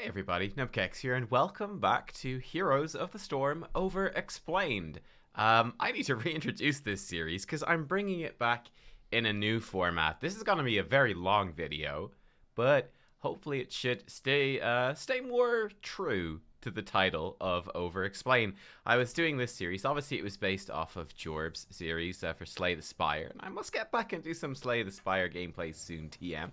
Hey everybody, Nubkeks here, and welcome back to Heroes of the Storm Over Explained. I need to reintroduce this series because I'm bringing it back in a new format. This is going to be a very long video, but hopefully it should stay more true to the title of Over Explain. I was doing this series, obviously it was based off of Jorb's series for Slay the Spire, and I must get back and do some Slay the Spire gameplay soon, TM.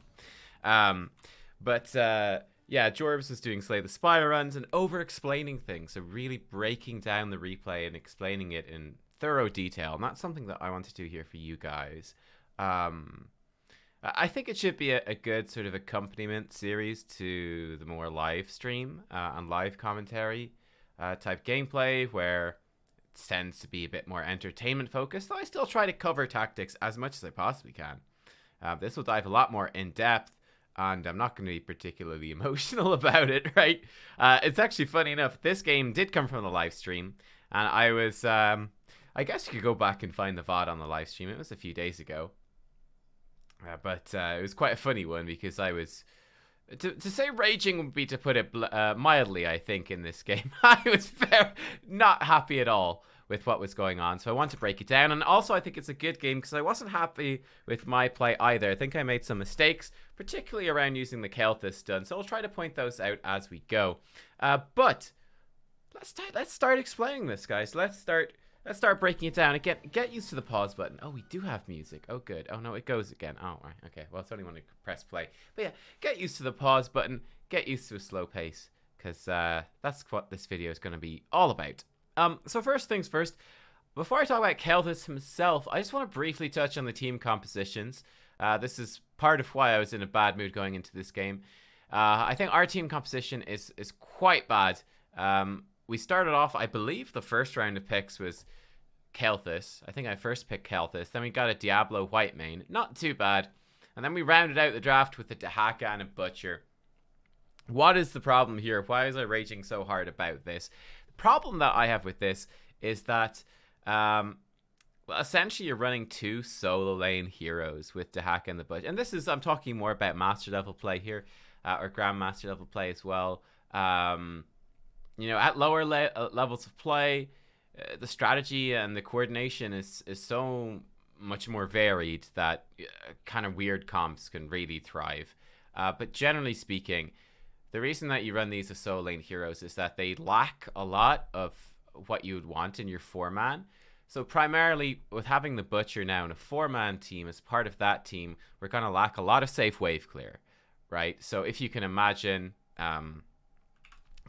Yeah, Jorbs was doing Slay the Spire runs and over-explaining things, so really breaking down the replay and explaining it in thorough detail. And that's something that I want to do here for you guys. I think it should be a good sort of accompaniment series to the more live stream and live commentary type gameplay, where it tends to be a bit more entertainment focused, though I still try to cover tactics as much as I possibly can. This will dive a lot more in depth, and I'm not going to be particularly emotional about it, right? It's actually funny enough, this game did come from the live stream, and I was, I guess you could go back and find the VOD on the live stream. It was a few days ago. But it was quite a funny one because I was, to say raging would be to put it mildly, I think, in this game. I was very not happy at all with what was going on, so I want to break it down. And also I think it's a good game because I wasn't happy with my play either. I think I made some mistakes, particularly around using the Kael'thas stun, so I'll try to point those out as we go. But let's start explaining this, guys. Let's start breaking it down. Again, get used to the pause button. Oh, we do have music. Oh, good. Oh, no, it goes again. Oh, right. Okay, well, it's only when I press play. But yeah, get used to the pause button. Get used to a slow pace, because that's what this video is going to be all about. So first things first, before I talk about Kael'thas himself, I just want to briefly touch on the team compositions. This is part of why I was in a bad mood going into this game. I think our team composition is quite bad. We started off, I believe the first round of picks was Kael'thas. I think I first picked Kael'thas. Then we got a Diablo white main. Not too bad. And then we rounded out the draft with a Dahaka and a Butcher. What is the problem here? Why is I raging so hard about this? The problem that I have with this is that, well, essentially you're running two solo lane heroes with Dahaka and the Butcher. And this is, I'm talking more about master level play here, or grandmaster level play as well. You know, at lower levels of play, the strategy and the coordination is so much more varied that kind of weird comps can really thrive. But generally speaking, the reason that you run these as solo lane heroes is that they lack a lot of what you would want in your 4-man. So primarily, with having the Butcher now in a 4-man team, as part of that team, we're going to lack a lot of safe wave clear, right? So if you can imagine... I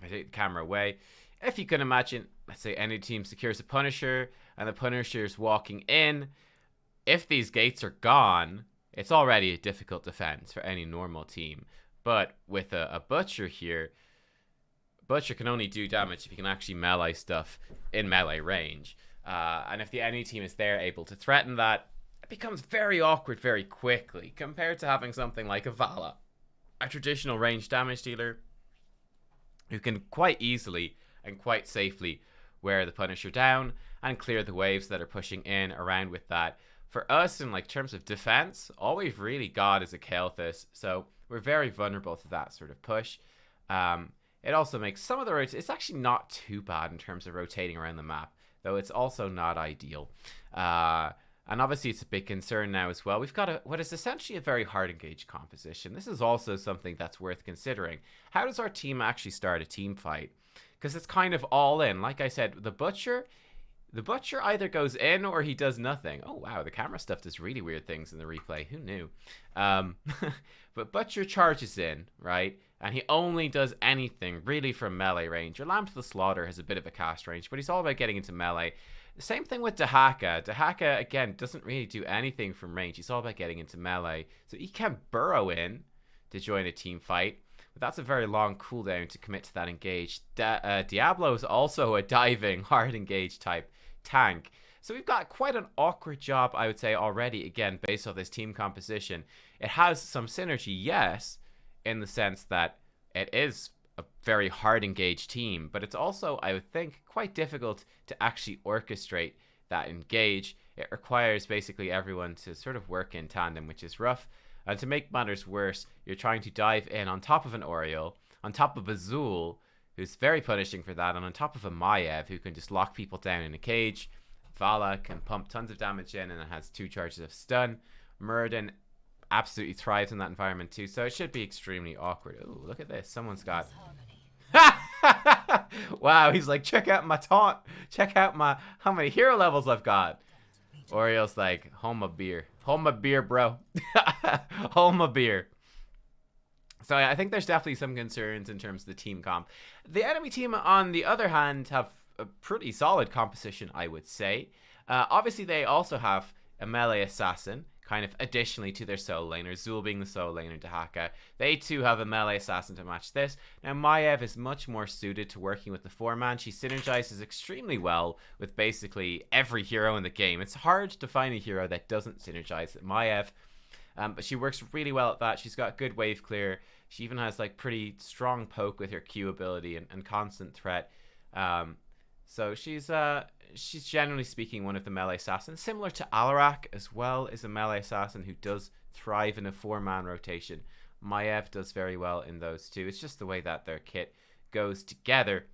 take the camera away. If you can imagine, let's say any team secures a Punisher and the Punisher's walking in. If these gates are gone, it's already a difficult defense for any normal team. But with a Butcher here, Butcher can only do damage if you can actually melee stuff in melee range. And if the enemy team is there able to threaten that, it becomes very awkward very quickly compared to having something like a Vala, a traditional range damage dealer, who can quite easily and quite safely wear the Punisher down and clear the waves that are pushing in around with that. For us, in like terms of defense, all we've really got is a Kael'thas, so we're very vulnerable to that sort of push. It also makes some of the roads, it's actually not too bad in terms of rotating around the map, though it's also not ideal. And obviously it's a big concern now as well. We've got what is essentially a very hard engaged composition. This is also something that's worth considering. How does our team actually start a team fight? Because it's kind of all in. Like I said, the Butcher either goes in or he does nothing. Oh wow, the camera stuff does really weird things in the replay. Who knew? But Butcher charges in, right? And he only does anything really from melee range. Your Lamb to the Slaughter has a bit of a cast range, but he's all about getting into melee. Same thing with Dahaka. Dahaka, again, doesn't really do anything from range. He's all about getting into melee. So he can burrow in to join a team fight, but that's a very long cooldown to commit to that engage. Diablo is also a diving, hard engage type tank. So we've got quite an awkward job, I would say, already, again, based on this team composition. It has some synergy, yes, in the sense that it is a very hard engaged team, but it's also, I would think, quite difficult to actually orchestrate that engage. It requires basically everyone to sort of work in tandem, which is rough. And to make matters worse, you're trying to dive in on top of an Oriole on top of Azul, who's very punishing for that, and on top of a Maiev, who can just lock people down in a cage. Vala can pump tons of damage in, and it has 2 charges of stun. Muradin absolutely thrives in that environment too, so it should be extremely awkward. Ooh, look at this. Someone's got... Wow, he's like, check out my taunt. Check out how many hero levels I've got. Oriole's like, hold my beer. Hold my beer, bro. Hold my beer. So I think there's definitely some concerns in terms of the team comp. The enemy team, on the other hand, have a pretty solid composition, I would say. Obviously, they also have a melee assassin, kind of additionally to their solo laner, Zul being the solo laner to Haka. They too have a melee assassin to match this. Now, Maiev is much more suited to working with the 4-man. She synergizes extremely well with basically every hero in the game. It's hard to find a hero that doesn't synergize with Maiev. But she works really well at that. She's got good wave clear. She even has like pretty strong poke with her Q ability and constant threat. So she's generally speaking one of the melee assassins. Similar to Alarak as well, is a melee assassin who does thrive in a 4-man rotation. Maiev does very well in those two. It's just the way that their kit goes together.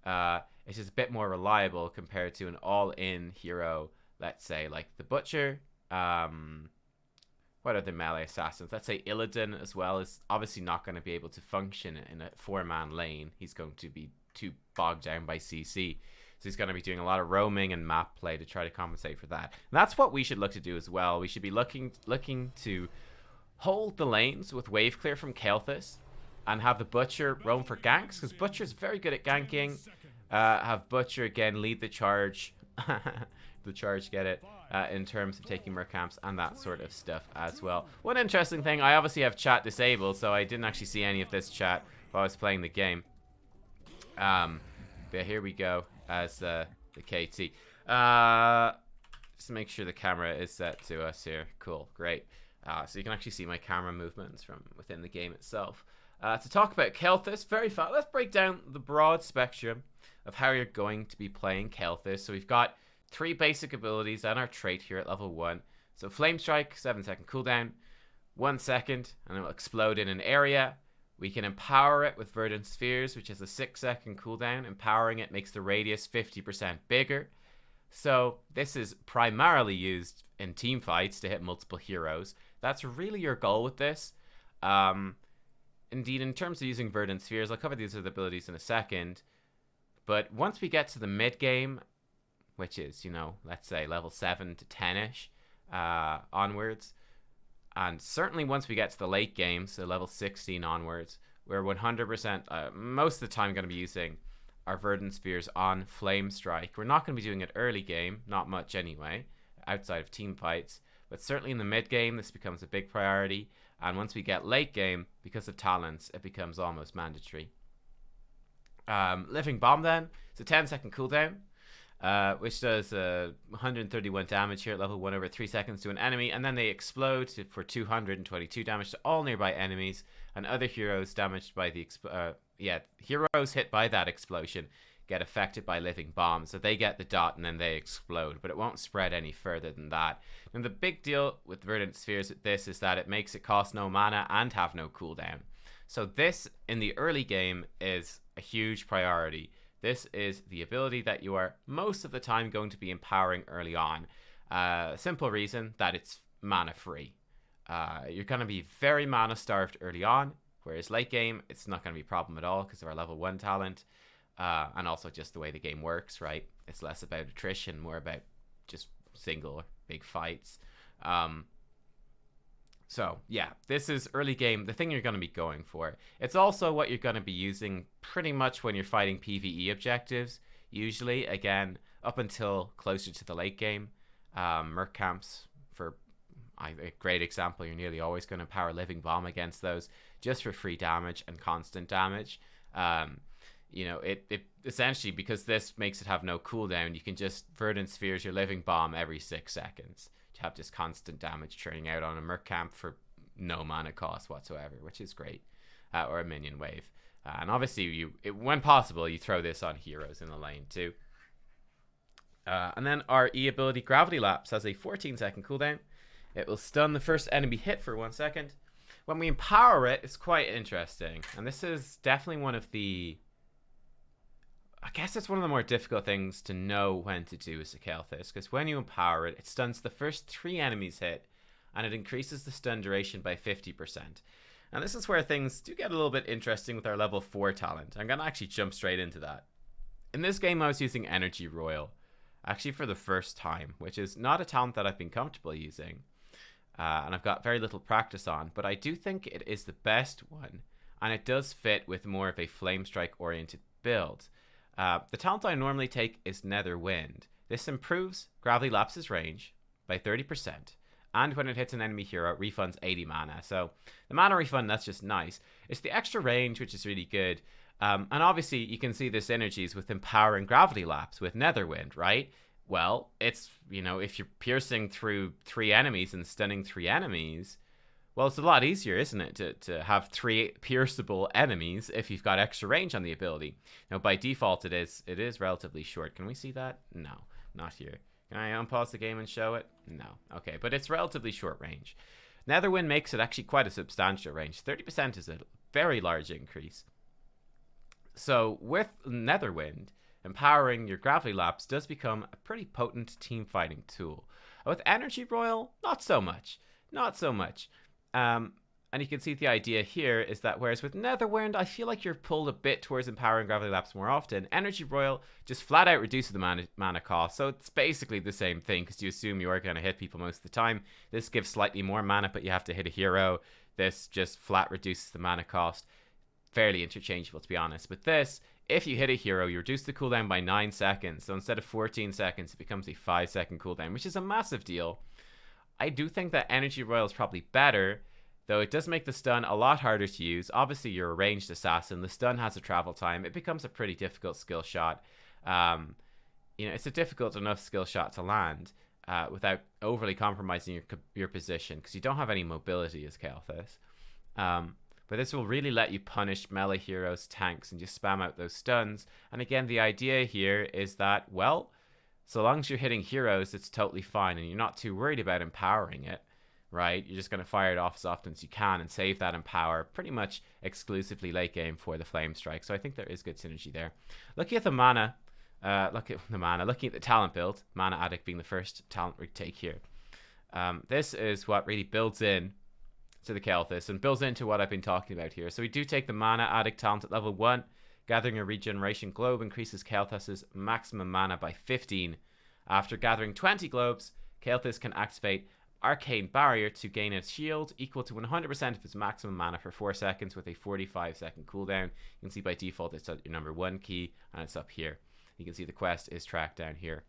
It's just a bit more reliable compared to an all-in hero, let's say, like the Butcher. What are the melee assassins? Let's say Illidan as well is obviously not going to be able to function in a 4-man lane. He's going to be too bogged down by CC. So he's going to be doing a lot of roaming and map play to try to compensate for that. And that's what we should look to do as well. We should be looking to hold the lanes with wave clear from Kael'thas and have the Butcher roam for ganks, because Butcher's very good at ganking. Have Butcher again lead the charge. The charge, get it, in terms of taking Mercamps and that sort of stuff as well. One interesting thing, I obviously have chat disabled, so I didn't actually see any of this chat while I was playing the game. But here we go as the KT. Just make sure the camera is set to us here. Cool, great. So you can actually see my camera movements from within the game itself. To talk about Kael'thas, very fast. Let's break down the broad spectrum of how you're going to be playing Kael'thas. So we've got 3 basic abilities and our trait here at level 1. So Flame Strike, 7-second cooldown, 1 second, and it will explode in an area. We can empower it with Verdant Spheres, which has a 6-second cooldown. Empowering it makes the radius 50% bigger. So this is primarily used in team fights to hit multiple heroes. That's really your goal with this. Indeed, in terms of using Verdant Spheres, I'll cover these other abilities in a second. But once we get to the mid game, which is, you know, let's say level 7 to 10-ish onwards, and certainly once we get to the late game, so level 16 onwards, we're 100%, most of the time, going to be using our Verdant Spheres on Flame Strike. We're not going to be doing it early game, not much anyway, outside of team fights, but certainly in the mid game, this becomes a big priority, and once we get late game, because of talents, it becomes almost mandatory. Living Bomb then, it's a 10-second cooldown, which does 131 damage here at level 1 over 3 seconds to an enemy, and then they explode for 222 damage to all nearby enemies, and other heroes damaged by the heroes hit by that explosion get affected by Living Bomb, so they get the dot and then they explode, but it won't spread any further than that. And the big deal with Verdant Spheres with this is that it makes it cost no mana and have no cooldown. So this, in the early game, is a huge priority. This is the ability that you are most of the time going to be empowering early on. Simple reason that it's mana free. You're going to be very mana starved early on, whereas late game, it's not going to be a problem at all because of our level 1 talent. And also just the way the game works, right? It's less about attrition, more about just single big fights. So yeah, this is early game, the thing you're going to be going for. It's also what you're going to be using pretty much when you're fighting PvE objectives, usually, again, up until closer to the late game. Merc camps, for a great example, you're nearly always going to power Living Bomb against those, just for free damage and constant damage. You know, it essentially, because this makes it have no cooldown, you can just Verdant Spheres your Living Bomb every 6 seconds to have this constant damage churning out on a Merc camp for no mana cost whatsoever, which is great. Or a minion wave. And obviously, when possible, you throw this on heroes in the lane too. And then our E ability, Gravity Lapse, has a 14-second cooldown. It will stun the first enemy hit for 1 second. when we empower it, it's quite interesting. And this is definitely one of the... I guess it's one of the more difficult things to know when to do as a Kael'thas, because when you empower it, it stuns the first 3 enemies hit, and it increases the stun duration by 50%. And this is where things do get a little bit interesting with our level 4 talent. I'm going to actually jump straight into that. In this game, I was using Energy Royal, actually for the first time, which is not a talent that I've been comfortable using, and I've got very little practice on, but I do think it is the best one, and it does fit with more of a Flame Strike oriented build. The talent I normally take is Nether Wind. This improves Gravity Lapse's range by 30%, and when it hits an enemy hero, it refunds 80 mana. So the mana refund, that's just nice. It's the extra range, which is really good. And obviously, you can see this synergies with empowering Gravity Lapse with Nether Wind, right? Well, it's, you know, if you're piercing through 3 enemies and stunning 3 enemies, well, it's a lot easier, isn't it, to have 3 pierceable enemies if you've got extra range on the ability. Now, by default, it is relatively short. Can we see that? No, not here. Can I unpause the game and show it? No. Okay, but it's relatively short range. Netherwind makes it actually quite a substantial range. 30% is a very large increase. So with Netherwind, empowering your Gravity Lapse does become a pretty potent team fighting tool. With Energy Royal, not so much. Not so much. And you can see the idea here is that whereas with Netherwind, I feel like you're pulled a bit towards empowering Gravity Lapse more often. Energy Royal just flat out reduces the mana cost, so it's basically the same thing because you assume you are going to hit people most of the time. This gives slightly more mana, but you have to hit a hero. This just flat reduces the mana cost. Fairly interchangeable, to be honest. But this, if you hit a hero, you reduce the cooldown by 9 seconds. So instead of 14 seconds, it becomes a 5-second cooldown, which is a massive deal. I do think that Energy Royal is probably better, though it does make the stun a lot harder to use. Obviously, you're a ranged assassin. The stun has a travel time. It becomes a pretty difficult skill shot. You know, it's a difficult enough skill shot to land without overly compromising your position, because you don't have any mobility as Kael'thas. But this will really let you punish melee heroes, tanks, and just spam out those stuns. And again, the idea here is that, well, so long as you're hitting heroes, it's totally fine, and you're not too worried about empowering it, right? You're just going to fire it off as often as you can and save that empower pretty much exclusively late game for the Flame Strike. So I think there is good synergy there. Looking at the mana, looking at the talent build, Mana Addict being the first talent we take here. This is what really builds in to the Kael'thas and builds into what I've been talking about here. So we do take the Mana Addict talent at level 1. Gathering a regeneration globe increases Kael'thas' maximum mana by 15. After gathering 20 globes, Kael'thas can activate Arcane Barrier to gain a shield equal to 100% of its maximum mana for 4 seconds with a 45-second cooldown. You can see by default it's at your number 1 key, and it's up here. You can see the quest is tracked down here.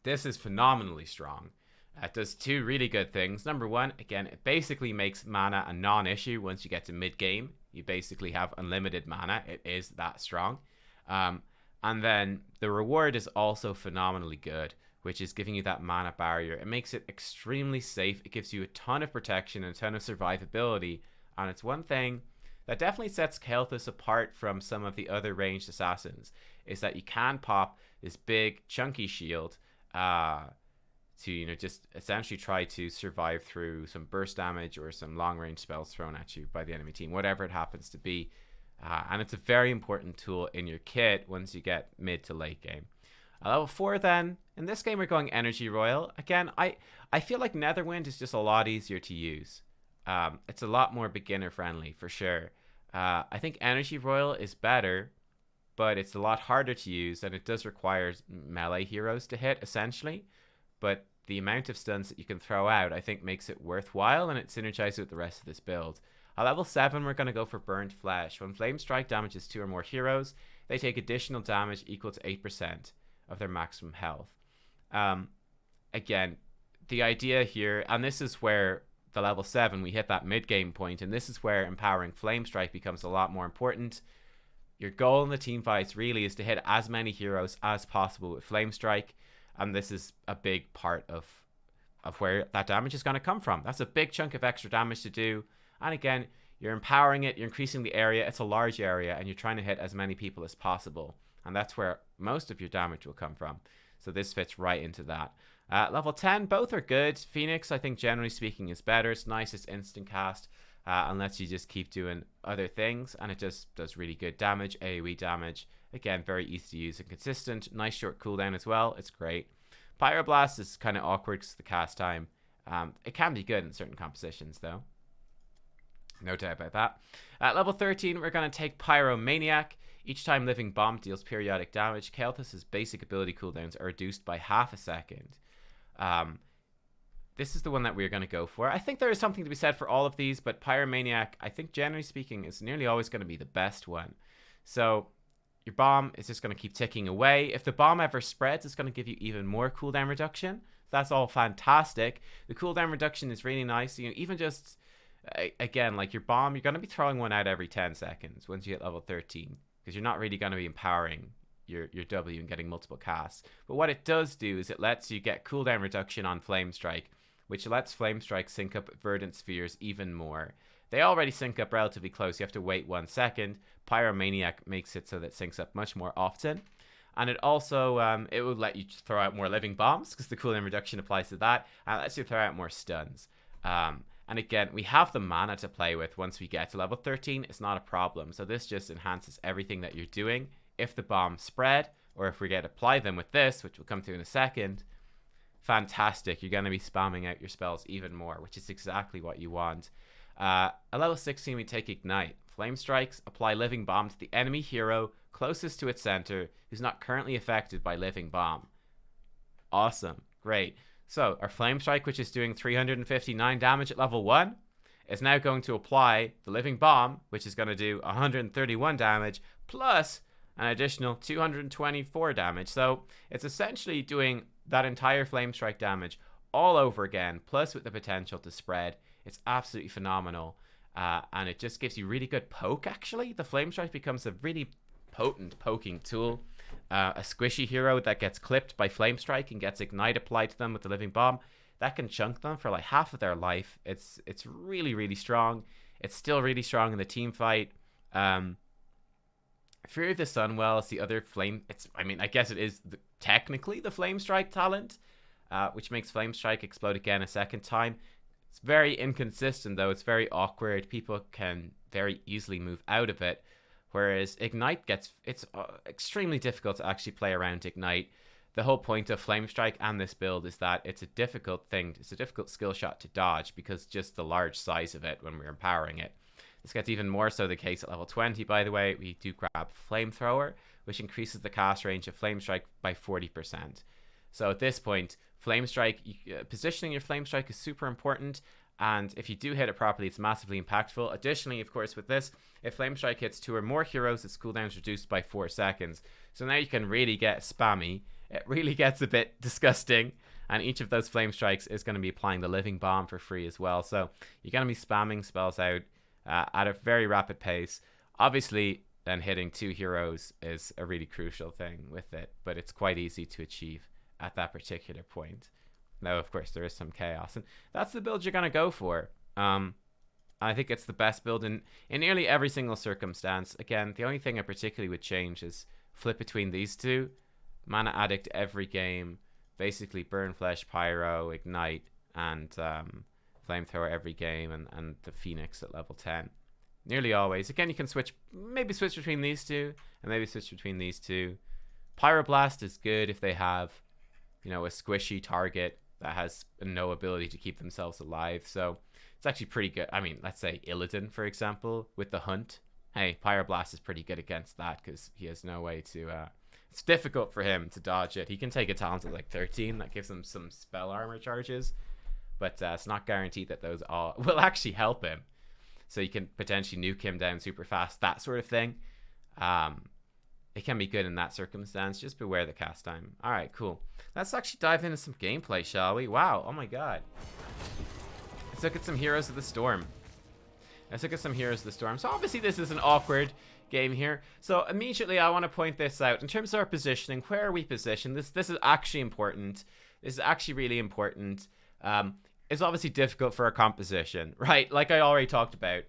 This is phenomenally strong. It does 2 really good things. Number 1, again, it basically makes mana a non-issue once you get to mid-game. You basically have unlimited mana. It is that strong. And then the reward is also phenomenally good, which is giving you that mana barrier. It makes it extremely safe. It gives you a ton of protection and a ton of survivability. And it's one thing that definitely sets Kael'thas apart from some of the other ranged assassins, is that you can pop this big chunky shield to, you know, just essentially try to survive through some burst damage or some long range spells thrown at you by the enemy team, whatever it happens to be. And it's a very important tool in your kit once you get mid to late game. Level 4 then, in this game we're going Energy Royal. Again, I feel like Netherwind is just a lot easier to use. It's a lot more beginner friendly for sure. I think Energy Royal is better, but it's a lot harder to use, and it does require melee heroes to hit essentially. But the amount of stuns that you can throw out, I think, makes it worthwhile, and it synergizes with the rest of this build. At level 7, we're going to go for Burnt Flesh. When Flame Strike damages 2 or more heroes, they take additional damage equal to 8% of their maximum health. Again, the idea here, and this is where the level 7, we hit that mid-game point, and this is where empowering Flame Strike becomes a lot more important. Your goal in the team fights really is to hit as many heroes as possible with Flame Strike, and this is a big part of where that damage is going to come from. That's a big chunk of extra damage to do. And again, you're empowering it, you're increasing the area. It's a large area, and you're trying to hit as many people as possible. And that's where most of your damage will come from. So this fits right into that. Level 10, both are good. Phoenix, I think, generally speaking, is better. It's nice, it's instant cast, and lets you just keep doing other things, and it just does really good damage, AoE damage. Again, very easy to use and consistent. Nice short cooldown as well. It's great. Pyroblast is kind of awkward because of the cast time. It can be good in certain compositions, though. No doubt about that. At level 13, we're going to take Pyromaniac. Each time Living Bomb deals periodic damage, Kael'thas' basic ability cooldowns are reduced by half a second. This is the one that we're going to go for. I think there is something to be said for all of these, but Pyromaniac, I think generally speaking, is nearly always going to be the best one. So your bomb is just going to keep ticking away. If the bomb ever spreads, it's going to give you even more cooldown reduction. That's all fantastic. The cooldown reduction is really nice. You know, even just, again, like your bomb, you're going to be throwing one out every 10 seconds once you hit level 13, because you're not really going to be empowering your W and getting multiple casts. But what it does do is it lets you get cooldown reduction on Flame Strike, which lets Flame Strike sync up Verdant Spheres even more. They already sync up relatively close. You have to wait 1 second. Pyromaniac makes it so that it syncs up much more often. And it also, it would let you throw out more Living Bombs because the cooldown reduction applies to that. And it lets you throw out more stuns. And again, we have the mana to play with once we get to level 13. It's not a problem. So this just enhances everything that you're doing. If the bombs spread, or if we get apply them with this, which we'll come to in a second, fantastic. You're going to be spamming out your spells even more, which is exactly what you want. At level 16, we take Ignite. Flame Strikes apply Living Bomb to the enemy hero closest to its center who's not currently affected by Living Bomb. Awesome. Great. So our Flame Strike, which is doing 359 damage at level 1, is now going to apply the Living Bomb, which is going to do 131 damage, plus an additional 224 damage. So it's essentially doing that entire Flame Strike damage all over again, plus with the potential to spread. It's absolutely phenomenal. And it just gives you really good poke, actually. The Flame Strike becomes a really potent poking tool. A squishy hero that gets clipped by Flame Strike and gets Ignite applied to them with the Living Bomb, that can chunk them for like half of their life. It's really, really strong. It's still really strong in the team fight. Fury of the Sunwell is the other flame. I guess it is technically the Flame Strike talent, which makes Flame Strike explode again a second time. It's very inconsistent, though. It's very awkward. People can very easily move out of it. Whereas Ignite it's extremely difficult to actually play around Ignite. The whole point of Flame Strike and this build is that it's a difficult thing. It's a difficult skill shot to dodge because just the large size of it when we're empowering it. This gets even more so the case at level 20, by the way. We do grab Flamethrower, which increases the cast range of Flame Strike by 40%. So at this point, Flame Strike, positioning your Flame Strike is super important. And if you do hit it properly, it's massively impactful. Additionally, of course, with this, if Flame Strike hits 2 or more heroes, its cooldown is reduced by 4 seconds. So now you can really get spammy. It really gets a bit disgusting. And each of those Flame Strikes is going to be applying the Living Bomb for free as well. So you're going to be spamming spells out at a very rapid pace. Obviously, then hitting 2 heroes is a really crucial thing with it. But it's quite easy to achieve at that particular point. Now, of course, there is some chaos. And that's the build you're going to go for. I think it's the best build in nearly every single circumstance. Again, the only thing I particularly would change is flip between these two. Mana Addict every game. Basically, Burn Flesh, Pyro, Ignite, and Flamethrower every game. And the Phoenix at level 10. Nearly always. Again, you can maybe switch between these two. And maybe switch between these two. Pyroblast is good if they have, a squishy target that has no ability to keep themselves alive. So it's actually pretty good. I mean, let's say Illidan, for example, with the Hunt. Hey, Pyroblast is pretty good against that because he has no way to... it's difficult for him to dodge it. He can take a talent at like 13. That gives him some spell armor charges. But it's not guaranteed that those all will actually help him. So you can potentially nuke him down super fast. That sort of thing. It can be good in that circumstance. Just beware the cast time. All right, cool. Let's actually dive into some gameplay, shall we? Wow, oh my god. Let's look at some Heroes of the Storm. So obviously this is an awkward game here. So immediately I want to point this out. In terms of our positioning, where are we positioned? This is actually important. This is actually really important. It's obviously difficult for our composition, right? Like I already talked about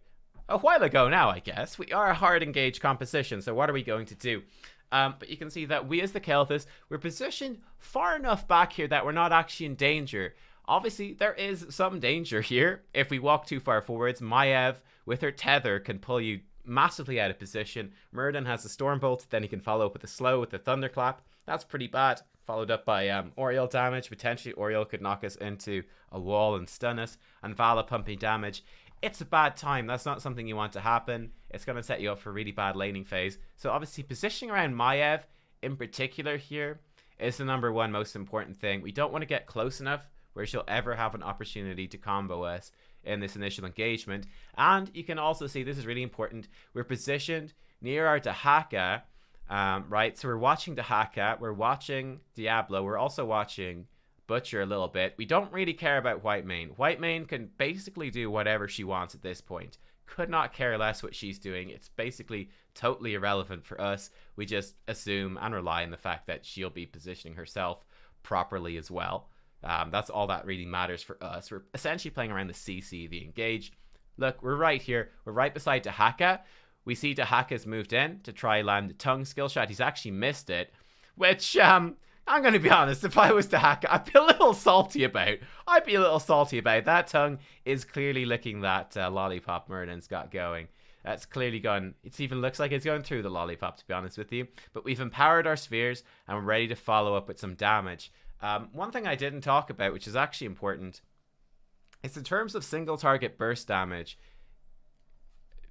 a while ago now, I guess. We are a hard engaged composition, so what are we going to do? But you can see that we as the Kael'thas, we're positioned far enough back here that we're not actually in danger. Obviously, there is some danger here. If we walk too far forwards, Maiev, with her tether, can pull you massively out of position. Myrddin has the Stormbolt, then he can follow up with a slow with the Thunderclap. That's pretty bad. Followed up by Oriole damage. Potentially, Oriole could knock us into a wall and stun us. And Vala pumping damage. It's a bad time. That's not something you want to happen. It's going to set you up for a really bad laning phase. So obviously, positioning around Maiev in particular here is the #1 most important thing. We don't want to get close enough where she'll ever have an opportunity to combo us in this initial engagement. And you can also see, this is really important, we're positioned near our Dahaka, right? So we're watching Dahaka, we're watching Diablo, we're also watching Butcher a little bit. We don't really care about Whitemane. Whitemane can basically do whatever she wants at this point. Could not care less what she's doing. It's basically totally irrelevant for us. We just assume and rely on the fact that she'll be positioning herself properly as well. That's all that really matters for us. We're essentially playing around the CC, the engage. Look, we're right here. We're right beside Dahaka. We see Dahaka's moved in to try land the tongue skill shot. He's actually missed it, which I'm going to be honest, if I was Dahaka, I'd be a little salty about. That tongue is clearly licking that lollipop Myrddin's got going. That's clearly gone. It even looks like it's going through the lollipop, to be honest with you. But we've empowered our spheres and we're ready to follow up with some damage. One thing I didn't talk about, which is actually important, is in terms of single target burst damage.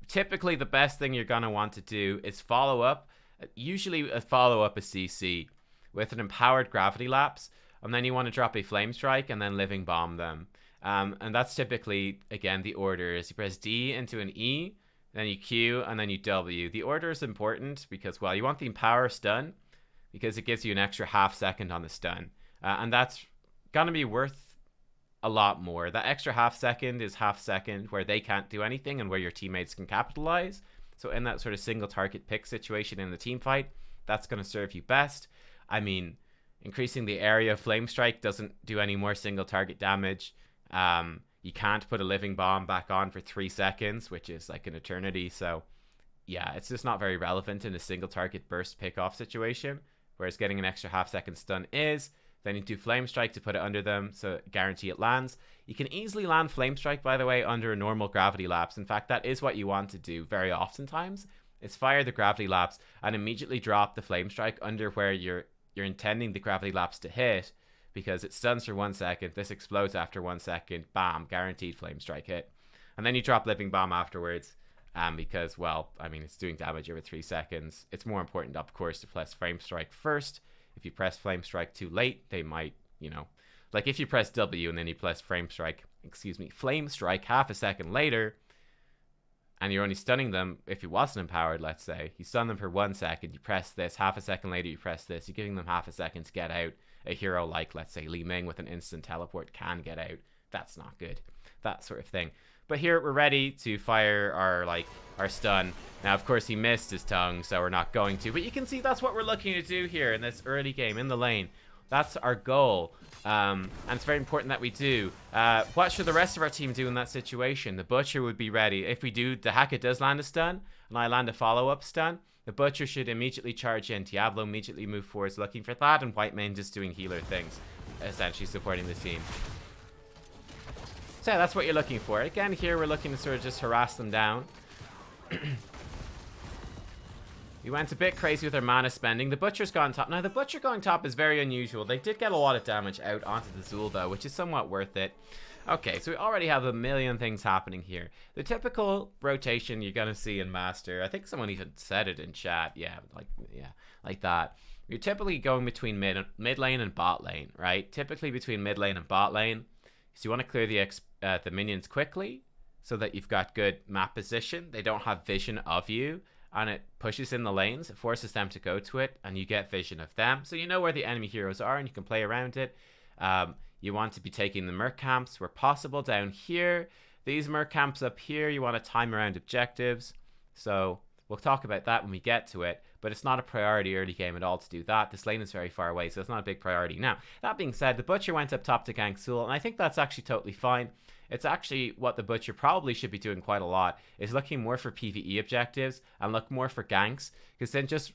Typically, the best thing you're going to want to do is follow up. Usually, a follow up a CC with an empowered gravity lapse, and then you want to drop a flame strike and then living bomb them. And that's typically, again, the order is you press D into an E, then you Q, and then you W. The order is important because, well, you want the empower stun because it gives you an extra half second on the stun. And that's going to be worth a lot more. That extra half second is half second where they can't do anything and where your teammates can capitalize. So in that sort of single target pick situation in the team fight, that's going to serve you best. I mean, increasing the area of Flame Strike doesn't do any more single target damage. You can't put a living bomb back on for 3 seconds, which is like an eternity. So yeah, it's just not very relevant in a single target burst pick off situation, whereas getting an extra half second stun is. Then you do Flame Strike to put it under them, so guarantee it lands. You can easily land Flame Strike, by the way, under a normal Gravity Lapse. In fact, that is what you want to do very oftentimes, is fire the Gravity Lapse and immediately drop the Flame Strike under where you're intending the Gravity Lapse to hit, because it stuns for 1 second, this explodes after 1 second, bam, guaranteed Flame Strike hit. And then you drop Living Bomb afterwards, because, well, I mean, it's doing damage over 3 seconds. It's more important, of course, to press Flame Strike first. If you press Flame Strike too late, they might, you know, like if you press W and then you press Flame Strike half a second later, and you're only stunning them, if he wasn't empowered, let's say, you stun them for 1 second, you press this, half a second later you press this, you're giving them half a second to get out. A hero like, let's say, Li Ming with an instant teleport can get out. That's not good. That sort of thing. But here we're ready to fire our stun. Now, of course, he missed his tongue, so we're not going to. But you can see that's what we're looking to do here in this early game, in the lane. That's our goal. And it's very important that we do. What should the rest of our team do in that situation? The Butcher would be ready. If we do, the Haka does land a stun, and I land a follow-up stun, the Butcher should immediately charge in. Diablo immediately move forwards looking for that, and Whitemane just doing healer things, essentially supporting the team. So yeah, that's what you're looking for. Again, here we're looking to sort of just harass them down. We went a bit crazy with our mana spending. The Butcher's gone top. Now, the Butcher going top is very unusual. They did get a lot of damage out onto the Zul, though, which is somewhat worth it. Okay, so we already have a million things happening here. The typical rotation you're going to see in Master, I think someone even said it in chat. Yeah, like that. You're typically going between mid lane and bot lane, right? Typically between mid lane and bot lane. So you want to clear the minions quickly so that you've got good map position. They don't have vision of you, and it pushes in the lanes. It forces them to go to it, and you get vision of them. So you know where the enemy heroes are, and you can play around it. You want to be taking the Merc camps where possible down here. These Merc camps up here, you want to time around objectives. So we'll talk about that when we get to it. But it's not a priority early game at all to do that. This lane is very far away, so it's not a big priority. Now, that being said, the Butcher went up top to gank Zul, and I think that's actually totally fine. It's actually what the Butcher probably should be doing quite a lot, is looking more for PvE objectives and look more for ganks. Because then just,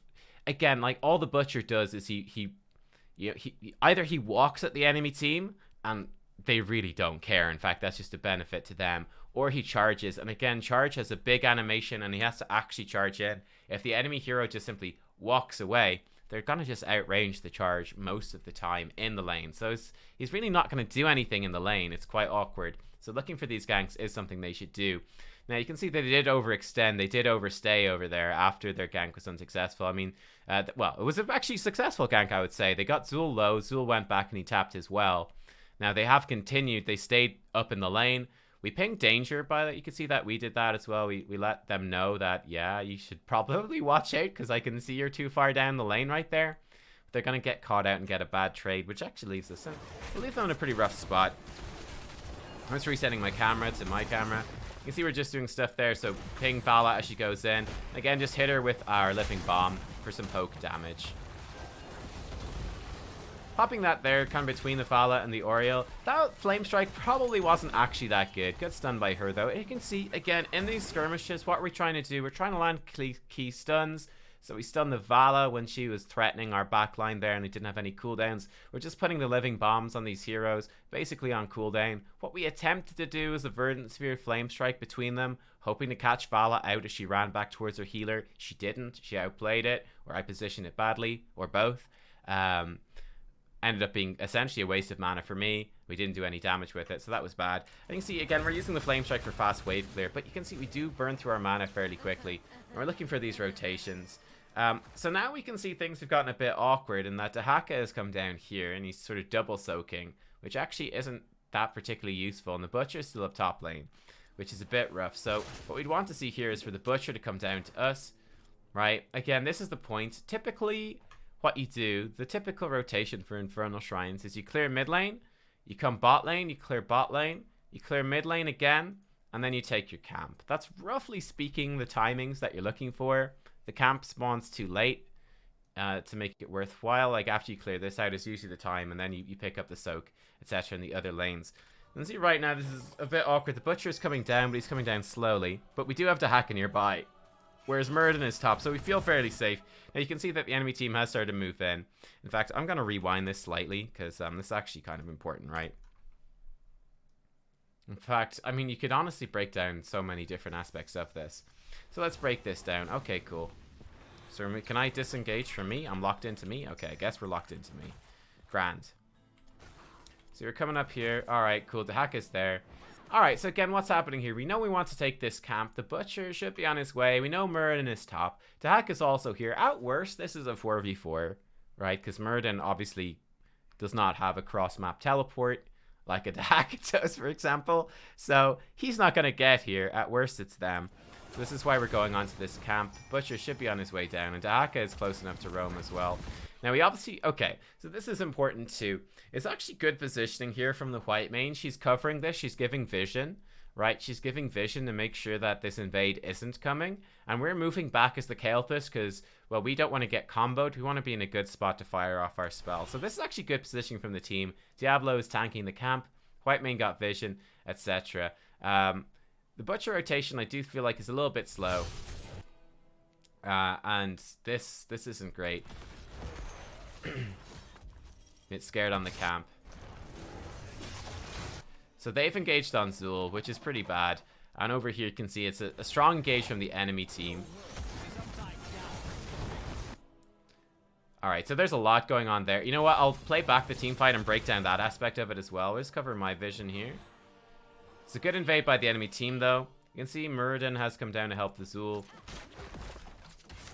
again, like, all the Butcher does is he either he walks at the enemy team and they really don't care. In fact, that's just a benefit to them. Or he charges, and again, charge has a big animation and he has to actually charge in. If the enemy hero just simply walks away, they're going to just outrange the charge most of the time in the lane. So he's really not going to do anything in the lane. It's quite awkward. So looking for these ganks is something they should do. Now, you can see they did overextend. They did overstay over there after their gank was unsuccessful. I mean, well, it was actually a successful gank, I would say. They got Zul low. Zul went back and he tapped as well. Now, they have continued. They stayed up in the lane. We pinged danger by that. You can see that we did that as well. We let them know that, yeah, you should probably watch out because I can see you're too far down the lane right there. But they're going to get caught out and get a bad trade, which actually leaves us in. We'll leave them in a pretty rough spot. I'm just resetting my camera to my camera. You can see we're just doing stuff there. So ping Vala as she goes in. Again, just hit her with our living bomb for some poke damage. Popping that there, kind of between the Vala and the Oriole. That Flame Strike probably wasn't actually that good. Good stun by her, though. You can see, again, in these skirmishes, what we're trying to do, we're trying to land key stuns. So we stunned the Vala when she was threatening our backline there and they didn't have any cooldowns. We're just putting the living bombs on these heroes, basically on cooldown. What we attempted to do is a Verdant Sphere Flame Strike between them, hoping to catch Vala out as she ran back towards her healer. She didn't. She outplayed it, or I positioned it badly, or both. Ended up being essentially a waste of mana for me. We didn't do any damage with it, so that was bad. And you can see, again, we're using the Flame Strike for fast wave clear, but you can see we do burn through our mana fairly quickly. And we're looking for these rotations. So now we can see things have gotten a bit awkward in that Dahaka has come down here and he's sort of double soaking, which actually isn't that particularly useful. And the Butcher's still up top lane, which is a bit rough. So what we'd want to see here is for the Butcher to come down to us, right? Again, this is the point. Typically, what you do, the typical rotation for Infernal Shrines is you clear mid lane, you come bot lane, you clear bot lane, you clear mid lane again, and then you take your camp. That's roughly speaking the timings that you're looking for. The camp spawns too late to make it worthwhile. Like after you clear this out is usually the time, and then you pick up the soak, etc. in the other lanes. And see right now this is a bit awkward. The Butcher is coming down, but he's coming down slowly. But we do have Dahaka nearby, whereas Muradin is top, so we feel fairly safe. Now you can see that the enemy team has started to move in. In fact, I'm going to rewind this slightly because this is actually kind of important, right? In fact, I mean, you could honestly break down so many different aspects of this. So let's break this down. Okay, cool. So can I disengage from me? I'm locked into me? Okay, I guess we're locked into me. Grand. So we're coming up here. Alright, cool. The hack is there. Alright, so again, what's happening here? We know we want to take this camp. The Butcher should be on his way. We know Muradin is top. Dahak is also here. At worst, this is a 4v4, right? Because Muradin obviously does not have a cross-map teleport like a Dahak does, for example. So he's not going to get here. At worst, it's them. So this is why we're going on to this camp. Butcher should be on his way down, and Dahaka is close enough to roam as well. Now, we obviously... Okay, so this is important too. It's actually good positioning here from the white main. She's covering this. She's giving vision, right? She's giving vision to make sure that this invade isn't coming. And we're moving back as the Kael'thas because, well, we don't want to get comboed. We want to be in a good spot to fire off our spell. So this is actually good positioning from the team. Diablo is tanking the camp. White main got vision, etc. The Butcher rotation, I do feel like, is a little bit slow. And this isn't great. It's scared on the camp. So they've engaged on Zul, which is pretty bad. And over here you can see it's a strong engage from the enemy team. Alright, so there's a lot going on there. You know what? I'll play back the team fight and break down that aspect of it as well. I'll just cover my vision here. It's a good invade by the enemy team, though. You can see Muradin has come down to help the Zul.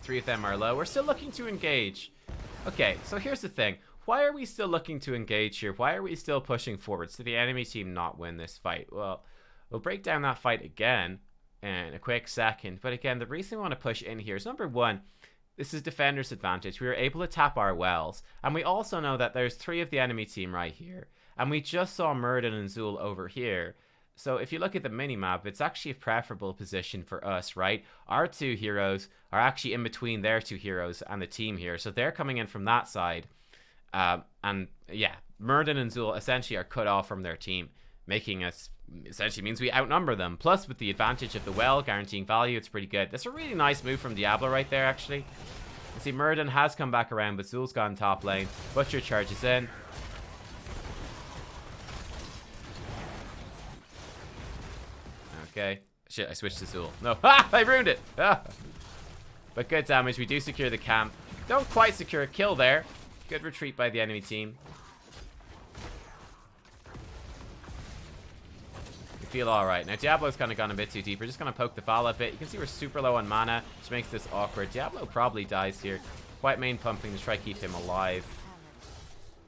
3 of them are low. We're still looking to engage. Okay, so here's the thing. Why are we still looking to engage here? Why are we still pushing forward? So the enemy team not win this fight? Well, we'll break down that fight again in a quick second. But again, the reason we want to push in here is, number one, this is defender's advantage. We were able to tap our wells. And we also know that there's 3 of the enemy team right here. And we just saw Muradin and Zul over here. So if you look at the minimap, it's actually a preferable position for us, right? Our 2 heroes are actually in between their 2 heroes and the team here. So they're coming in from that side. And yeah, Muradin and Zul essentially are cut off from their team, making us, essentially means we outnumber them. Plus, with the advantage of the well guaranteeing value, it's pretty good. That's a really nice move from Diablo right there, actually. You see, Muradin has come back around, but Zul's gone top lane. Butcher charges in. Okay. Shit, I switched to Zul. No. Ah! I ruined it! Ah! But good damage. We do secure the camp. Don't quite secure a kill there. Good retreat by the enemy team. We feel alright. Now, Diablo's kind of gone a bit too deep. We're just going to poke the Vala a bit. You can see we're super low on mana, which makes this awkward. Diablo probably dies here. White main pumping to try to keep him alive.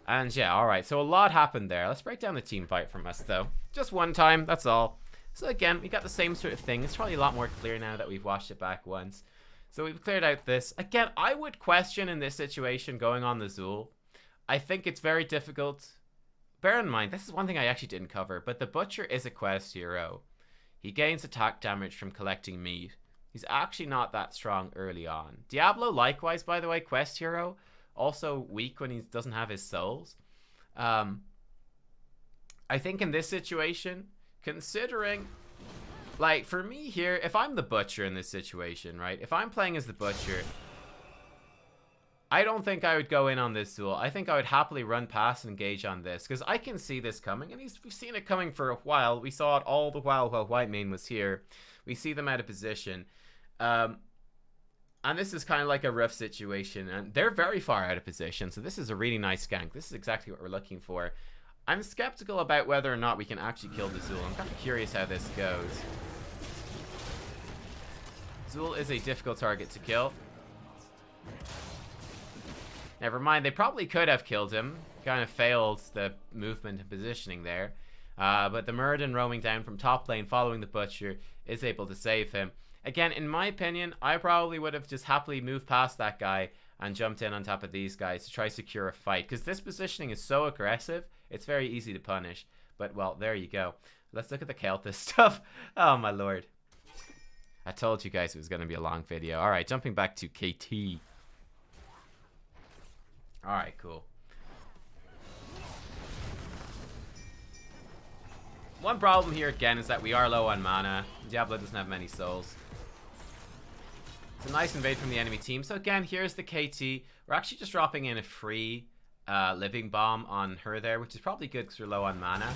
And yeah, alright. So a lot happened there. Let's break down the team fight from us, though. Just one time. That's all. So again, we got the same sort of thing. It's probably a lot more clear now that we've watched it back once. So we've cleared out this. Again, I would question in this situation going on the Zul. I think it's very difficult. Bear in mind, this is one thing I actually didn't cover, but the Butcher is a quest hero. He gains attack damage from collecting meat. He's actually not that strong early on. Diablo, likewise, by the way, quest hero. Also weak when he doesn't have his souls. I think in this situation, considering... Like, for me here, if I'm the Butcher in this situation, right? If I'm playing as the Butcher, I don't think I would go in on this Zul. I think I would happily run past and engage on this, because I can see this coming, and we've seen it coming for a while. We saw it all the while White Mane was here. We see them out of position. And this is kind of like a rough situation, and they're very far out of position, so this is a really nice gank. This is exactly what we're looking for. I'm skeptical about whether or not we can actually kill the Zul. I'm kind of curious how this goes. Zul is a difficult target to kill. Never mind, they probably could have killed him. Kind of failed the movement and positioning there. But the Muradin roaming down from top lane following the Butcher is able to save him. Again, in my opinion, I probably would have just happily moved past that guy and jumped in on top of these guys to try to secure a fight. Because this positioning is so aggressive, it's very easy to punish. But, well, there you go. Let's look at the Kael'thas stuff. Oh, my lord. I told you guys it was going to be a long video. Alright, jumping back to KT. Alright, cool. One problem here, again, is that we are low on mana. Diablo doesn't have many souls. It's a nice invade from the enemy team. So again, here's the KT. We're actually just dropping in a free living bomb on her there, which is probably good because we're low on mana.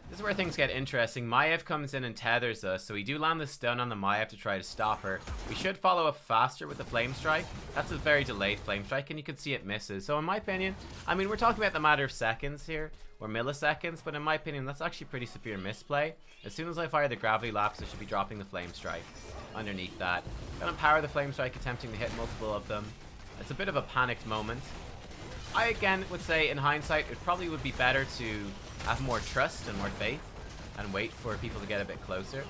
This is where things get interesting. Maiev comes in and tethers us, so we do land the stun on the Maiev to try to stop her. We should follow up faster with the Flame Strike. That's a very delayed Flame Strike, and you can see it misses. So in my opinion, I mean, we're talking about the matter of seconds here, or milliseconds, but in my opinion, that's actually pretty severe misplay. As soon as I fire the Gravity Lapse, I should be dropping the Flame Strike underneath that. Gonna power the Flame Strike, attempting to hit multiple of them. It's a bit of a panicked moment. I, again, would say, in hindsight, it probably would be better to have more trust and more faith and wait for people to get a bit closer.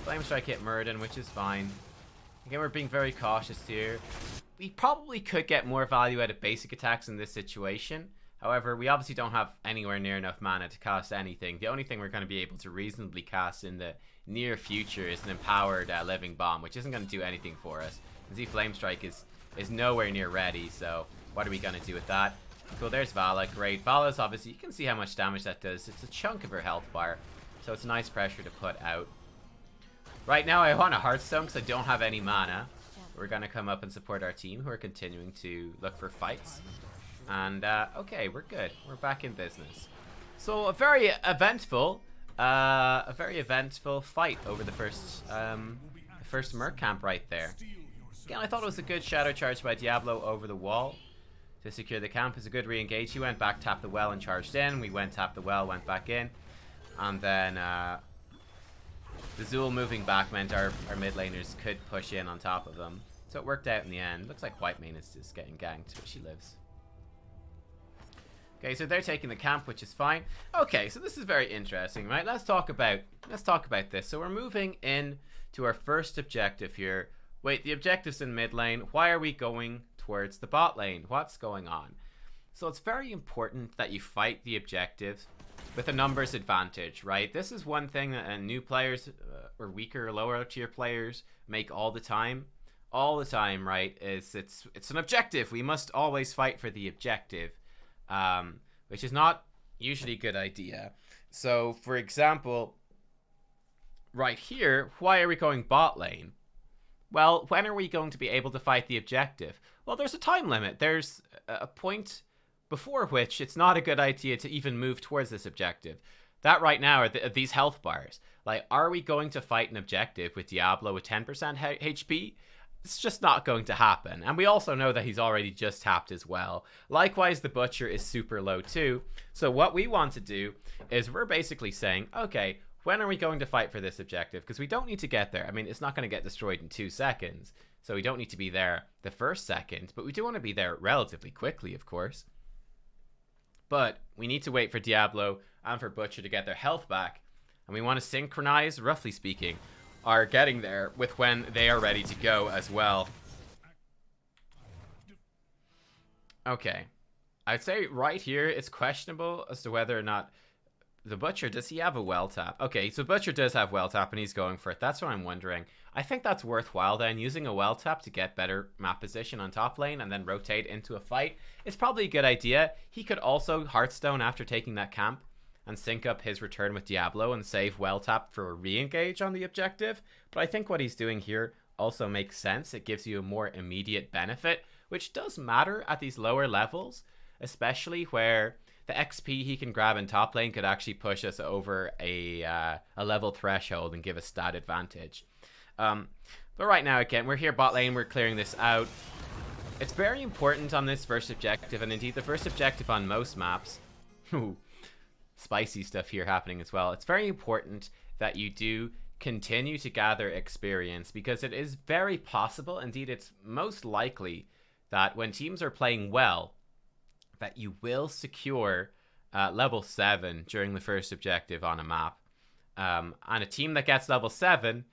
Flame Strike hit Muradin, which is fine. Again, we're being very cautious here. We probably could get more value out of basic attacks in this situation. However, we obviously don't have anywhere near enough mana to cast anything. The only thing we're going to be able to reasonably cast in the near future is an empowered Living Bomb, which isn't going to do anything for us. You see, Flame Strike is nowhere near ready, so what are we going to do with that? Cool, there's Vala. Great. Vala's obviously, you can see how much damage that does. It's a chunk of her health bar, so it's nice pressure to put out. Right now, I want a Hearthstone because I don't have any mana. We're going to come up and support our team, who are continuing to look for fights. And, okay, we're good. We're back in business. So, a very eventful fight over the first Merc camp right there. Again, I thought it was a good shadow charge by Diablo over the wall to secure the camp. It's a good re-engage. He went back, tapped the well, and charged in. We went, tapped the well, went back in. And then the Zul moving back meant our mid laners could push in on top of them. So it worked out in the end. Looks like White Mane is just getting ganked where she lives. Okay, so they're taking the camp, which is fine. Okay, so this is very interesting, right? Let's talk about this. So we're moving in to our first objective here. Wait, the objective's in mid lane. Why are we going towards the bot lane? What's going on? So it's very important that you fight the objectives with a numbers advantage, right? This is one thing that new players or weaker, lower tier players make all the time. All the time, right? It's an objective. We must always fight for the objective, which is not usually a good idea. So, for example, right here, why are we going bot lane? well, when are we going to be able to fight the objective? Well, there's a time limit. There's a point before which it's not a good idea to even move towards this objective. That right now are these health bars. Like, are we going to fight an objective with Diablo with 10% HP? It's just not going to happen. And we also know that he's already just tapped as well. Likewise, the Butcher is super low too. So what we want to do is we're basically saying, okay, when are we going to fight for this objective? Because we don't need to get there. I mean, it's not going to get destroyed in 2 seconds. So we don't need to be there the first second. But we do want to be there relatively quickly, of course. But we need to wait for Diablo and for Butcher to get their health back. And we want to synchronize, roughly speaking, our getting there with when they are ready to go as well. Okay. I'd say right here it's questionable as to whether or not the Butcher, does he have a well tap? Okay, so Butcher does have well tap and he's going for it. That's what I'm wondering. I think that's worthwhile then, using a well tap to get better map position on top lane and then rotate into a fight. It's probably a good idea. He could also Hearthstone after taking that camp and sync up his return with Diablo and save well tap for a re-engage on the objective. But I think what he's doing here also makes sense. It gives you a more immediate benefit, which does matter at these lower levels, especially where the XP he can grab in top lane could actually push us over a level threshold and give us stat advantage. But right now, again, we're here bot lane, we're clearing this out. It's very important on this first objective, and indeed the first objective on most maps. Ooh, spicy stuff here happening as well. It's very important that you do continue to gather experience, because it is very possible, indeed it's most likely, that when teams are playing well, that you will secure level 7 during the first objective on a map. And a team that gets level 7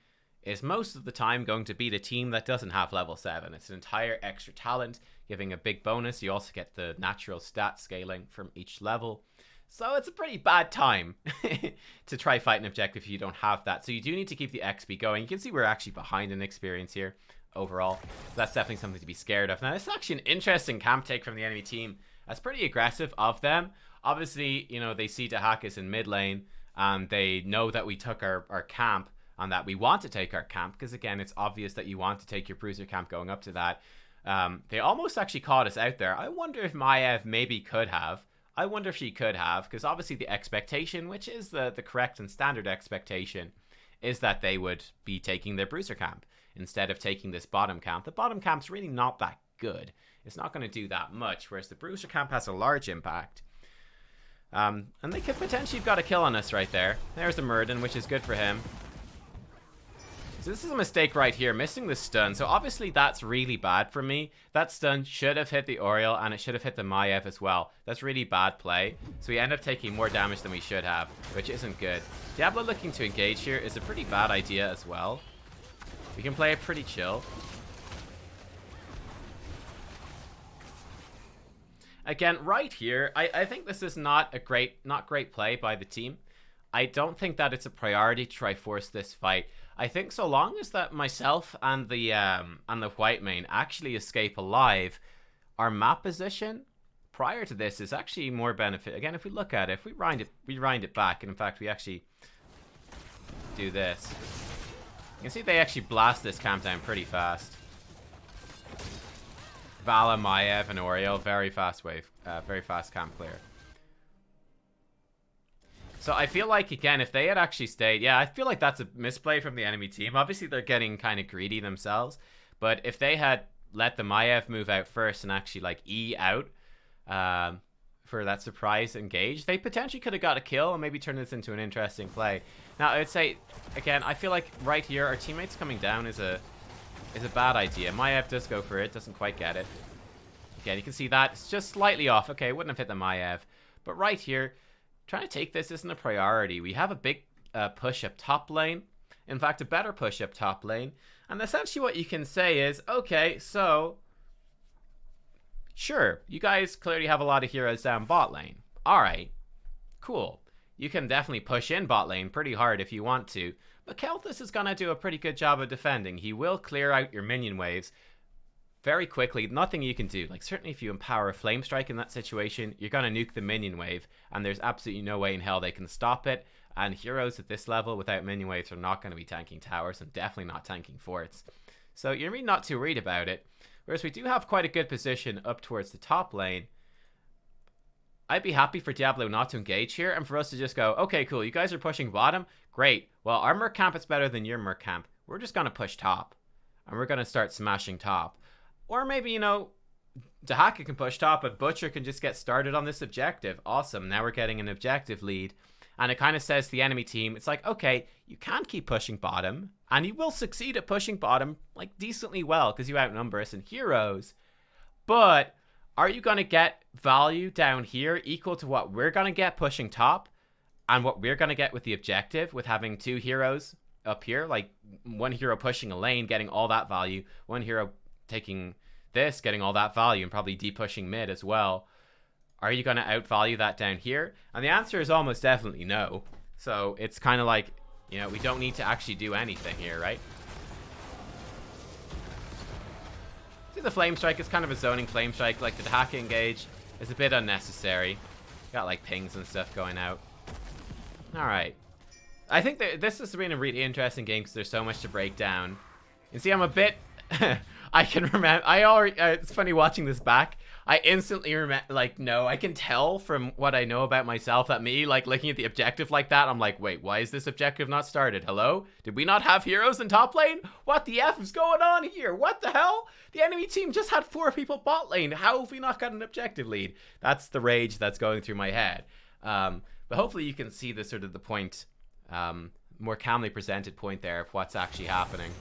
is most of the time going to beat a team that doesn't have level 7. It's an entire extra talent, giving a big bonus. You also get the natural stat scaling from each level. So it's a pretty bad time to try fight an objective if you don't have that. So you do need to keep the XP going. You can see we're actually behind in experience here overall. That's definitely something to be scared of. Now, this is actually an interesting camp take from the enemy team. That's pretty aggressive of them. Obviously, you know, they see Dahakas in mid lane, and they know that we took our camp, and that we want to take our camp, because again, it's obvious that you want to take your bruiser camp going up to that. They almost actually caught us out there. I wonder if Maiev maybe could have. I wonder if she could have, because obviously the expectation, which is the correct and standard expectation, is that they would be taking their bruiser camp instead of taking this bottom camp. The bottom camp's really not that good. It's not going to do that much, whereas the bruiser camp has a large impact. And they could potentially have got a kill on us right there. There's the Murden, which is good for him. So this is a mistake right here, missing the stun. So obviously that's really bad for me. That stun should have hit the Oriole, and it should have hit the Maiev as well. That's really bad play. So we end up taking more damage than we should have, which isn't good. Diablo looking to engage here is a pretty bad idea as well. We can play it pretty chill. Again, right here, I think this is not great play by the team. I don't think that it's a priority to try force this fight. I think so long as that myself and the white main actually escape alive, our map position prior to this is actually more benefit. Again, if we look at it, if we rind it back, and in fact we actually do this, you can see they actually blast this camp down pretty fast. Vala, Maiev, and Oriole, very fast wave, very fast camp clear. So I feel like, again, if they had actually stayed, yeah, I feel like that's a misplay from the enemy team. Obviously, they're getting kind of greedy themselves, but if they had let the Maiev move out first and actually like E out for that surprise engage, they potentially could have got a kill and maybe turn this into an interesting play. Now, I would say, again, I feel like right here, our teammates coming down is a bad idea. Maiev does go for it, doesn't quite get it. Again, you can see that it's just slightly off. Okay, wouldn't have hit the Maiev, but right here, trying to take this isn't a priority. We have a big push up top lane. In fact, a better push up top lane. And essentially what you can say is, okay, so sure, you guys clearly have a lot of heroes down bot lane. All right, cool. You can definitely push in bot lane pretty hard if you want to. But Kael'thas is going to do a pretty good job of defending. He will clear out your minion waves very quickly. Nothing you can do. Like, certainly if you empower a flame strike in that situation, you're going to nuke the minion wave, and there's absolutely no way in hell they can stop it. And heroes at this level without minion waves are not going to be tanking towers, and definitely not tanking forts. So you're really not too worried about it. Whereas we do have quite a good position up towards the top lane. I'd be happy for Diablo not to engage here and for us to just go, okay, cool, you guys are pushing bottom. Great. Well, our Merc camp is better than your Merc camp. We're just going to push top. And we're going to start smashing top. Or maybe, you know, Dahaka can push top, but Butcher can just get started on this objective. Awesome. Now we're getting an objective lead. And it kind of says to the enemy team, it's like, okay, you can keep pushing bottom. And you will succeed at pushing bottom, like, decently well, because you outnumber us in heroes. But are you going to get value down here equal to what we're going to get pushing top? And what we're going to get with the objective, with having 2 heroes up here? Like, 1 hero pushing a lane, getting all that value. 1 hero taking this, getting all that value, and probably de-pushing mid as well. Are you going to outvalue that down here? And the answer is almost definitely no. So it's kind of like, you know, we don't need to actually do anything here, right? See, the Flame Strike is kind of a zoning Flame Strike. Like, the Dahaka engage is a bit unnecessary. Got, like, pings and stuff going out. Alright. I think that this has been a really interesting game because there's so much to break down. And see, I'm a bit... I can remember... it's funny watching this back. I instantly remember... Like, no, I can tell from what I know about myself that me, like, looking at the objective like that, I'm like, wait, why is this objective not started? Hello? Did we not have heroes in top lane? What the F is going on here? What the hell? The enemy team just had 4 people bot lane. How have we not got an objective lead? That's the rage that's going through my head. But hopefully you can see the sort of the point, more calmly presented point there of what's actually happening.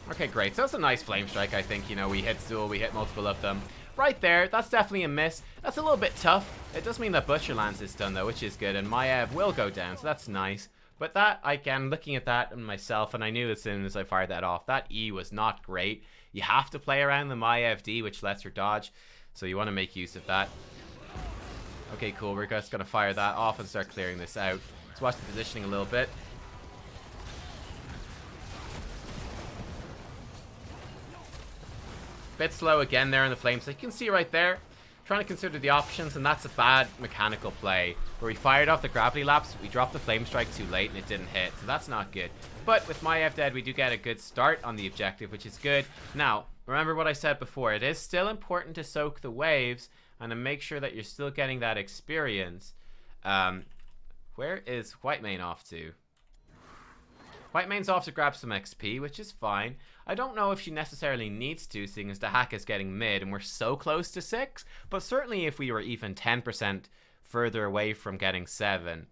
Okay, great. So it's a nice Flame Strike, I think. You know, we hit Zool, we hit multiple of them. Right there, that's definitely a miss. That's a little bit tough. It does mean that Butcher lands this stun, though, which is good. And Maiev will go down, so that's nice. But that, again, looking at that and myself, and I knew as soon as I fired that off, that E was not great. You have to play around the Maiev D, which lets her dodge. So you want to make use of that. Okay, cool. We're just going to fire that off and start clearing this out. Let's watch the positioning a little bit. Bit slow again there in the flames. So you can see right there, trying to consider the options, and that's a bad mechanical play. Where we fired off the gravity lapse, we dropped the flame strike too late and it didn't hit. So that's not good. But with Maiev dead, we do get a good start on the objective, which is good. Now, remember what I said before. It is still important to soak the waves and to make sure that you're still getting that experience. Where is Whitemane off to? Whitemane's off to grab some XP, which is fine. I don't know if she necessarily needs to, seeing as Dahaka's getting mid and we're so close to 6. But certainly if we were even 10% further away from getting 7,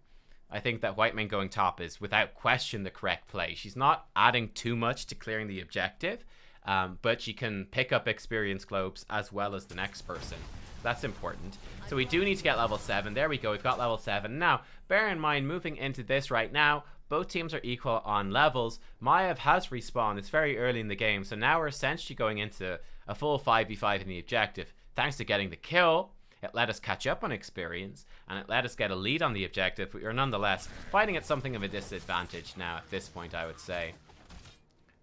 I think that Whitemane going top is without question the correct play. She's not adding too much to clearing the objective, but she can pick up experience globes as well as the next person. That's important. So we do need to get level 7. There we go. We've got level 7. Now, bear in mind, moving into this right now, both teams are equal on levels. Maiev has respawned. It's very early in the game. So now we're essentially going into a full 5v5 in the objective. Thanks to getting the kill, it let us catch up on experience, and it let us get a lead on the objective. But we're nonetheless fighting at something of a disadvantage now at this point, I would say.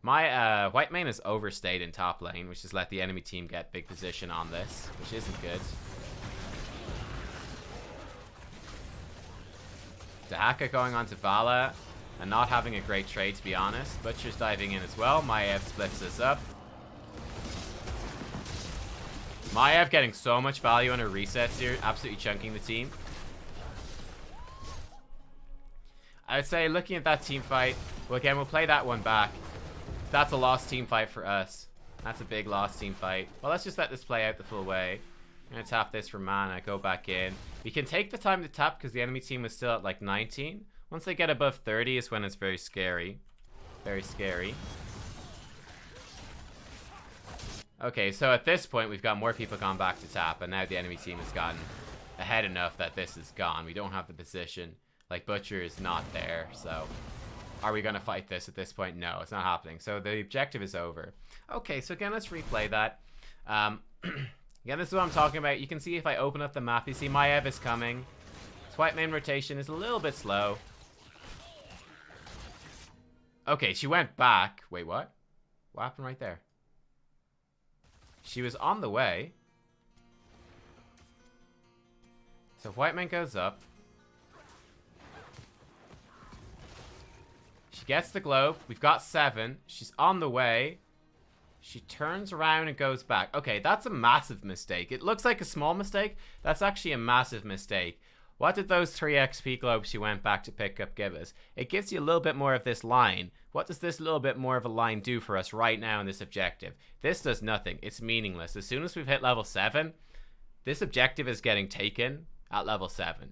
My Whitemane is overstayed in top lane, which has let the enemy team get big position on this, which isn't good. Dahaka going on to Vala and not having a great trade, to be honest. Butcher's diving in as well. Maiev splits this up. Maiev getting so much value on her resets here, absolutely chunking the team. I would say, looking at that team fight, well, again, we'll play that one back. That's a lost team fight for us. That's a big lost team fight. Well, let's just let this play out the full way. I'm going to tap this for mana, go back in. We can take the time to tap because the enemy team is still at like 19. Once they get above 30 is when it's very scary. Very scary. Okay, so at this point, we've got more people gone back to tap, and now the enemy team has gotten ahead enough that this is gone. We don't have the position. Like, Butcher is not there, so... Are we going to fight this at this point? No, it's not happening. So the objective is over. Okay, so again, let's replay that. Again, this is what I'm talking about. You can see if I open up the map, you see Maiev is coming. This Whitemane rotation is a little bit slow. Okay, she went back. Wait, what? What happened right there? She was on the way. So Whitemane goes up. She gets the globe. We've got 7. She's on the way. She turns around and goes back. Okay, that's a massive mistake. It looks like a small mistake. That's actually a massive mistake. What did those 3 XP globes she went back to pick up give us? It gives you a little bit more of this line. What does this little bit more of a line do for us right now in this objective? This does nothing. It's meaningless. As soon as we've hit level 7, this objective is getting taken at level 7.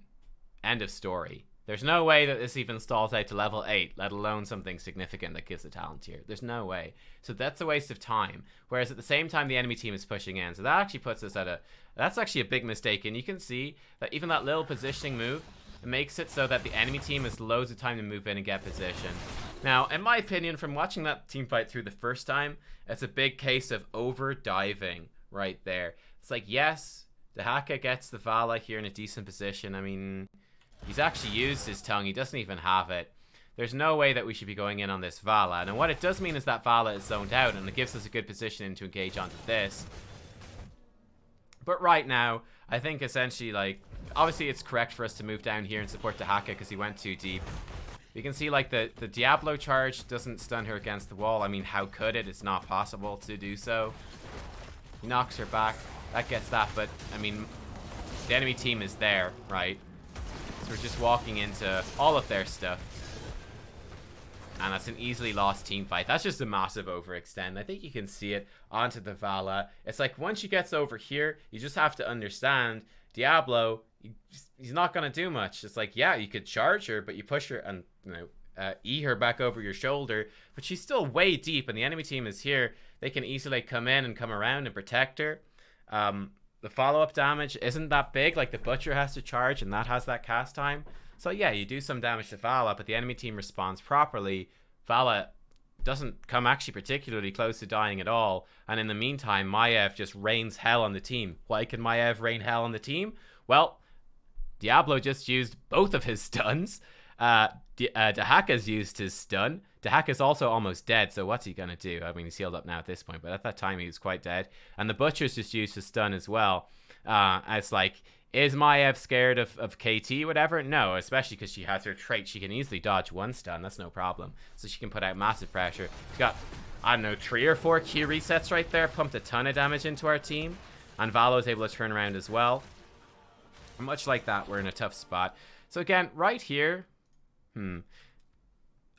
End of story. There's no way that this even stalls out to level 8, let alone something significant that gives a talent tier. There's no way. So that's a waste of time. Whereas at the same time, the enemy team is pushing in. So that actually puts us at a... That's actually a big mistake. And you can see that even that little positioning move, it makes it so that the enemy team has loads of time to move in and get position. Now, in my opinion, from watching that team fight through the first time, it's a big case of over-diving right there. It's like, yes, Dahaka gets the Vala here in a decent position. I mean... He's actually used his tongue. He doesn't even have it. There's no way that we should be going in on this Vala. And what it does mean is that Vala is zoned out, and it gives us a good position to engage onto this. But right now, I think essentially, like, obviously it's correct for us to move down here and support Dahaka because he went too deep. You can see, like, the Diablo charge doesn't stun her against the wall. I mean, how could it? It's not possible to do so. He knocks her back. That gets that, but, I mean, the enemy team is there, right? So we're just walking into all of their stuff. And that's an easily lost team fight. That's just a massive overextend. I think you can see it onto the Vala. It's like once she gets over here, you just have to understand Diablo, he's not going to do much. It's like, yeah, you could charge her, but you push her and, you know, E her back over your shoulder. But she's still way deep, and the enemy team is here. They can easily come in and come around and protect her. The follow-up damage isn't that big. Like, the Butcher has to charge, and that has that cast time. So, yeah, you do some damage to Vala, but the enemy team responds properly. Vala doesn't come actually particularly close to dying at all. And in the meantime, Maiev just rains hell on the team. Why can Maiev rain hell on the team? Well, Diablo just used both of his stuns. Dahaka's used his stun. Dahaka's also almost dead, so what's he going to do? I mean, he's healed up now at this point, but at that time he was quite dead. And the Butcher's just used his stun as well. It's like, is Maiev scared of KT, whatever? No, especially because she has her trait. She can easily dodge one stun, that's no problem. So she can put out massive pressure. She's got, I don't know, 3 or 4 Q resets right there, pumped a ton of damage into our team. And Valo is able to turn around as well. Much like that, we're in a tough spot. So again, right here,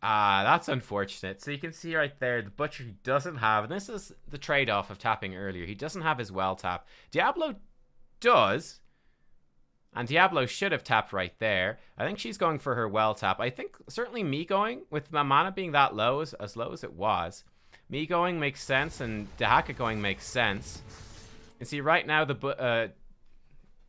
that's unfortunate. So you can see right there, the Butcher he doesn't have, and this is the trade-off of tapping earlier. He doesn't have his well tap. Diablo does, and Diablo should have tapped right there. I think she's going for her well tap. I think certainly me going, with my mana being that low, as low as it was, me going makes sense, and Dahaka going makes sense. You see right now, the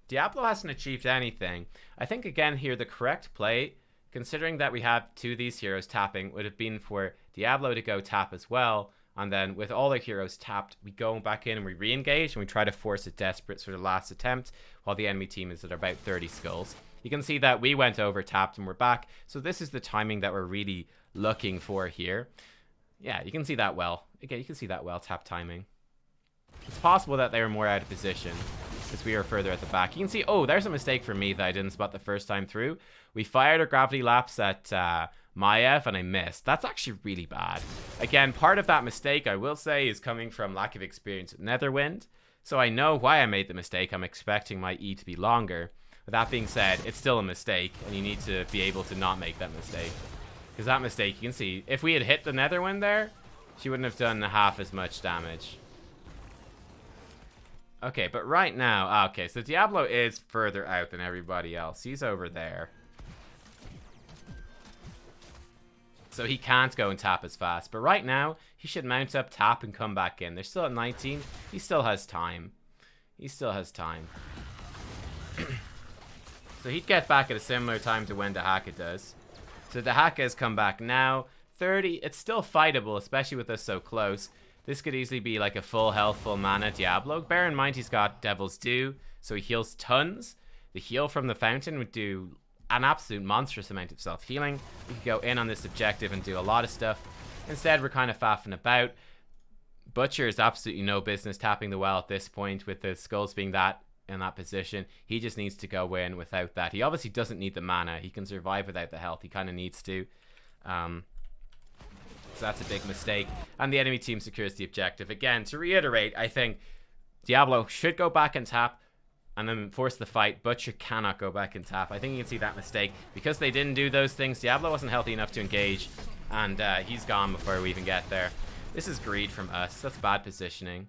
Diablo hasn't achieved anything. I think, again, here, the correct play, considering that we have 2 of these heroes tapping, would have been for Diablo to go tap as well. And then with all our heroes tapped, we go back in and we re-engage and we try to force a desperate sort of last attempt while the enemy team is at about 30 skulls. You can see that we went over tapped and we're back. So this is the timing that we're really looking for here. Yeah, you can see that well. Again, you can see that well tap timing. It's possible that they were more out of position because we are further at the back. You can see, oh, there's a mistake for me that I didn't spot the first time through. We fired a gravity lapse at Maiev and I missed. That's actually really bad. Again, part of that mistake, I will say, is coming from lack of experience with Netherwind. So I know why I made the mistake. I'm expecting my E to be longer. With that being said, it's still a mistake, and you need to be able to not make that mistake. Because that mistake, you can see, if we had hit the Netherwind there, she wouldn't have done half as much damage. Okay, but right now, okay, so Diablo is further out than everybody else. He's over there. So he can't go and tap as fast. But right now, he should mount up, tap, and come back in. They're still at 19. He still has time. He still has time. So he'd get back at a similar time to when Dahaka does. So Dahaka has come back now. 30, it's still fightable, especially with us so close. This could easily be like a full health, full mana Diablo. Bear in mind he's got Devil's Due, so he heals tons. The heal from the fountain would do an absolute monstrous amount of self-healing. We could go in on this objective and do a lot of stuff. Instead, we're kind of faffing about. Butcher is absolutely no business tapping the well at this point with the skulls being that in that position. He just needs to go in without that. He obviously doesn't need the mana. He can survive without the health. He kind of needs to. So that's a big mistake. And the enemy team secures the objective. Again, to reiterate, I think Diablo should go back and tap and then force the fight. Butcher cannot go back and tap. I think you can see that mistake. Because they didn't do those things, Diablo wasn't healthy enough to engage. And he's gone before we even get there. This is greed from us. That's bad positioning.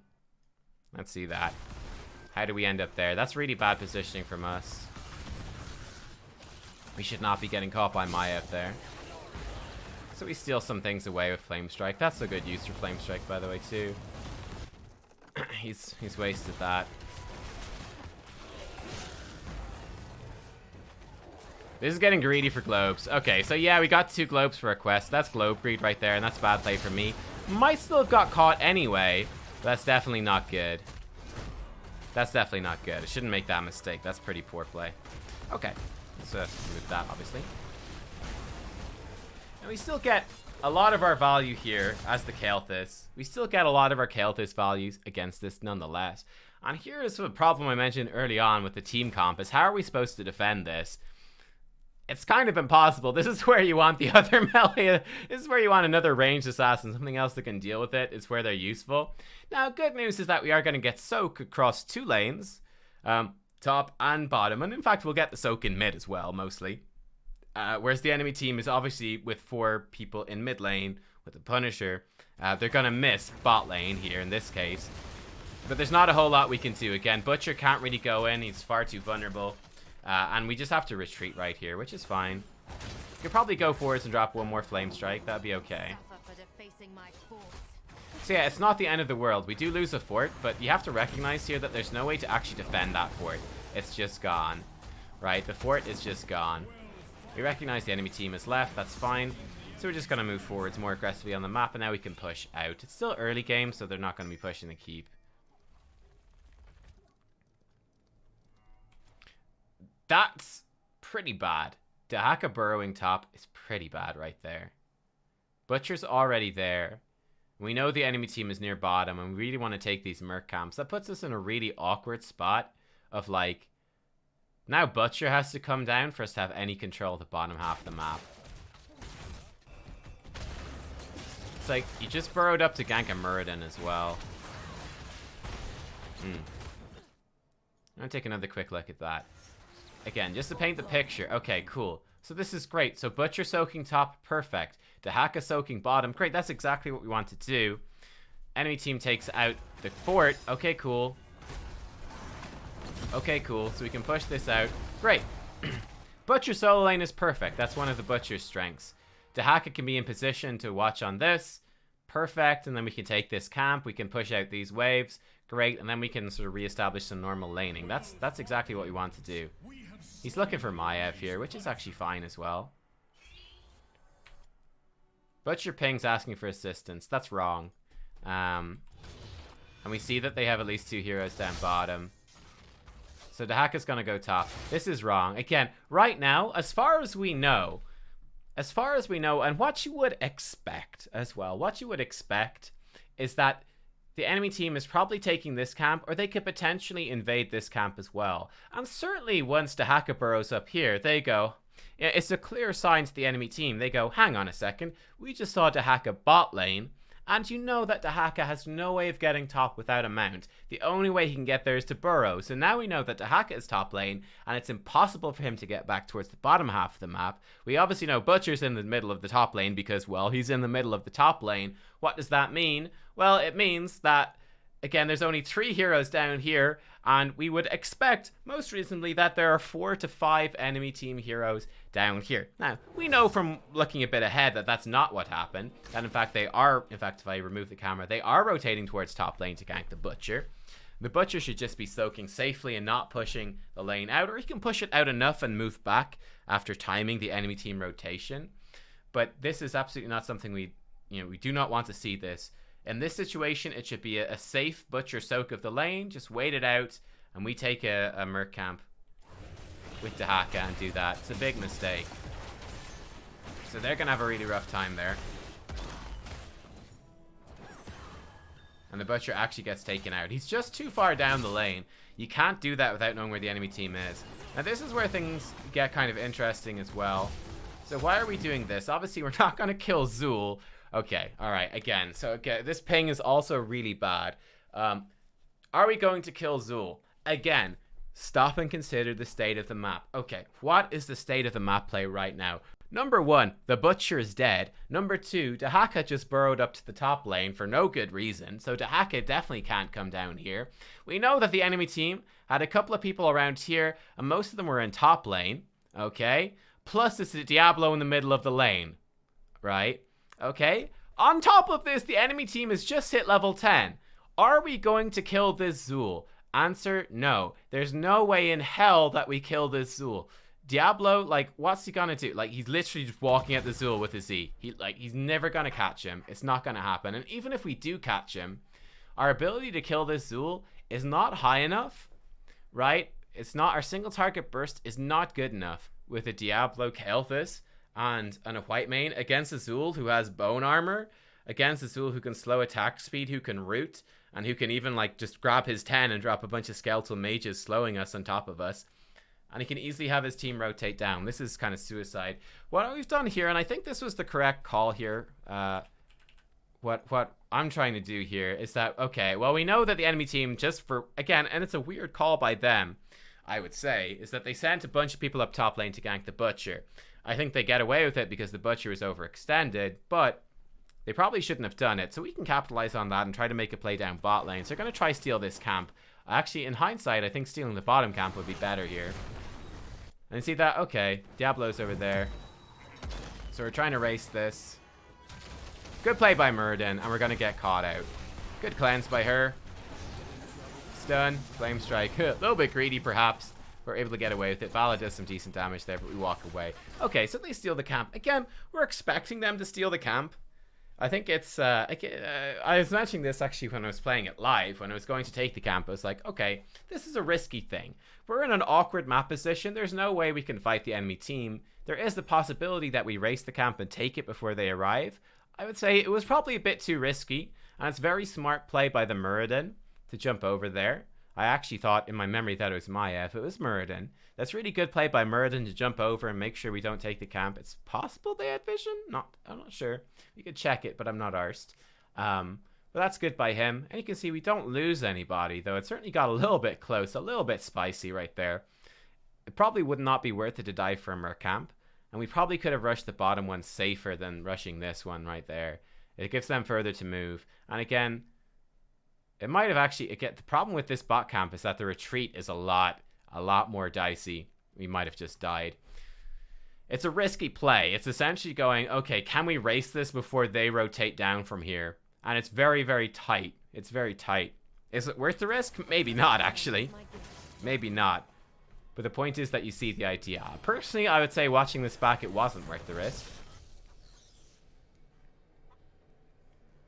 Let's see that. How do we end up there? That's really bad positioning from us. We should not be getting caught by Maya up there. So we steal some things away with Flame Strike. That's a good use for Flame Strike, by the way, too. He's wasted that. This is getting greedy for globes. Okay, so yeah, we got 2 globes for a quest. That's globe greed right there, and that's bad play for me. Might still have got caught anyway, but that's definitely not good. That's definitely not good. I shouldn't make that mistake. That's pretty poor play. Okay, let's move that, obviously. And we still get a lot of our value here as the Kael'thas. We still get a lot of our Kael'thas values against this nonetheless. And here is the problem I mentioned early on with the team comp is how are we supposed to defend this? It's kind of impossible. This is where you want the other melee. This is where you want another ranged assassin, something else that can deal with it. It's where they're useful. Now, good news is that we are going to get soak across 2 lanes, top and bottom. And in fact, we'll get the soak in mid as well, mostly. Whereas the enemy team is obviously with 4 people in mid lane with the Punisher. They're going to miss bot lane here in this case. But there's not a whole lot we can do. Again, Butcher can't really go in. He's far too vulnerable. And we just have to retreat right here, which is fine. We could probably go forwards and drop 1 more Flame Strike. That'd be okay. So yeah, it's not the end of the world. We do lose a fort, but you have to recognize here that there's no way to actually defend that fort. It's just gone. Right? The fort is just gone. We recognize the enemy team is left. That's fine. So we're just going to move forwards more aggressively on the map, and now we can push out. It's still early game, so they're not going to be pushing the keep. That's pretty bad. Dahaka burrowing top is pretty bad right there. Butcher's already there. We know the enemy team is near bottom, and we really want to take these merc camps. That puts us in a really awkward spot of like, now Butcher has to come down for us to have any control of the bottom half of the map. It's like, you just burrowed up to gank a Muradin as well. I'm gonna take another quick look at that. Again, just to paint the picture. Okay, cool. So this is great. So Butcher soaking top, perfect. Dahaka soaking bottom, great. That's exactly what we want to do. Enemy team takes out the fort. Okay, cool. Okay, cool. So we can push this out. Great. Butcher solo lane is perfect. That's one of the Butcher's strengths. Dahaka can be in position to watch on this. Perfect. And then we can take this camp. We can push out these waves. Great. And then we can sort of reestablish some normal laning. That's exactly what we want to do. He's looking for Maiev here, which is actually fine as well. Butcher ping's asking for assistance. That's wrong. And we see that they have at least 2 heroes down bottom. So Dahaka's going to go top. This is wrong. Again, right now, as far as we know, and what you would expect as well, what you would expect is that the enemy team is probably taking this camp, or they could potentially invade this camp as well. And certainly once Dahaka burrows up here, they go, it's a clear sign to the enemy team. They go, hang on a second, we just saw Dahaka bot lane, and you know that Dahaka has no way of getting top without a mount. The only way he can get there is to burrow. So now we know that Dahaka is top lane, and it's impossible for him to get back towards the bottom half of the map. We obviously know Butcher's in the middle of the top lane because, well, he's in the middle of the top lane. What does that mean? Well, it means that, again, there's only 3 heroes down here, and we would expect, most reasonably, that there are 4 to 5 enemy team heroes down here. Now, we know from looking a bit ahead that that's not what happened. That, in fact, if I remove the camera, they are rotating towards top lane to gank the Butcher. The Butcher should just be soaking safely and not pushing the lane out, or he can push it out enough and move back after timing the enemy team rotation. But this is absolutely not something we do not want to see this. In this situation, it should be a safe Butcher soak of the lane. Just wait it out, and we take a merc camp with Dahaka and do that. It's a big mistake. So they're going to have a really rough time there. And the Butcher actually gets taken out. He's just too far down the lane. You can't do that without knowing where the enemy team is. Now, this is where things get kind of interesting as well. So why are we doing this? Obviously, we're not going to kill Zul. Okay, alright, again. So, okay, this ping is also really bad. Are we going to kill Zul? Again, stop and consider the state of the map. Okay, what is the state of the map play right now? Number 1, the Butcher is dead. Number 2, Dehaka just burrowed up to the top lane for no good reason, so Dehaka definitely can't come down here. We know that the enemy team had a couple of people around here, and most of them were in top lane, okay? Plus, it's a Diablo in the middle of the lane, right? Okay? On top of this, the enemy team has just hit level 10. Are we going to kill this Zul? Answer, no. There's no way in hell that we kill this Zul. Diablo, like, what's he gonna do? Like, he's literally just walking at the Zul with his E. He's never gonna catch him. It's not gonna happen. And even if we do catch him, our ability to kill this Zul is not high enough, right? It's not, our single target burst is not good enough with a Diablo Kael'thas and a white mane against a Zul who has bone armor, against a Zul who can slow attack speed, who can root, and who can even, like, just grab his 10 and drop a bunch of skeletal mages slowing us on top of us. And he can easily have his team rotate down. This is kind of suicide. What we've done here, and I think this was the correct call here, what I'm trying to do here is that, okay, well, we know that the enemy team, just for, again, and it's a weird call by them, I would say, is that they sent a bunch of people up top lane to gank the Butcher. I think they get away with it because the Butcher is overextended, but they probably shouldn't have done it. So we can capitalize on that and try to make a play down bot lane. So they're going to try steal this camp. Actually, in hindsight, I think stealing the bottom camp would be better here. And see that? Okay, Diablo's over there. So we're trying to race this. Good play by Muradin, and we're going to get caught out. Good cleanse by her. Stun, Flame Strike. A little bit greedy, perhaps. We're able to get away with it. Vala does some decent damage there, but we walk away. Okay, so they steal the camp. Again, we're expecting them to steal the camp. I think it's, I was mentioning this actually when I was playing it live. When I was going to take the camp, I was like, okay, this is a risky thing. We're in an awkward map position. There's no way we can fight the enemy team. There is the possibility that we race the camp and take it before they arrive. I would say it was probably a bit too risky, and it's very smart play by the Muradin to jump over there. I actually thought in my memory that it was Maiev. It was Muradin. That's really good play by Muradin to jump over and make sure we don't take the camp. It's possible they had vision. I'm not sure. We could check it, but I'm not arsed. But that's good by him. And you can see we don't lose anybody, though. It certainly got a little bit close, a little bit spicy right there. It probably would not be worth it to die for a Mercamp. And we probably could have rushed the bottom one safer than rushing this one right there. It gives them further to move. And again, it might have actually... Again, the problem with this bot camp is that the retreat is a lot more dicey. We might have just died. It's a risky play. It's essentially going, okay, can we race this before they rotate down from here? And it's very, very tight. It's very tight. Is it worth the risk? Maybe not, actually. Maybe not. But the point is that you see the idea. Personally, I would say watching this back, it wasn't worth the risk.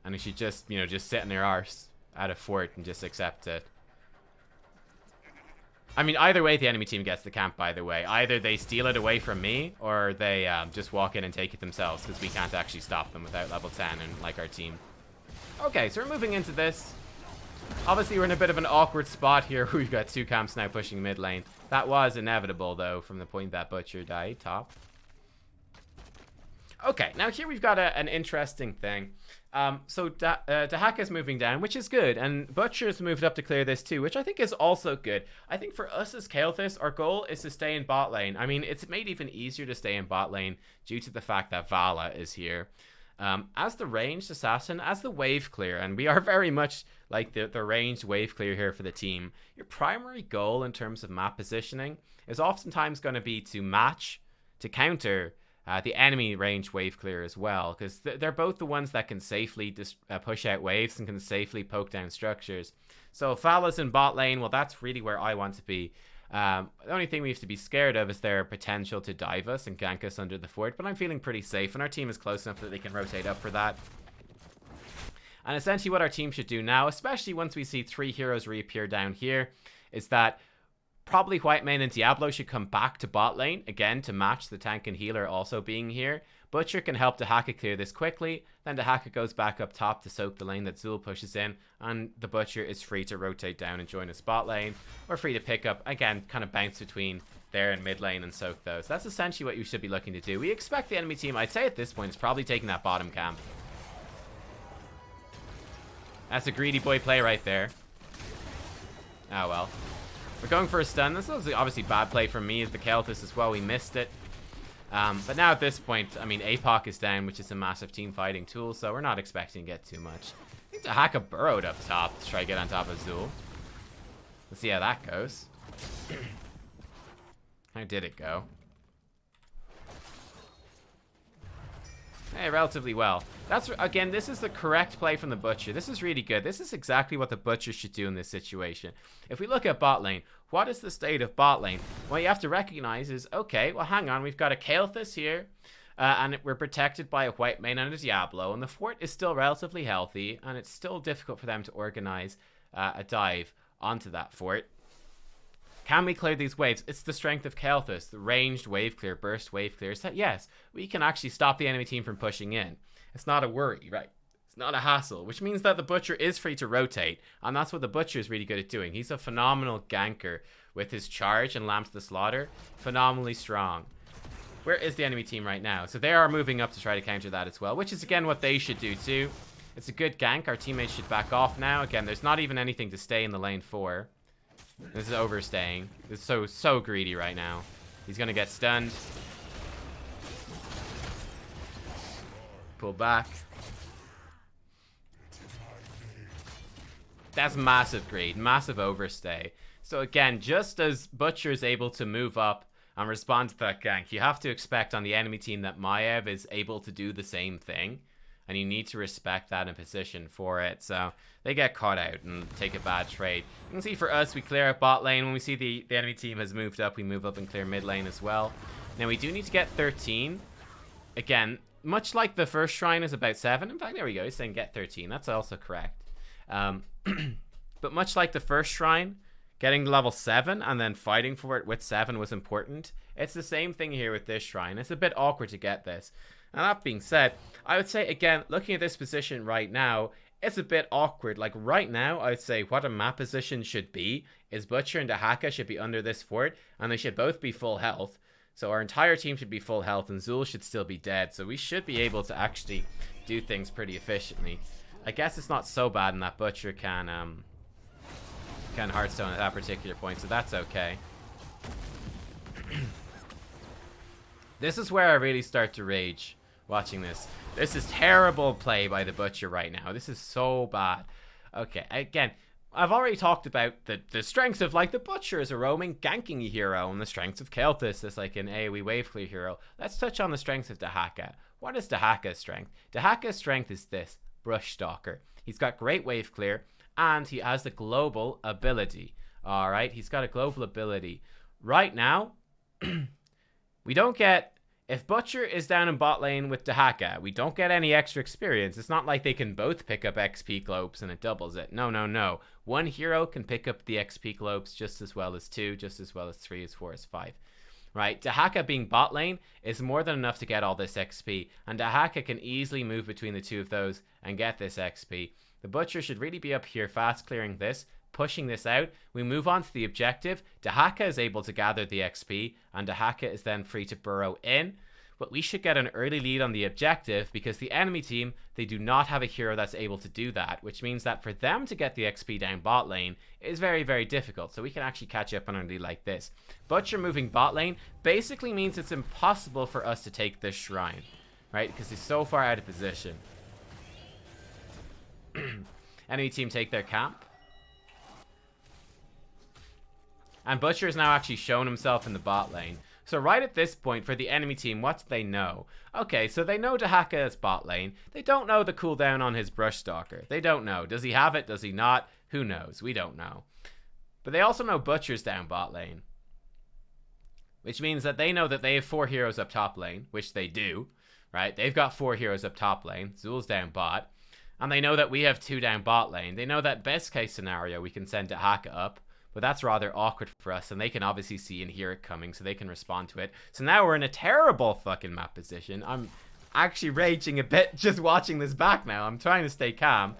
And we should just, you know, just sit in their arse at a fort and just accept it. I mean, either way, the enemy team gets the camp, by the way. Either they steal it away from me, or they just walk in and take it themselves, because we can't actually stop them without level 10, and like our team. Okay, so we're moving into this. Obviously, we're in a bit of an awkward spot here. We've got two camps now pushing mid lane. That was inevitable, though, from the point that Butcher died top. Okay, now here we've got an interesting thing. So Dehaka's moving down, which is good, and Butcher's moved up to clear this too, which I think is also good. I think for us as Kael'thas, our goal is to stay in bot lane. I mean, it's made even easier to stay in bot lane due to the fact that Vala is here. As the ranged assassin, as the wave clear, and we are very much like the ranged wave clear here for the team, your primary goal in terms of map positioning is oftentimes going to be to match, to counter the enemy range wave clear as well, because they're both the ones that can safely push out waves and can safely poke down structures. So if Vala's in bot lane, well, that's really where I want to be. The only thing we have to be scared of is their potential to dive us and gank us under the fort, but I'm feeling pretty safe, and our team is close enough that they can rotate up for that. And essentially what our team should do now, especially once we see 3 heroes reappear down here, is that probably White Mane and Diablo should come back to bot lane, again, to match the tank and healer also being here. Butcher can help Dehaka clear this quickly, then Dehaka goes back up top to soak the lane that Zul pushes in, and the Butcher is free to rotate down and join a spot lane, or free to pick up, again, kind of bounce between there and mid lane and soak those. That's essentially what you should be looking to do. We expect the enemy team, I'd say at this point, is probably taking that bottom camp. That's a greedy boy play right there. Oh well. We're going for a stun. This was obviously bad play from me as the Kael'thas as well. We missed it. But now at this point, I mean, APOC is down, which is a massive team fighting tool, so we're not expecting to get too much. I think Dahaka burrowed up top to try to get on top of Zul. Let's see how that goes. How did it go? Hey, relatively well. That's, again, this is the correct play from the Butcher. This is really good. This is exactly what the Butcher should do in this situation. If we look at bot lane, what is the state of bot lane? What you have to recognize is, okay, well, hang on. We've got a Kael'thas here, and we're protected by a white mane and a Diablo, and the fort is still relatively healthy, and it's still difficult for them to organize a dive onto that fort. Can we clear these waves? It's the strength of Kael'thas, the ranged wave clear, burst wave clear. That yes, we can actually stop the enemy team from pushing in. It's not a worry, right? It's not a hassle, which means that the Butcher is free to rotate, and that's what the Butcher is really good at doing. He's a phenomenal ganker with his charge and Lamb to the Slaughter. Phenomenally strong. Where is the enemy team right now? So they are moving up to try to counter that as well, which is again what they should do too. It's a good gank. Our teammates should back off now. Again, there's not even anything to stay in the lane for. This is overstaying. This is so greedy right now. He's gonna get stunned. Pull back. That's massive greed, massive overstay. So again, just as Butcher is able to move up and respond to that gank, you have to expect on the enemy team that Maiev is able to do the same thing. And you need to respect that in position for it. So they get caught out and take a bad trade. You can see for us, we clear out bot lane. When we see the enemy team has moved up, we move up and clear mid lane as well. Now we do need to get 13. Again, much like the first shrine is about 7. In fact, there we go. He's saying get 13. That's also correct. But much like the first shrine, getting to level 7 and then fighting for it with 7 was important. It's the same thing here with this shrine. It's a bit awkward to get this. And that being said, I would say, again, looking at this position right now, it's a bit awkward. Like, right now, I would say what a map position should be is Butcher and Dahaka should be under this fort, and they should both be full health. So our entire team should be full health, and Zul should still be dead. So we should be able to actually do things pretty efficiently. I guess it's not so bad in that Butcher can Hearthstone at that particular point, so that's okay. This is where I really start to rage. Watching this. This is terrible play by the Butcher right now. This is so bad. Okay, again, I've already talked about the strengths of, like, the Butcher as a roaming ganking hero and the strengths of Kael'thas as, like, an AoE wave clear hero. Let's touch on the strengths of Dahaka. What is Dahaka's strength? Dahaka's strength is this, Brush Stalker. He's got great wave clear, and he has the global ability. Alright, he's got a global ability. Right now, we don't get... If Butcher is down in bot lane with Dahaka, we don't get any extra experience. It's not like they can both pick up XP globes and it doubles it. No, no, no. One hero can pick up the XP globes just as well as 2, just as well as 3, as 4, as 5. Right? Dahaka being bot lane is more than enough to get all this XP. And Dahaka can easily move between the two of those and get this XP. The Butcher should really be up here fast clearing this, pushing this out. We move on to the objective. Dahaka is able to gather the XP, and Dahaka is then free to burrow in. But we should get an early lead on the objective because the enemy team, they do not have a hero that's able to do that, which means that for them to get the XP down bot lane is very, very difficult. So we can actually catch up on a lead like this. Butcher moving bot lane basically means it's impossible for us to take this shrine, right? Because he's so far out of position. Enemy team take their camp. And Butcher has now actually shown himself in the bot lane. So right at this point, for the enemy team, what do they know? Okay, so they know Dahaka is bot lane. They don't know the cooldown on his Brush Stalker. They don't know. Does he have it? Does he not? Who knows? We don't know. But they also know Butcher's down bot lane. Which means that they know that they have 4 heroes up top lane, which they do, right? They've got 4 heroes up top lane. Zul's down bot. And they know that we have 2 down bot lane. They know that best case scenario, we can send Dahaka up. But that's rather awkward for us, and they can obviously see and hear it coming, so they can respond to it. So now we're in a terrible fucking map position. I'm actually raging a bit just watching this back now. I'm trying to stay calm,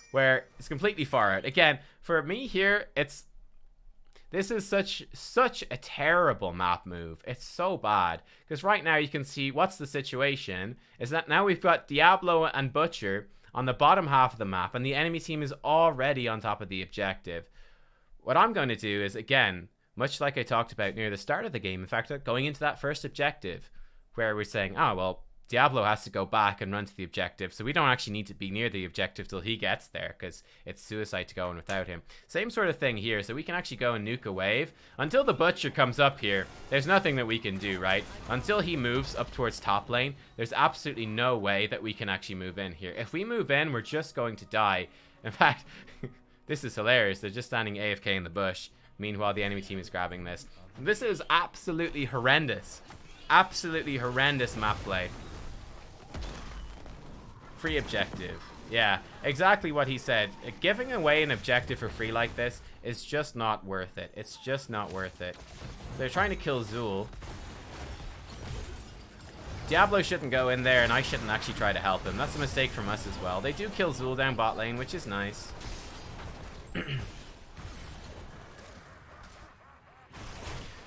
where it's completely far out. Again, for me here, this is such a terrible map move. It's so bad. Because right now you can see what's the situation, is that now we've got Diablo and Butcher on the bottom half of the map, and the enemy team is already on top of the objective. What I'm going to do is, again, much like I talked about near the start of the game, in fact, going into that first objective, where we're saying, oh, well, Diablo has to go back and run to the objective, so we don't actually need to be near the objective till he gets there, because it's suicide to go in without him. Same sort of thing here, so we can actually go and nuke a wave. Until the Butcher comes up here, there's nothing that we can do, right? Until he moves up towards top lane, there's absolutely no way that we can actually move in here. If we move in, we're just going to die. In fact, this is hilarious. They're just standing AFK in the bush. Meanwhile, the enemy team is grabbing this. This is absolutely horrendous. Absolutely horrendous map play. Free objective. Yeah, exactly what he said. Giving away an objective for free like this is just not worth it. It's just not worth it. They're trying to kill Zul. Diablo shouldn't go in there, and I shouldn't actually try to help him. That's a mistake from us as well. They do kill Zul down bot lane, which is nice.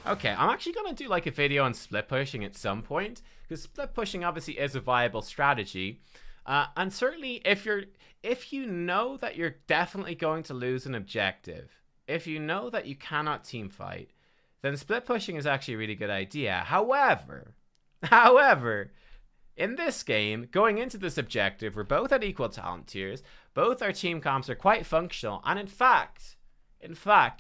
Okay, I'm actually going to do like a video on split pushing at some point, because split pushing obviously is a viable strategy. And certainly if you know that you're definitely going to lose an objective, if you know that you cannot team fight, then split pushing is actually a really good idea. However, in this game, going into this objective, we're both at equal talent tiers, both our team comps are quite functional, and in fact,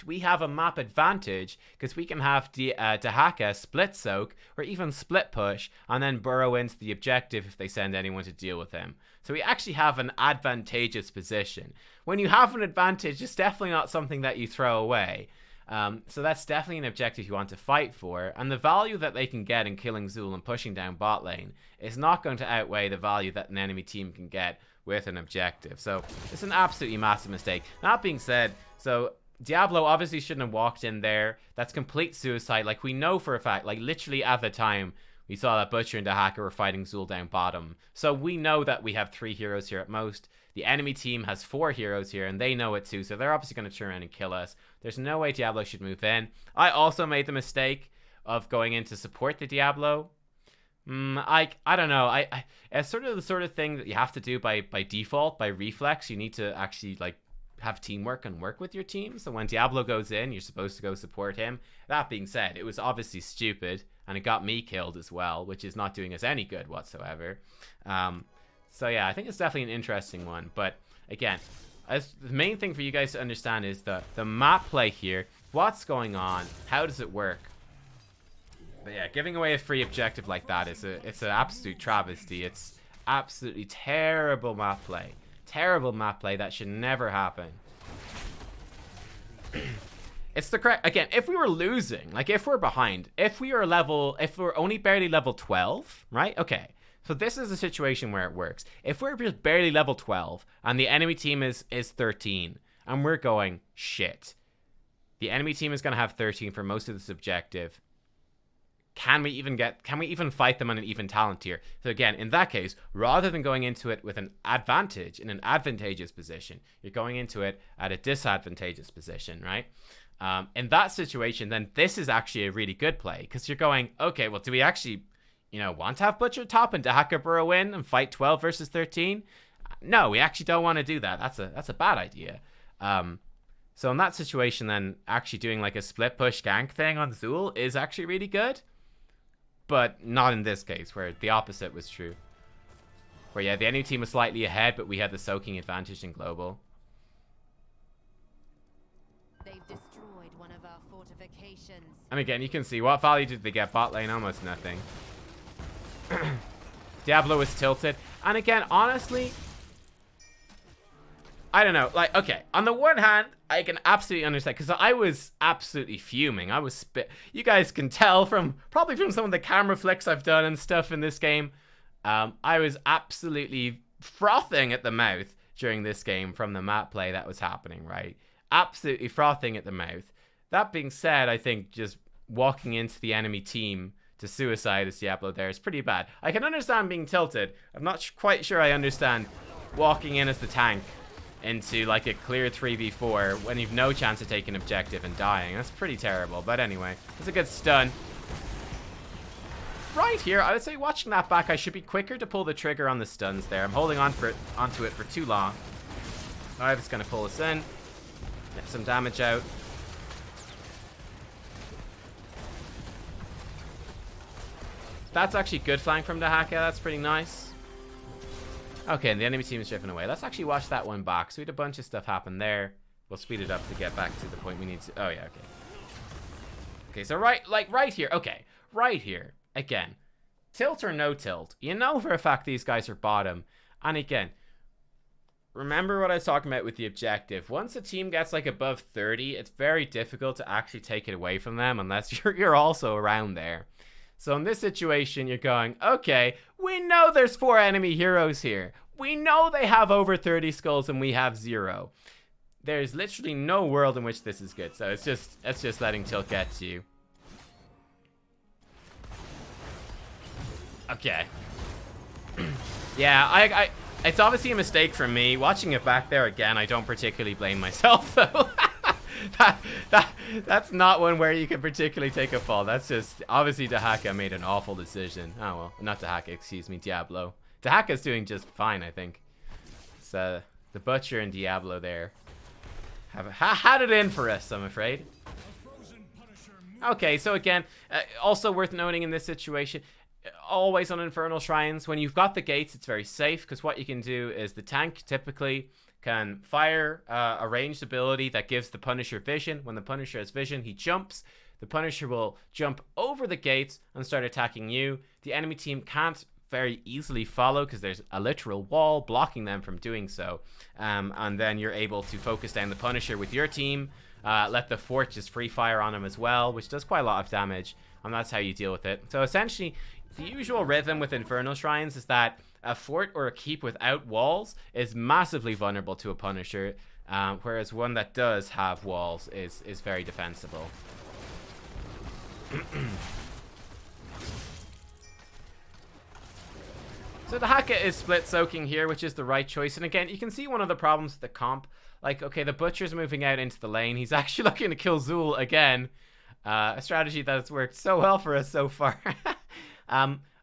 we have a map advantage because we can have Dahaka split soak or even split push and then burrow into the objective if they send anyone to deal with him. So we actually have an advantageous position. When you have an advantage, it's definitely not something that you throw away. So that's definitely an objective you want to fight for. And the value that they can get in killing Zul and pushing down bot lane is not going to outweigh the value that an enemy team can get with an objective. So it's an absolutely massive mistake. That being said, so Diablo obviously shouldn't have walked in there. That's complete suicide. Like, we know for a fact, like, literally at the time, we saw that Butcher and Dahaka were fighting Zul down bottom. So we know that we have 3 heroes here at most. The enemy team has 4 heroes here, and they know it too. So they're obviously going to turn around and kill us. There's no way Diablo should move in. I also made the mistake of going in to support the Diablo. I don't know. It's sort of the sort of thing that you have to do by default, by reflex. You need to actually, like, have teamwork and work with your team. So when Diablo goes in, you're supposed to go support him. That being said, it was obviously stupid, and it got me killed as well, which is not doing us any good whatsoever. So yeah, I think it's definitely an interesting one. But again, the main thing for you guys to understand is the map play here. What's going on? How does it work? But yeah, giving away a free objective like that is it's an absolute travesty. It's absolutely terrible map play. Terrible map play. That should never happen. It's the correct, again, if we were losing, like if we're behind, if we're only barely level 12, right? Okay. So this is a situation where it works. If we're just barely level 12 and the enemy team is 13 and we're going, shit, the enemy team is going to have 13 for most of this objective. Can we even fight them on an even talent tier? So again, in that case, rather than going into it with an advantage, in an advantageous position, you're going into it at a disadvantageous position, right? In that situation, then this is actually a really good play, because you're going, okay, well, do we actually, want to have Butcher top and Dahaka burrow in and fight 12 versus 13? No, we actually don't want to do that. That's a bad idea. So in that situation, then actually doing like a split push gank thing on Zul is actually really good. But not in this case, where the opposite was true. Where, yeah, the enemy team was slightly ahead, but we had the soaking advantage in global. They've destroyed one of our fortifications. And again, you can see, what value did they get? Bot lane, almost nothing. Diablo was tilted. And again, honestly, I don't know. Like, okay, on the one hand, I can absolutely understand, because I was absolutely fuming. I was you guys can tell probably from some of the camera flicks I've done and stuff in this game. I was absolutely frothing at the mouth during this game from the map play that was happening, right? Absolutely frothing at the mouth. That being said, I think just walking into the enemy team to suicide as Diablo there is pretty bad. I can understand being tilted. I'm not quite sure I understand walking in as the tank into like a clear 3v4 when you've no chance of taking objective and dying. That's pretty terrible. But anyway, it's a good stun. right here, I would say watching that back, I should be quicker to pull the trigger on the stuns there. I'm holding onto it for too long. I'm just going to pull us in. Get some damage out. That's actually good flank from Dahaka. That's pretty nice. Okay, and the enemy team is drifting away. Let's actually watch that one back. So we had a bunch of stuff happen there. We'll speed it up to get back to the point we need to... Oh, yeah, okay. Okay, so right here. Okay, right here. Again, tilt or no tilt. You know for a fact these guys are bottom. And again, remember what I was talking about with the objective. Once a team gets like above 30, it's very difficult to actually take it away from them unless you're also around there. So in this situation, you're going, okay, we know there's 4 enemy heroes here. We know they have over 30 skulls and we have 0. There's literally no world in which this is good. So it's just letting tilt get to you. Okay. Yeah, it's obviously a mistake from me. Watching it back there again, I don't particularly blame myself though. That's not one where you can particularly take a fall. That's just, obviously Dahaka made an awful decision. Oh well, not Dahaka, excuse me, Diablo. Dahaka's doing just fine, I think. So the Butcher and Diablo there have had it in for us, I'm afraid. Okay, so again, also worth noting in this situation, always on Infernal Shrines, when you've got the gates, it's very safe, because what you can do is the tank typically can fire a ranged ability that gives the Punisher vision. When the Punisher has vision, he jumps. The Punisher will jump over the gates and start attacking you. The enemy team can't very easily follow because there's a literal wall blocking them from doing so. And then you're able to focus down the Punisher with your team. Let the fort just free fire on him as well, which does quite a lot of damage. And that's how you deal with it. So essentially, the usual rhythm with Infernal Shrines is that a fort or a keep without walls is massively vulnerable to a Punisher, whereas one that does have walls is very defensible. So the Haka is split soaking here, which is the right choice. And again, you can see one of the problems with the comp. Like, okay, the Butcher's moving out into the lane. He's actually looking to kill Zool again. A strategy that has worked so well for us so far.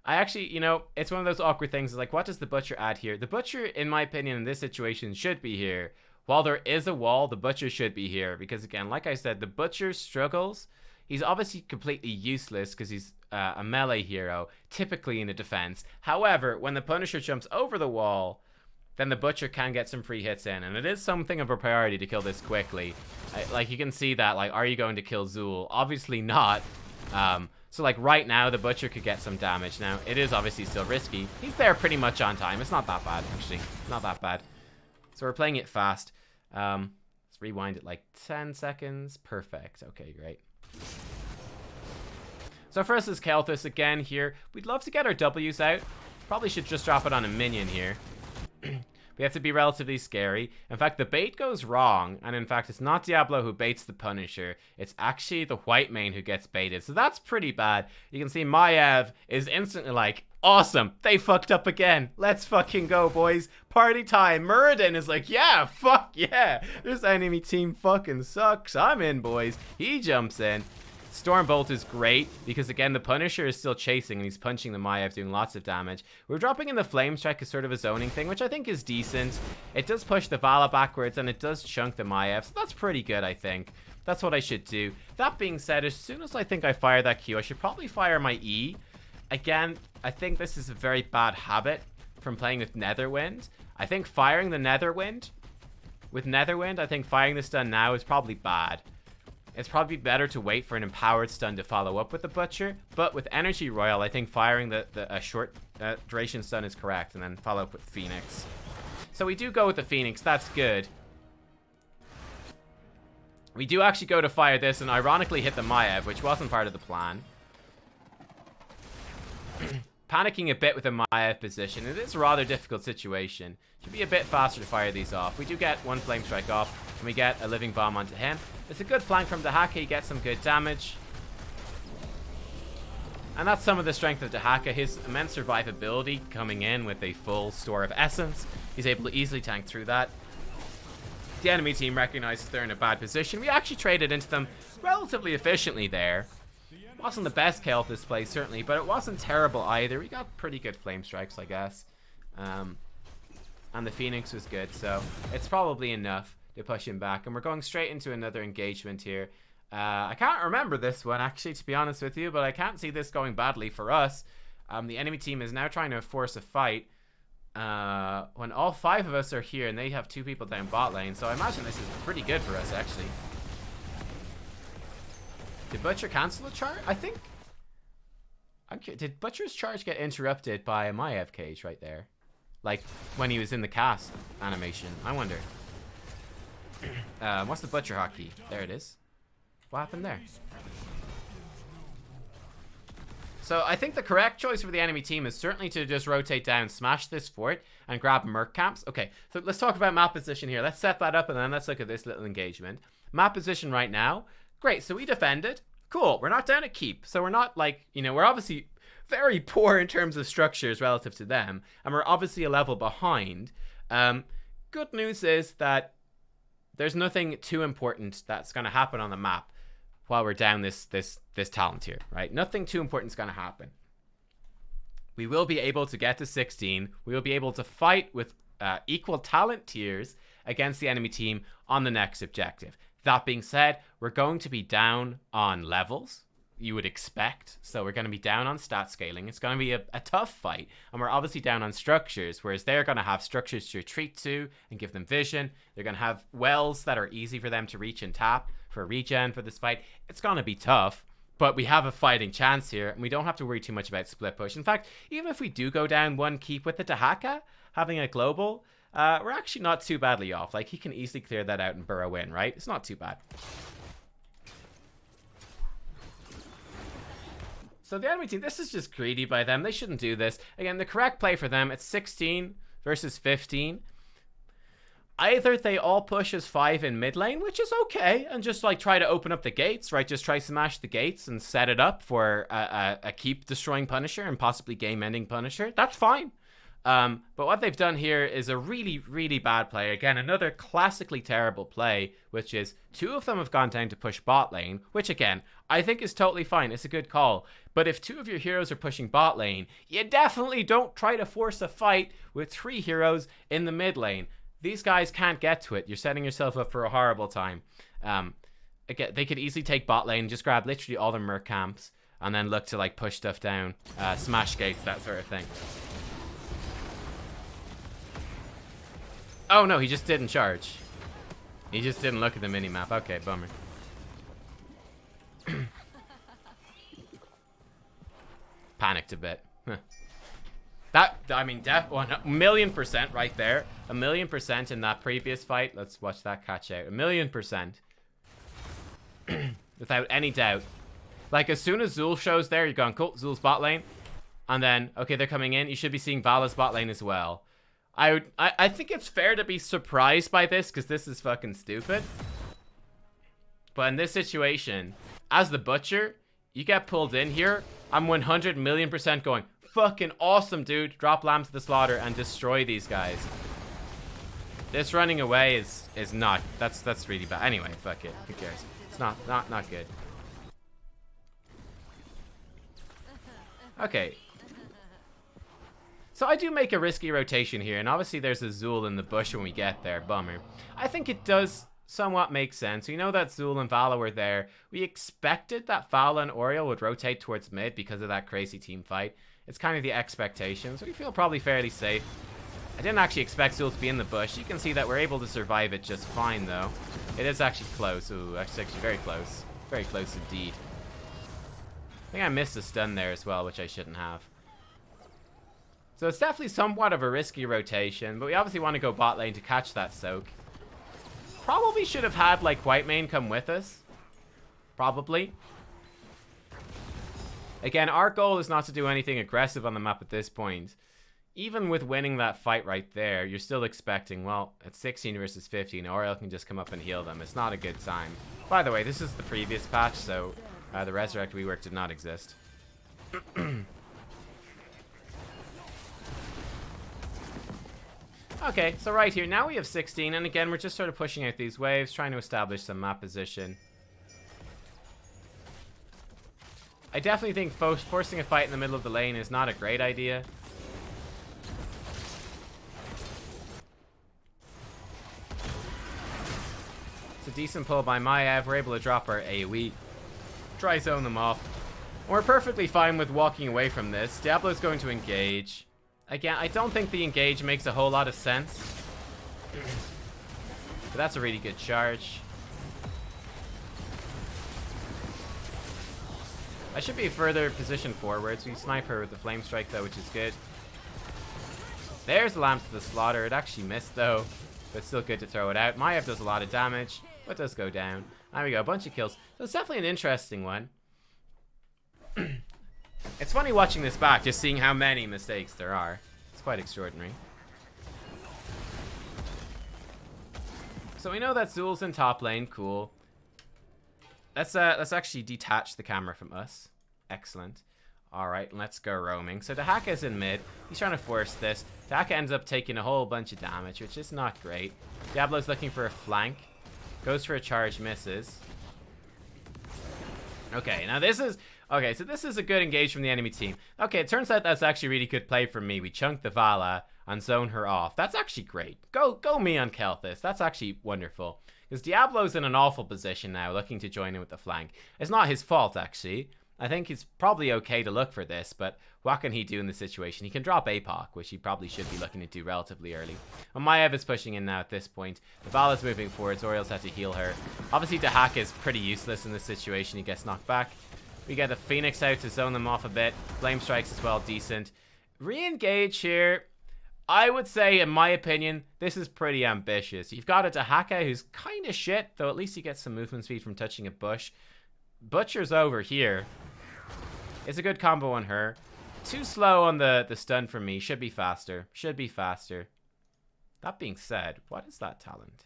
I actually, you know, it's one of those awkward things. Like, what does the Butcher add here? The Butcher, in my opinion, in this situation, should be here. While there is a wall, the Butcher should be here. Because, again, like I said, the Butcher struggles. He's obviously completely useless because he's a melee hero, typically in a defense. However, when the Punisher jumps over the wall, then the Butcher can get some free hits in. And it is something of a priority to kill this quickly. Like, you can see that, like, are you going to kill Zool? Obviously not. So, like, right now, the Butcher could get some damage. Now, it is obviously still risky. He's there pretty much on time. It's not that bad, actually. Not that bad. So, we're playing it fast. Let's rewind it, like, 10 seconds. Perfect. Okay, great. So, first is Kael'thas again here. We'd love to get our W's out. Probably should just drop it on a minion here. We have to be relatively scary. In fact, the bait goes wrong. And in fact, it's not Diablo who baits the Punisher. It's actually the white main who gets baited. So that's pretty bad. You can see Maiev is instantly like, awesome. They fucked up again. Let's fucking go, boys. Party time. Muradin is like, yeah, fuck yeah. This enemy team fucking sucks. I'm in, boys. He jumps in. Stormbolt is great because, again, the Punisher is still chasing and he's punching the Maiev, doing lots of damage. We're dropping in the Flame Strike as sort of a zoning thing, which I think is decent. It does push the Vala backwards and it does chunk the Maiev, so that's pretty good, I think. That's what I should do. That being said, as soon as I think I fire that Q, I should probably fire my E. Again, I think this is a very bad habit from playing with Netherwind. I think firing the Netherwind, I think firing the stun now is probably bad. It's probably better to wait for an empowered stun to follow up with the Butcher, but with Energy Royal, I think firing a short duration stun is correct, and then follow up with Phoenix. So we do go with the Phoenix, that's good. We do actually go to fire this and ironically hit the Maiev, which wasn't part of the plan. Panicking a bit with a Maiev position. It is a rather difficult situation. Should be a bit faster to fire these off. We do get one Flame Strike off, and we get a Living Bomb onto him. It's a good flank from Dahaka. He gets some good damage. And that's some of the strength of Dahaka. His immense survivability coming in with a full store of Essence. He's able to easily tank through that. The enemy team recognizes they're in a bad position. We actually traded into them relatively efficiently there. Wasn't the best Kael'thas play, certainly, but it wasn't terrible either. We got pretty good flame strikes, I guess. And the Phoenix was good, so it's probably enough to push him back. And we're going straight into another engagement here. I can't remember this one, actually, to be honest with you, but I can't see this going badly for us. The enemy team is now trying to force a fight when all 5 of us are here, and they have 2 people down bot lane, so I imagine this is pretty good for us, actually. Did Butcher cancel a charge? I think... Did Butcher's charge get interrupted by my FKs right there? Like, when he was in the cast animation. I wonder. What's the Butcher hotkey? There it is. What happened there? So I think the correct choice for the enemy team is certainly to just rotate down, smash this fort, and grab Merc camps. Okay, so let's talk about map position here. Let's set that up, and then let's look at this little engagement. Map position right now. Great, so we defended. Cool, we're not down at keep. So we're not like, you know, we're obviously very poor in terms of structures relative to them, and we're obviously a level behind. Good news is that there's nothing too important that's going to happen on the map while we're down this talent here, right? Nothing too important is going to happen. We will be able to get to 16. We will be able to fight with equal talent tiers against the enemy team on the next objective. That being said, we're going to be down on levels, you would expect. So we're going to be down on stat scaling. It's going to be a tough fight. And we're obviously down on structures, whereas they're going to have structures to retreat to and give them vision. They're going to have wells that are easy for them to reach and tap for regen for this fight. It's going to be tough, but we have a fighting chance here, and we don't have to worry too much about split push. In fact, even if we do go down one keep with the Dahaka, having a global, we're actually not too badly off. Like, he can easily clear that out and burrow in, right? It's not too bad. So the enemy team, this is just greedy by them. They shouldn't do this. Again, the correct play for them, it's 16 versus 15. Either they all push as 5 in mid lane, which is okay, and just like try to open up the gates, right? Just try to smash the gates and set it up for a keep destroying Punisher and possibly game ending Punisher. That's fine. But what they've done here is a really, really bad play. Again, another classically terrible play, which is 2 of them have gone down to push bot lane, which again, I think is totally fine. It's a good call. But if 2 of your heroes are pushing bot lane, you definitely don't try to force a fight with 3 heroes in the mid lane. These guys can't get to it. You're setting yourself up for a horrible time. Again, they could easily take bot lane, just grab literally all the Merc camps, and then look to like push stuff down, smash gates, that sort of thing. Oh no, he just didn't charge. He just didn't look at the minimap. Okay, bummer. Panicked a bit. Huh. That, I mean, 1,000,000% right there. 1,000,000% in that previous fight. Let's watch that catch out. 1,000,000%. Without any doubt. Like, as soon as Zul shows there, you're going, cool, Zul's bot lane. And then, okay, they're coming in. You should be seeing Vala's bot lane as well. I think it's fair to be surprised by this, because this is fucking stupid. But in this situation, as the Butcher, you get pulled in here. I'm 100,000,000% going, fucking awesome, dude. Drop Lamb to the slaughter and destroy these guys. This running away is not, that's really bad. Anyway, fuck it. Who cares? It's not good. Okay. So I do make a risky rotation here, and obviously there's a Zul in the bush when we get there. Bummer. I think it does somewhat make sense. We know that Zul and Vala were there. We expected that Vala and Oriel would rotate towards mid because of that crazy team fight. It's kind of the expectation, so we feel probably fairly safe. I didn't actually expect Zul to be in the bush. You can see that we're able to survive it just fine, though. It is actually close. Ooh, actually very close. Very close indeed. I think I missed a stun there as well, which I shouldn't have. So it's definitely somewhat of a risky rotation, but we obviously want to go bot lane to catch that soak. Probably should have had, like, Whitemane come with us. Probably. Again, our goal is not to do anything aggressive on the map at this point. Even with winning that fight right there, you're still expecting, well, at 16 versus 15, Oriel can just come up and heal them. It's not a good sign. By the way, this is the previous patch, so the Resurrect rework did not exist. Okay, so right here, now we have 16, and again, we're just sort of pushing out these waves, trying to establish some map position. I definitely think forcing a fight in the middle of the lane is not a great idea. It's a decent pull by Maiev. We're able to drop our AoE. Try zone them off. We're perfectly fine with walking away from this. Diablo's going to engage. Again, I don't think the engage makes a whole lot of sense. But that's a really good charge. I should be further positioned forwards. We snipe her with the flame strike though, which is good. There's the lamp to the slaughter. It actually missed though, but still good to throw it out. Maiev does a lot of damage, but does go down. There we go, a bunch of kills. So it's definitely an interesting one. It's funny watching this back, just seeing how many mistakes there are. It's quite extraordinary. So we know that Zul's in top lane. Cool. Let's actually detach the camera from us. Excellent. Alright, let's go roaming. So Dahaka's in mid. He's trying to force this. Dahaka ends up taking a whole bunch of damage, which is not great. Diablo's looking for a flank. Goes for a charge, misses. Okay, now this is... Okay, so this is a good engage from the enemy team. Okay, it turns out that's actually really good play from me. We chunk the Vala and zone her off. That's actually great. Go me on Kael'thas. That's actually wonderful. Because Diablo's in an awful position now, looking to join in with the flank. It's not his fault, actually. I think it's probably okay to look for this, but what can he do in this situation? He can drop APOC, which he probably should be looking to do relatively early. And Maiev is pushing in now at this point. The Vala's moving forward, Zoriel's had to heal her. Obviously, Dahaka is pretty useless in this situation. He gets knocked back. We get the Phoenix out to zone them off a bit. Flame strikes as well, decent. Re-engage here. I would say, in my opinion, this is pretty ambitious. You've got a Dahaka who's kind of shit, though at least he gets some movement speed from touching a bush. Butcher's over here. It's a good combo on her. Too slow on the stun for me. Should be faster. Should be faster. That being said, what is that talent?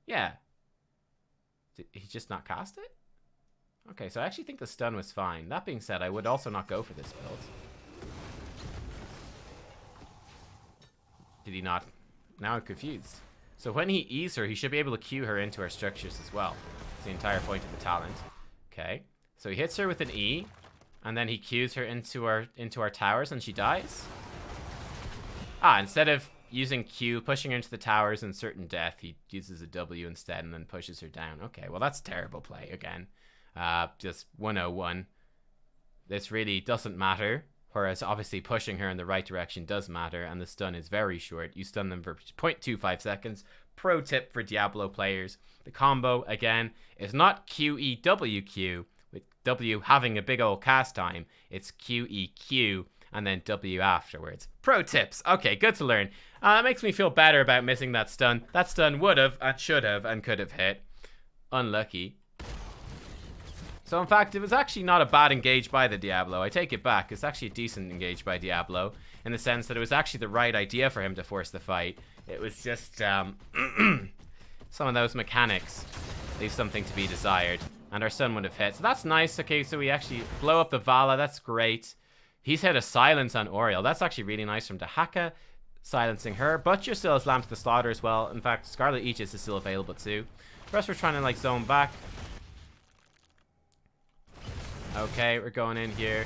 Yeah. Did he just not cast it? Okay, so I actually think the stun was fine. That being said, I would also not go for this build. Did he not? Now I'm confused. So when he E's her, he should be able to Q her into our structures as well. That's the entire point of the talent. Okay, so he hits her with an E, and then he Qs her into our towers, and she dies. Ah, instead of using Q, pushing her into the towers and certain death, he uses a W instead and then pushes her down. Okay, well that's terrible play again. Just 101. This really doesn't matter. Whereas obviously pushing her in the right direction does matter, and the stun is very short. You stun them for 0.25 seconds. Pro tip for Diablo players. The combo, again, is not QEWQ, with W having a big old cast time. It's QEQ, and then W afterwards. Pro tips. Okay, good to learn. It makes me feel better about missing that stun. That stun would have, and should have, and could have hit. Unlucky. So in fact, it was actually not a bad engage by the Diablo. I take it back. It's actually a decent engage by Diablo, in the sense that it was actually the right idea for him to force the fight. It was just some of those mechanics leave something to be desired, and our stun would have hit. So that's nice. Okay, so we actually blow up the Vala. That's great. He's hit a silence on Oriel. That's actually really nice from Dahaka, silencing her. Butcher still has Lamp to the Slaughter as well. In fact, Scarlet Aegis is still available too. First, we're trying to like zone back. Okay, we're going in here.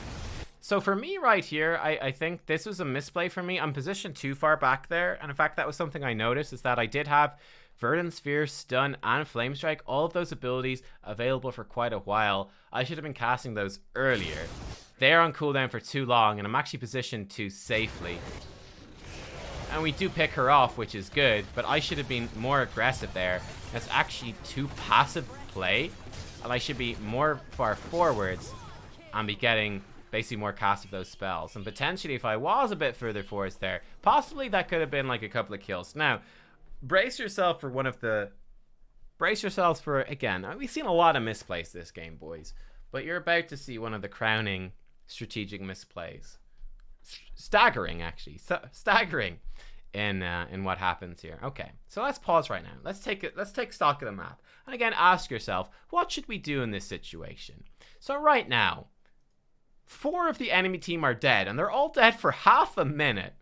So for me right here, I think this was a misplay for me. I'm positioned too far back there. And in fact, that was something I noticed, is that I did have Verdant Sphere, Stun, and Flame Strike. All of those abilities available for quite a while. I should have been casting those earlier. They're on cooldown for too long, and I'm actually positioned too safely. And we do pick her off, which is good, but I should have been more aggressive there. That's actually too passive play. And I should be more far forwards and be getting basically more cast of those spells. And potentially, if I was a bit further forwards there, possibly that could have been like a couple of kills. Now, brace yourself for brace yourselves for, again, we've seen a lot of misplays this game, boys. But you're about to see one of the crowning strategic misplays. Staggering, actually. Staggering in what happens here. Okay, so let's pause right now. Let's take stock of the map. And again, ask yourself, what should we do in this situation? So right now, 4 of the enemy team are dead, and they're all dead for half a minute.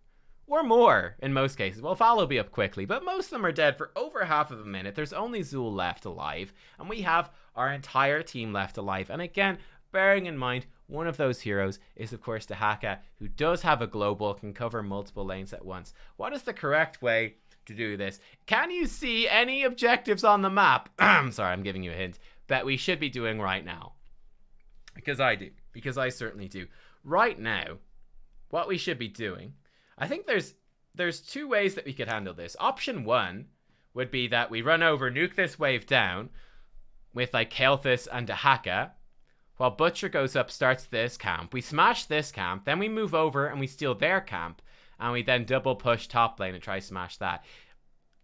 or more in most cases. Well, Val will be up quickly, but most of them are dead for over half of a minute. There's only Zul left alive, and we have our entire team left alive. And again, bearing in mind, one of those heroes is, of course, Dahaka, who does have a global, can cover multiple lanes at once. What is the correct way to do this? Can you see any objectives on the map? Sorry, I'm giving you a hint. That we should be doing right now. Because I do. Because I certainly do. Right now, what we should be doing, I think there's two ways that we could handle this. Option one would be that we run over, nuke this wave down with like Kael'thas and Dahaka, while Butcher goes up, starts this camp. We smash this camp, then we move over and we steal their camp, and we then double push top lane and try to smash that.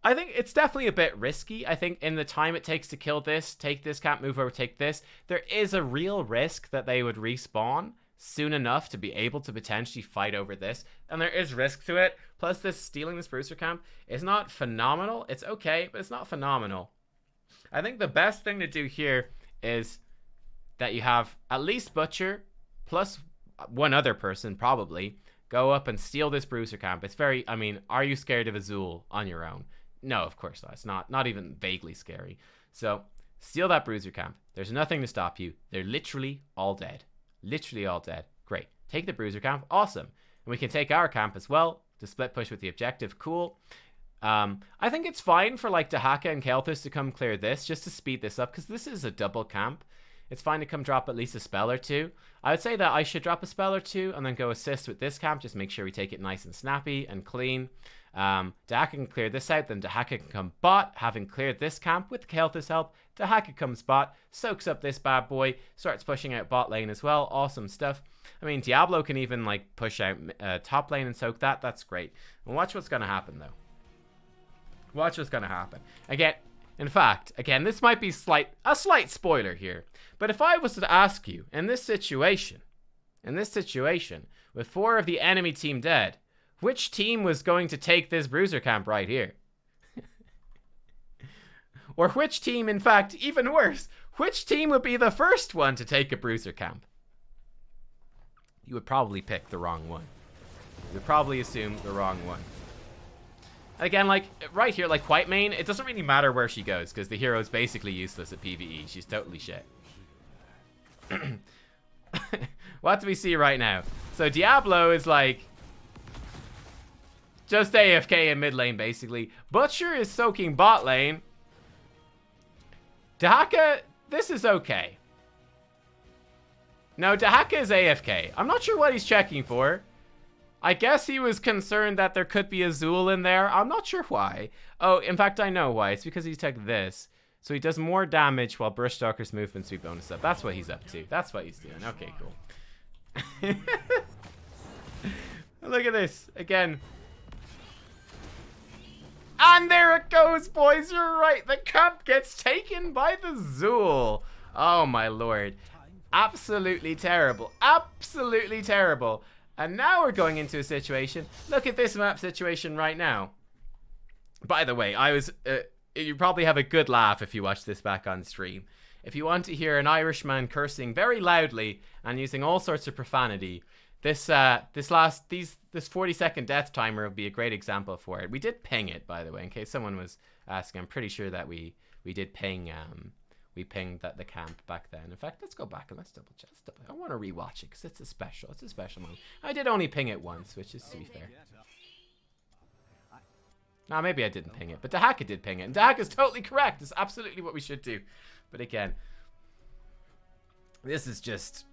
I think it's definitely a bit risky. I think in the time it takes to kill this, take this camp, move over, take this, there is a real risk that they would respawn soon enough to be able to potentially fight over this, and there is risk to it. Plus, this stealing this Bruiser camp is not phenomenal. It's okay, but it's not phenomenal. I think the best thing to do here is that you have at least Butcher plus one other person probably go up and steal this Bruiser camp. It's very, I mean, are you scared of Azul on your own? No, of course not. It's not even vaguely scary. So steal that Bruiser camp. There's nothing to stop you. They're literally all dead. Literally all dead. Great. Take the Bruiser camp. Awesome. And we can take our camp as well to split push with the objective. Cool. I think it's fine for like Dahaka and Kael'thas to come clear this just to speed this up, because this is a double camp. It's fine to come drop at least a spell or two. I would say that I should drop a spell or two and then go assist with this camp. Just make sure we take it nice and snappy and clean. Dahaka can clear this out. Then Dahaka can come bot. Having cleared this camp with Kael'thas help, Dahaka comes bot, soaks up this bad boy, starts pushing out bot lane as well. Awesome stuff. I mean, Diablo can even like push out top lane and soak that. That's great. And watch what's going to happen though. Watch what's going to happen. Again, in fact, again, this might be a slight spoiler here, but if I was to ask you in this situation, with 4 of the enemy team dead, which team was going to take this Bruiser camp right here? Or which team, in fact, even worse, which team would be the first one to take a Bruiser camp? You would probably pick the wrong one. You would probably assume the wrong one. Again, like, right here, like, White Mane, it doesn't really matter where she goes, because the hero is basically useless at PvE. She's totally shit. What do we see right now? So Diablo is, like, just AFK in mid lane, basically. Butcher is soaking bot lane. Dahaka, this is okay. No, Dahaka is AFK. I'm not sure what he's checking for. I guess he was concerned that there could be a Zul in there. I'm not sure why. Oh, in fact, I know why. It's because he took this. So he does more damage while Brushstalker's movement speed bonus up. That's what he's up to. That's what he's doing. Okay, cool. Look at this. Again. And there it goes, boys. You're right. The camp gets taken by the Zul. Oh, my lord. Absolutely terrible. Absolutely terrible. And now we're going into a situation. Look at this map situation right now. By the way, you probably have a good laugh if you watch this back on stream. If you want to hear an Irishman cursing very loudly and using all sorts of profanity, this 40-second death timer will be a great example for it. We did ping it, by the way, in case someone was asking. I'm pretty sure that we did ping. We pinged the camp back then. In fact, let's go back and let's double check. I want to rewatch it because it's a special moment. I did only ping it once, which is, to be fair. Nah, maybe I didn't ping it, but Dahaka did ping it. And Dahaka's totally correct. It's absolutely what we should do. But again, this is just...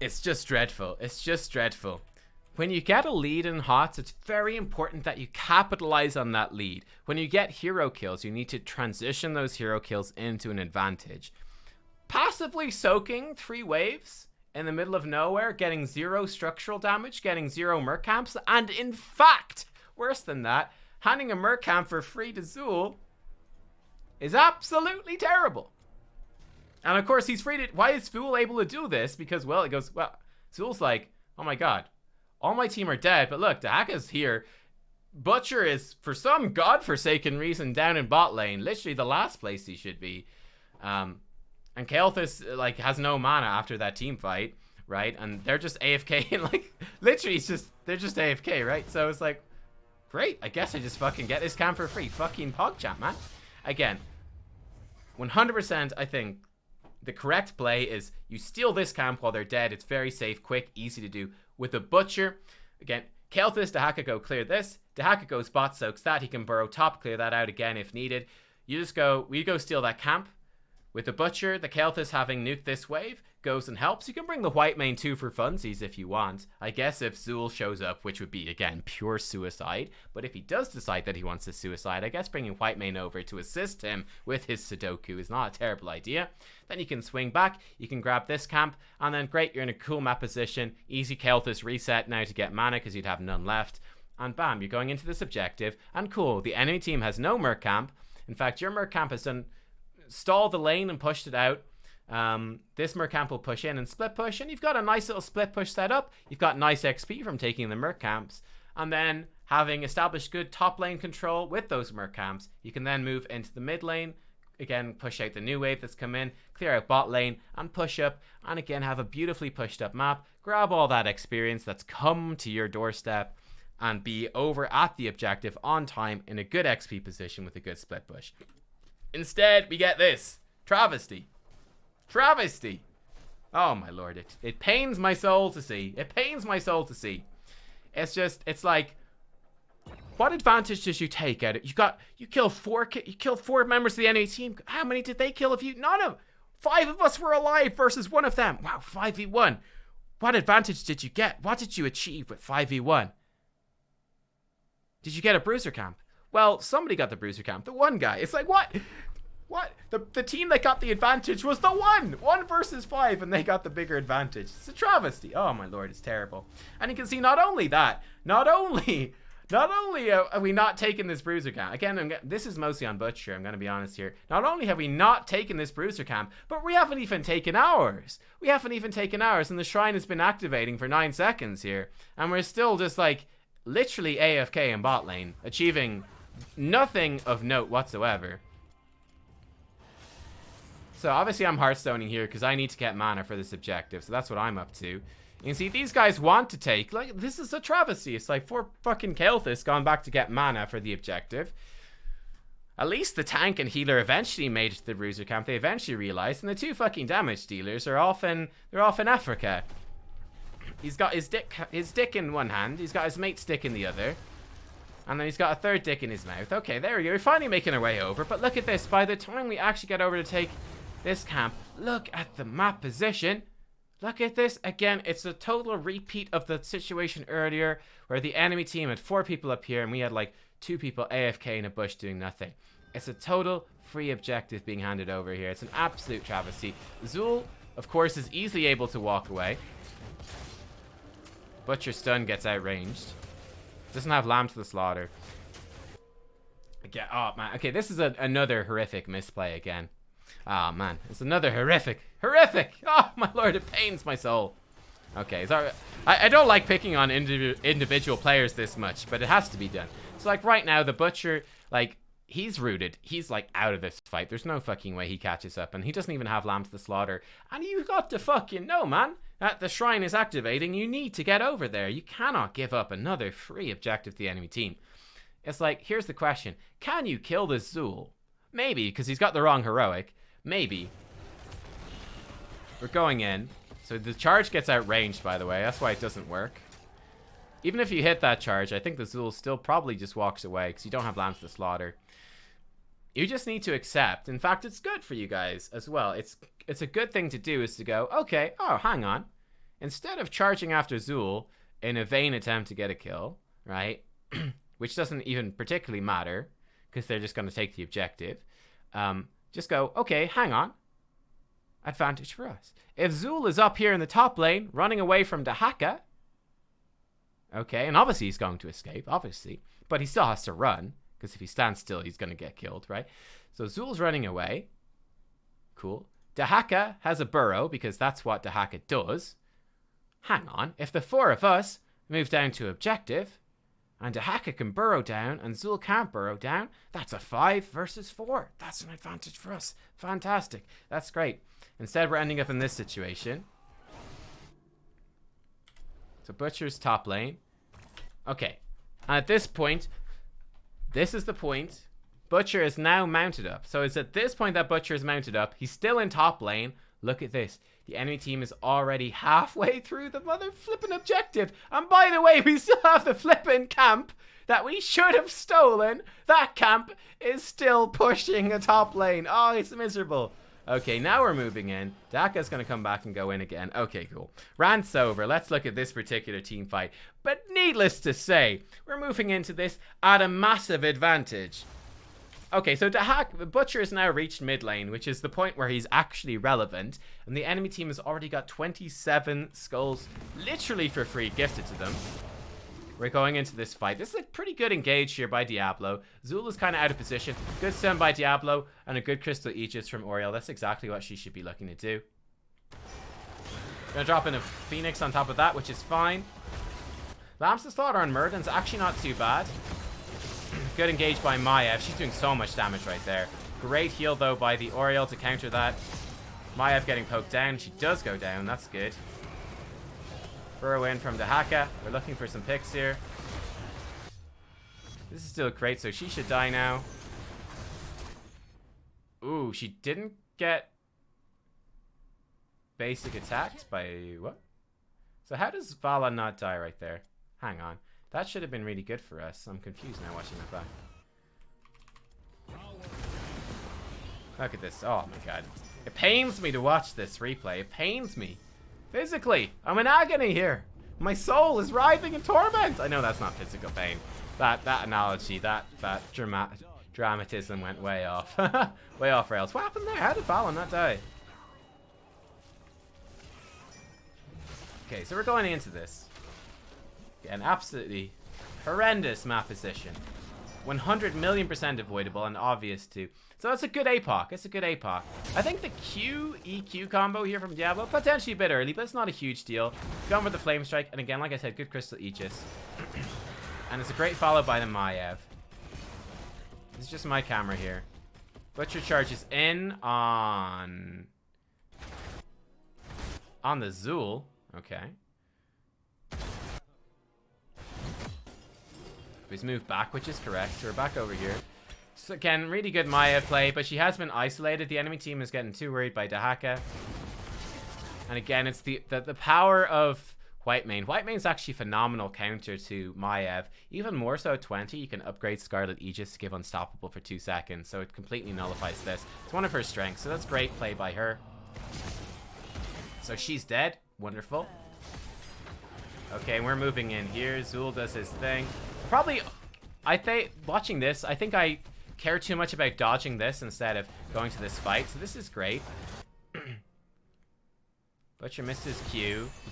It's just dreadful. It's just dreadful. When you get a lead in HOTS, it's very important that you capitalize on that lead. When you get hero kills, you need to transition those hero kills into an advantage. Passively soaking 3 waves in the middle of nowhere, getting 0 structural damage, getting 0 merc camps, and in fact, worse than that, handing a merc camp for free to Zul is absolutely terrible. And of course, he's free to... Why is Zul able to do this? Because, well, it goes... Well, Zul's like, oh my god. All my team are dead, but look, Dahaka's here. Butcher is, for some godforsaken reason, down in bot lane. Literally the last place he should be. And Kael'thas, like, has no mana after that team fight, right? And they're just AFK, and, like, literally, they're just AFK, right? So it's like, Great, I guess I just fucking get this camp for free. Fucking PogChamp, man. Again, 100% I think the correct play is you steal this camp while they're dead. It's very safe, quick, easy to do. With the Butcher, again, Kael'thas, Dahaka go clear this. Dahaka goes bot soaks that. He can burrow top, clear that out again if needed. You just go, we go steal that camp. With the Butcher, the Kael'thas having nuked this wave, goes and helps. You can bring the white main too for funsies if you want. I guess if Zul shows up, which would be, again, pure suicide. But if he does decide that he wants to suicide, I guess bringing white main over to assist him with his Sudoku is not a terrible idea. Then you can swing back, you can grab this camp, and then great, you're in a cool map position. Easy Kael'thas reset now to get mana because you'd have none left. And bam, you're going into this objective. And cool, the enemy team has no Merc camp. In fact, your Merc camp has done stalled the lane and pushed it out. This Merc camp will push in and split push, and you've got a nice little split push set up. You've got nice XP from taking the Merc camps, and then having established good top lane control with those Merc camps, you can then move into the mid lane, again push out the new wave that's come in, clear out bot lane, and push up, and again have a beautifully pushed up map, grab all that experience that's come to your doorstep, and be over at the objective on time in a good XP position with a good split push. Instead, we get this. Travesty. Travesty. Oh my lord, it pains my soul to see. It pains my soul to see. It's just, it's like, what advantage did you take out of it? You kill four members of the enemy team. How many did they kill of you? None of. 5 of us were alive versus 1 of them. Wow, 5v1. What advantage did you get? What did you achieve with 5v1? Did you get a bruiser camp? Well, somebody got the bruiser camp. The one guy. It's like, what? What? The team that got the advantage was the 1 versus 5, and they got the bigger advantage. It's a travesty. Oh my lord, it's terrible. And you can see not only that, not only are we not taking this bruiser camp. Again, this is mostly on Butcher, I'm going to be honest here. Not only have we not taken this bruiser camp, but we haven't even taken ours. We haven't even taken ours, and the shrine has been activating for 9 seconds here. And we're still just like, literally AFK in bot lane, achieving nothing of note whatsoever. So obviously I'm hearthstoning here because I need to get mana for this objective. So that's what I'm up to. You can see these guys want to take, like, this is a travesty. It's like 4 fucking Kael'thas gone back to get mana for the objective. At least the tank and healer eventually made it to the bruiser camp. They eventually realized, and the 2 fucking damage dealers are off in Africa. He's got his dick in one hand. He's got his mate's dick in the other. And then he's got a 3rd dick in his mouth. Okay, there we go. We're finally making our way over. But look at this. By the time we actually get over to take this camp, look at the map position. Look at this. Again, it's a total repeat of the situation earlier where the enemy team had 4 people up here and we had like 2 people AFK in a bush doing nothing. It's a total free objective being handed over here. It's an absolute travesty. Zul, of course, is easily able to walk away. Butcher stun gets outranged. Doesn't have Lamb to the Slaughter. Again, oh man. Okay, this is another horrific misplay again. Oh man, it's another horrific. Oh my lord, it pains my soul. Okay, sorry. I don't like picking on individual players this much, but it has to be done. So like right now, the Butcher, like, he's rooted. He's like out of this fight. There's no fucking way he catches up, and he doesn't even have Lamb to the Slaughter. And you got to fucking know, man, that the shrine is activating. You need to get over there. You cannot give up another free objective to the enemy team. It's like, here's the question. Can you kill this Zul? Maybe, because he's got the wrong heroic. Maybe. We're going in. So the charge gets outranged, by the way. That's why it doesn't work. Even if you hit that charge, I think the Zul still probably just walks away because you don't have Lamb to the Slaughter. You just need to accept. In fact, it's good for you guys as well. It's a good thing to do is to go, okay, oh, hang on. Instead of charging after Zul in a vain attempt to get a kill, right, which doesn't even particularly matter because they're just going to take the objective, just go, okay, hang on. Advantage for us. If Zul is up here in the top lane, running away from Dahaka, okay, and obviously he's going to escape, obviously, but he still has to run, because if he stands still, he's going to get killed, right? So Zul's running away. Cool. Dahaka has a burrow, because that's what Dahaka does. Hang on. If the 4 of us move down to objective, and Dahaka can burrow down, and Zul can't burrow down, that's a 5 versus 4. That's an advantage for us. Fantastic. That's great. Instead, we're ending up in this situation. So Butcher's top lane. Okay. And at this point, This is the point. Butcher is now mounted up. So it's at this point that Butcher is mounted up. He's still in top lane. Look at this. The enemy team is already halfway through the mother flippin' objective. And by the way, we still have the flippin' camp that we should have stolen. That camp is still pushing a top lane. Oh, it's miserable. Okay, now we're moving in. Daka's going to come back and go in again. Okay, cool. Rant's over. Let's look at this particular team fight. But needless to say, we're moving into this at a massive advantage. Okay, so Butcher has now reached mid lane, which is the point where he's actually relevant. And the enemy team has already got 27 skulls literally for free gifted to them. We're going into this fight. This is a pretty good engage here by Diablo. Zul is kind of out of position. Good stun by Diablo and a good Crystal Aegis from Oriel. That's exactly what she should be looking to do. Gonna drop in a Phoenix on top of that, which is fine. Lambs to Slaughter on Murden's actually not too bad. Good engage by Maiev. She's doing so much damage right there. Great heal, though, by the Oriel to counter that. Maiev getting poked down. She does go down. That's good. Burrow in from the Haka. We're looking for some picks here. This is still great, so she should die now. Ooh, she didn't get basic attacked by what? So how does Vala not die right there? Hang on. That should have been really good for us. I'm confused now watching that back. Look at this. Oh my god. It pains me to watch this replay. It pains me. Physically. I'm in agony here. My soul is writhing in torment. I know that's not physical pain. That analogy, that dramatism went way off. Way off rails. What happened there? How did Vala not die? Okay, so we're going into this. An absolutely horrendous map position. 100,000,000% avoidable and obvious too. So it's a good APOC. It's a good APOC. I think the Q-EQ combo here from Diablo, potentially a bit early, but it's not a huge deal. Going for the Flame Strike, and again, like I said, good Crystal Aegis. And it's a great follow by the Maiev. This is just my camera here. Butcher charges in on the Zul. Okay. He's moved back, which is correct. So we're back over here. So again, really good Maiev play, but she has been isolated. The enemy team is getting too worried by Dahaka. And again, it's the power of Whitemane. Whitemane's actually phenomenal counter to Maiev. Even more so at 20, you can upgrade Scarlet Aegis to give Unstoppable for 2 seconds. So it completely nullifies this. It's one of her strengths, so that's great play by her. So she's dead. Wonderful. Okay, we're moving in here. Zul does his thing. Probably, I think, watching this, I think I care too much about dodging this instead of going to this fight. So this is great. Butcher missed his Q. He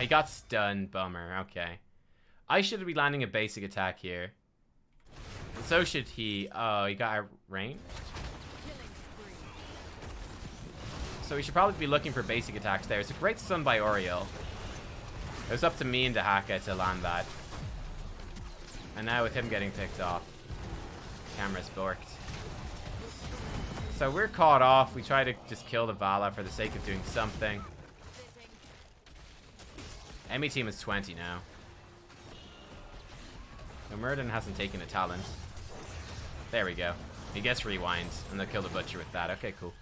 got stunned. Bummer. Okay. I should be landing a basic attack here. And so should he. Oh, he got a range. So we should probably be looking for basic attacks there. It's a great stun by Oriel. It was up to me and Dahaka to land that. And now with him getting picked off, camera's borked. So we're caught off. We try to just kill the Vala for the sake of doing something. Enemy team is 20 now. No, Murden hasn't taken a talent. There we go. He gets rewinds, and they'll kill the Butcher with that. Okay, cool.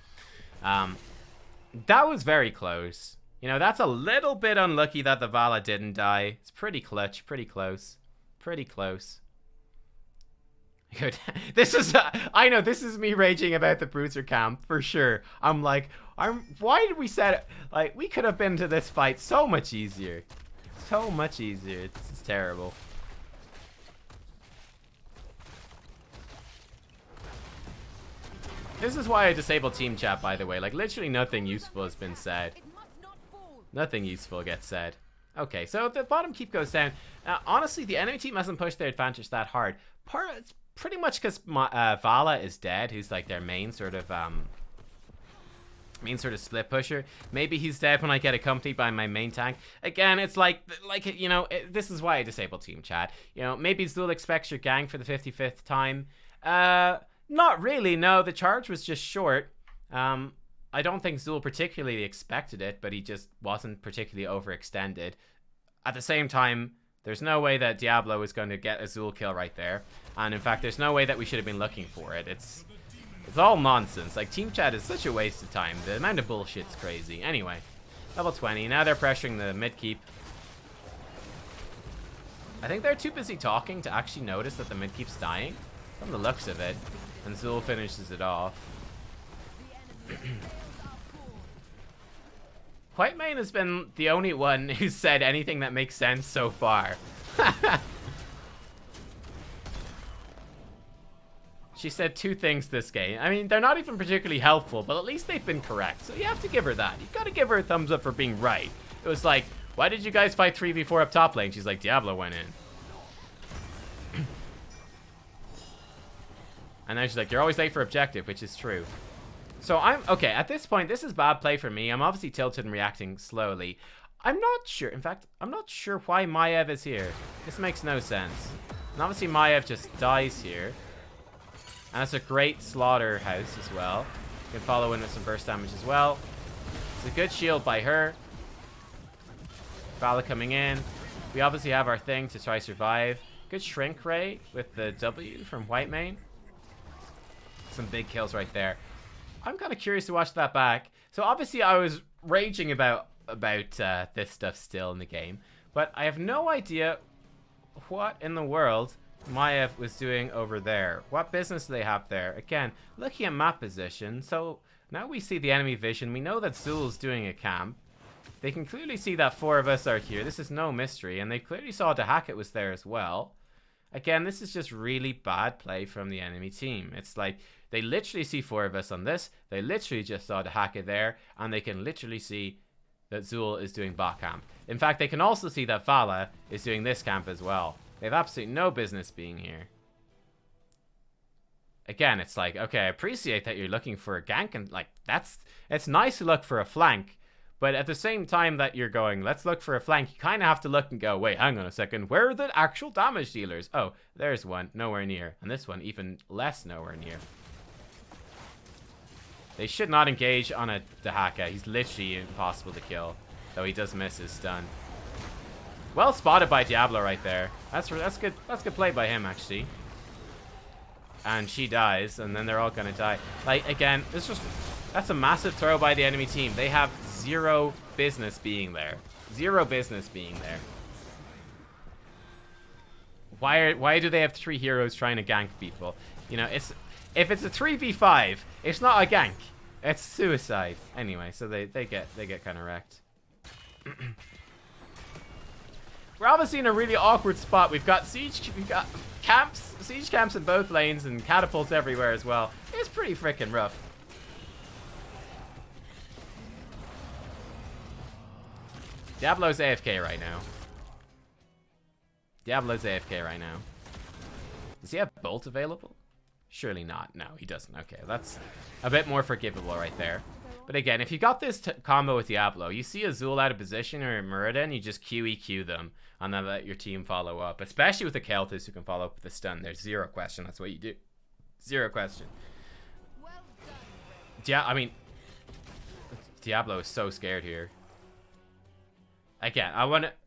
That was very close. You know, that's a little bit unlucky that the Vala didn't die. It's pretty clutch, pretty close. Pretty close. Good. This is, I know, this is me raging about the Bruiser camp, for sure. Why did we set it? Like, we could have been to this fight so much easier. So much easier. It's terrible. This is why I disabled team chat, by the way. Like, literally nothing useful has been said. Nothing useful gets said. Okay, so the bottom keep goes down. Honestly, the enemy team hasn't pushed their advantage that hard. It's pretty much because Vala is dead, who's like their main sort of split pusher. Maybe he's dead when I get accompanied by my main tank. Again, it's like you know, this is why I disable team chat. You know, maybe Zul expects your gang for the 55th time. Not really. No, the charge was just short. I don't think Zul particularly expected it, but he just wasn't particularly overextended. At the same time, There's no way that Diablo is going to get a Zul kill right there. And in fact, there's no way that we should have been looking for it. It's all nonsense. Like, team chat is such a waste of time. The amount of bullshit's crazy. Anyway, level 20. Now they're pressuring the mid keep. I think they're too busy talking to actually notice that the mid keep's dying, from the looks of it. And Zul finishes it off. Whitemane has been the only one who's said anything that makes sense so far. She said 2 things this game. I mean, they're not even particularly helpful, but at least they've been correct. So you have to give her that. You've got to give her a thumbs up for being right. It was like, why did you guys fight 3v4 up top lane? She's like, Diablo went in. And now she's like, you're always late for objective, which is true. So I'm, okay, at this point, this is bad play for me. I'm obviously tilted and reacting slowly. I'm not sure, in fact, I'm not sure why Maiev is here. This makes no sense. And obviously Maiev just dies here. And it's a great slaughterhouse as well. You can follow in with some burst damage as well. It's a good shield by her. Vala coming in. We obviously have our thing to try survive. Good shrink ray with the W from Whitemane. Some big kills right there. I'm kind of curious to watch that back. So obviously I was raging about this stuff still in the game. But I have no idea what in the world Maiev was doing over there. What business do they have there? Again, looking at map position. So now we see the enemy vision. We know that Zul's doing a camp. They can clearly see that 4 of us are here. This is no mystery. And they clearly saw Dahaka was there as well. Again, this is just really bad play from the enemy team. It's like they literally see 4 of us on this. They literally just saw Dahaka there. And they can literally see that Zul is doing bot camp. In fact, they can also see that Vala is doing this camp as well. They have absolutely no business being here. Again, it's like, okay, I appreciate that you're looking for a gank, and like it's nice to look for a flank, but at the same time that you're going, let's look for a flank, you kind of have to look and go, wait, hang on a second, where are the actual damage dealers? Oh, there's one, nowhere near, and this one even less nowhere near. They should not engage on a Dahaka. He's literally impossible to kill, though he does miss his stun. Well spotted by Diablo right there. That's good. That's good play by him, actually. And she dies, and then they're all gonna die. Like, again, that's a massive throw by the enemy team. They have zero business being there. Zero business being there. Why do they have 3 heroes trying to gank people? You know, if it's a 3v5, it's not a gank. It's suicide. Anyway, so they get kind of wrecked. We're obviously in a really awkward spot. We've got siege camps in both lanes and catapults everywhere as well. It's pretty freaking rough. Diablo's AFK right now. Diablo's AFK right now. Does he have Bolt available? Surely not. No, he doesn't. Okay, that's a bit more forgivable right there. But again, if you got this combo with Diablo, you see a Zul out of position or a Muradin, you just QEQ them and then let your team follow up. Especially with the Kael'thas who can follow up with a stun. There's zero question. That's what you do. Zero question. Yeah, I mean, Diablo is so scared here. Again,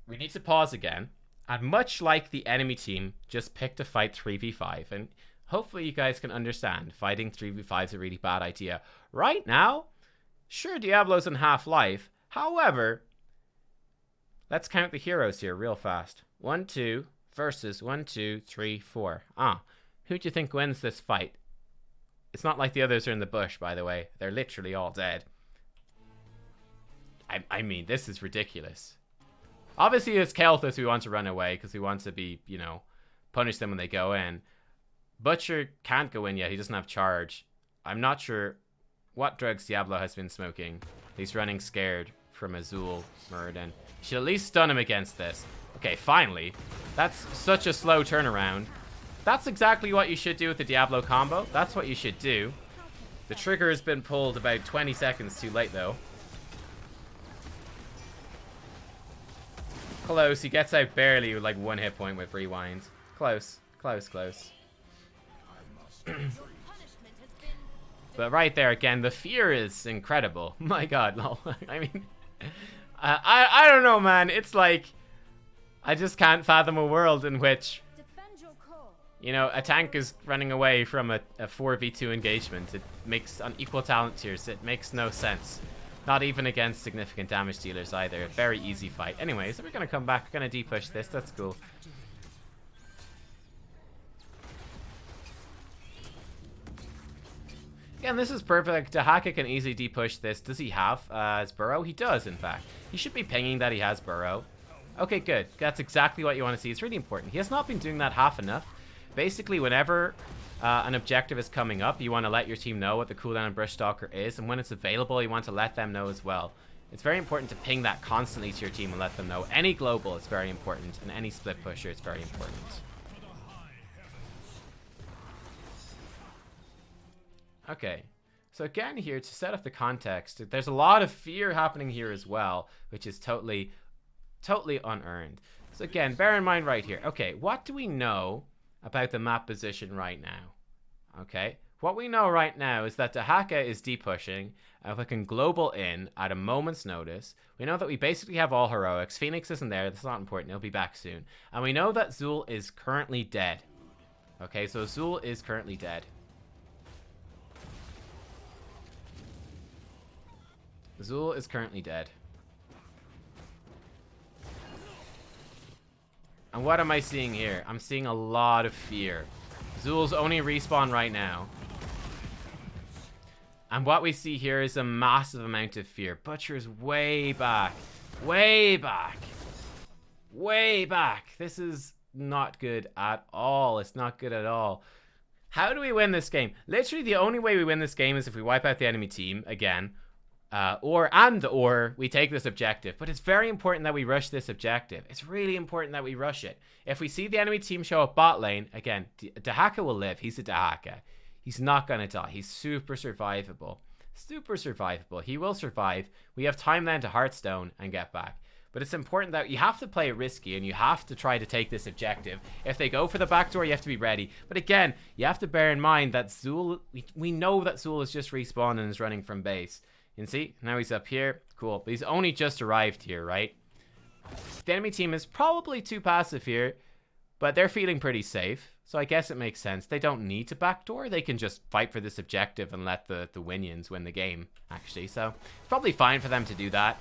we need to pause again. And much like the enemy team just picked a fight 3v5. And hopefully you guys can understand fighting 3v5 is a really bad idea. Right now, sure, Diablo's in half-life. However, let's count the heroes here real fast. 1, 2 versus 1, 2, 3, 4. Who do you think wins this fight? It's not like the others are in the bush, by the way. They're literally all dead. I mean, this is ridiculous. Obviously, it's Kael'thas who want to run away because we want to be, you know, punish them when they go in. Butcher can't go in yet. He doesn't have charge. I'm not sure what drugs Diablo has been smoking. He's running scared from Azul Muradin. Should at least stun him against this. Okay, finally. That's such a slow turnaround. That's exactly what you should do with the Diablo combo. That's what you should do. The trigger has been pulled about 20 seconds too late, though. Close. He gets out barely with like 1 hit point with rewind. Close. Close, close. But right there again, the fear is incredible. My god, lol. I mean, I don't know, man. It's like, I just can't fathom a world in which, Defend your core. you know, a tank is running away from a 4v2 engagement. It makes, on equal talent tiers, it makes no sense. Not even against significant damage dealers either. A very easy fight. Anyway, so we're going to come back. We're going to depush this. That's cool. Again, this is perfect. Dahaka can easily depush this. Does he have his burrow? He does, in fact. He should be pinging that he has burrow. Okay, good. That's exactly what you want to see. It's really important. He has not been doing that half enough. Basically, whenever an objective is coming up, you want to let your team know what the cooldown on Brush Stalker is, and when it's available, you want to let them know as well. It's very important to ping that constantly to your team and let them know. Any global is very important, and any split pusher is very important. Okay, so again here, to set up the context, there's a lot of fear happening here as well, which is totally unearned. So again, bear in mind right here. Okay, what do we know about the map position right now? Okay, what we know right now is that Dahaka is depushing, clicking global in at a moment's notice. We know that we basically have all heroics. Phoenix isn't there, that's not important, he'll be back soon. And we know that Zul is currently dead. Okay, so Zul is currently dead. Zul is currently dead. And what am I seeing here? I'm seeing a lot of fear. Zul's only respawn right now. And what we see here is a massive amount of fear. Butcher's way back. Way back. Way back. This is not good at all. It's not good at all. How do we win this game? Literally the only way we win this game is if we wipe out the enemy team again. Or we take this objective. But it's very important that we rush this objective. It's really important that we rush it. If we see the enemy team show up bot lane, again, Dahaka will live. He's a Dahaka. He's not going to die. He's super survivable. Super survivable. He will survive. We have time then to Hearthstone and get back. But it's important that you have to play it risky and you have to try to take this objective. If they go for the backdoor, you have to be ready. But again, you have to bear in mind that Zul, we know that Zul has just respawned and is running from base. You can see, now he's up here. Cool. But he's only just arrived here, right? The enemy team is probably too passive here, but they're feeling pretty safe. So I guess it makes sense. They don't need to backdoor. They can just fight for this objective and let the Winions win the game, actually. So it's probably fine for them to do that.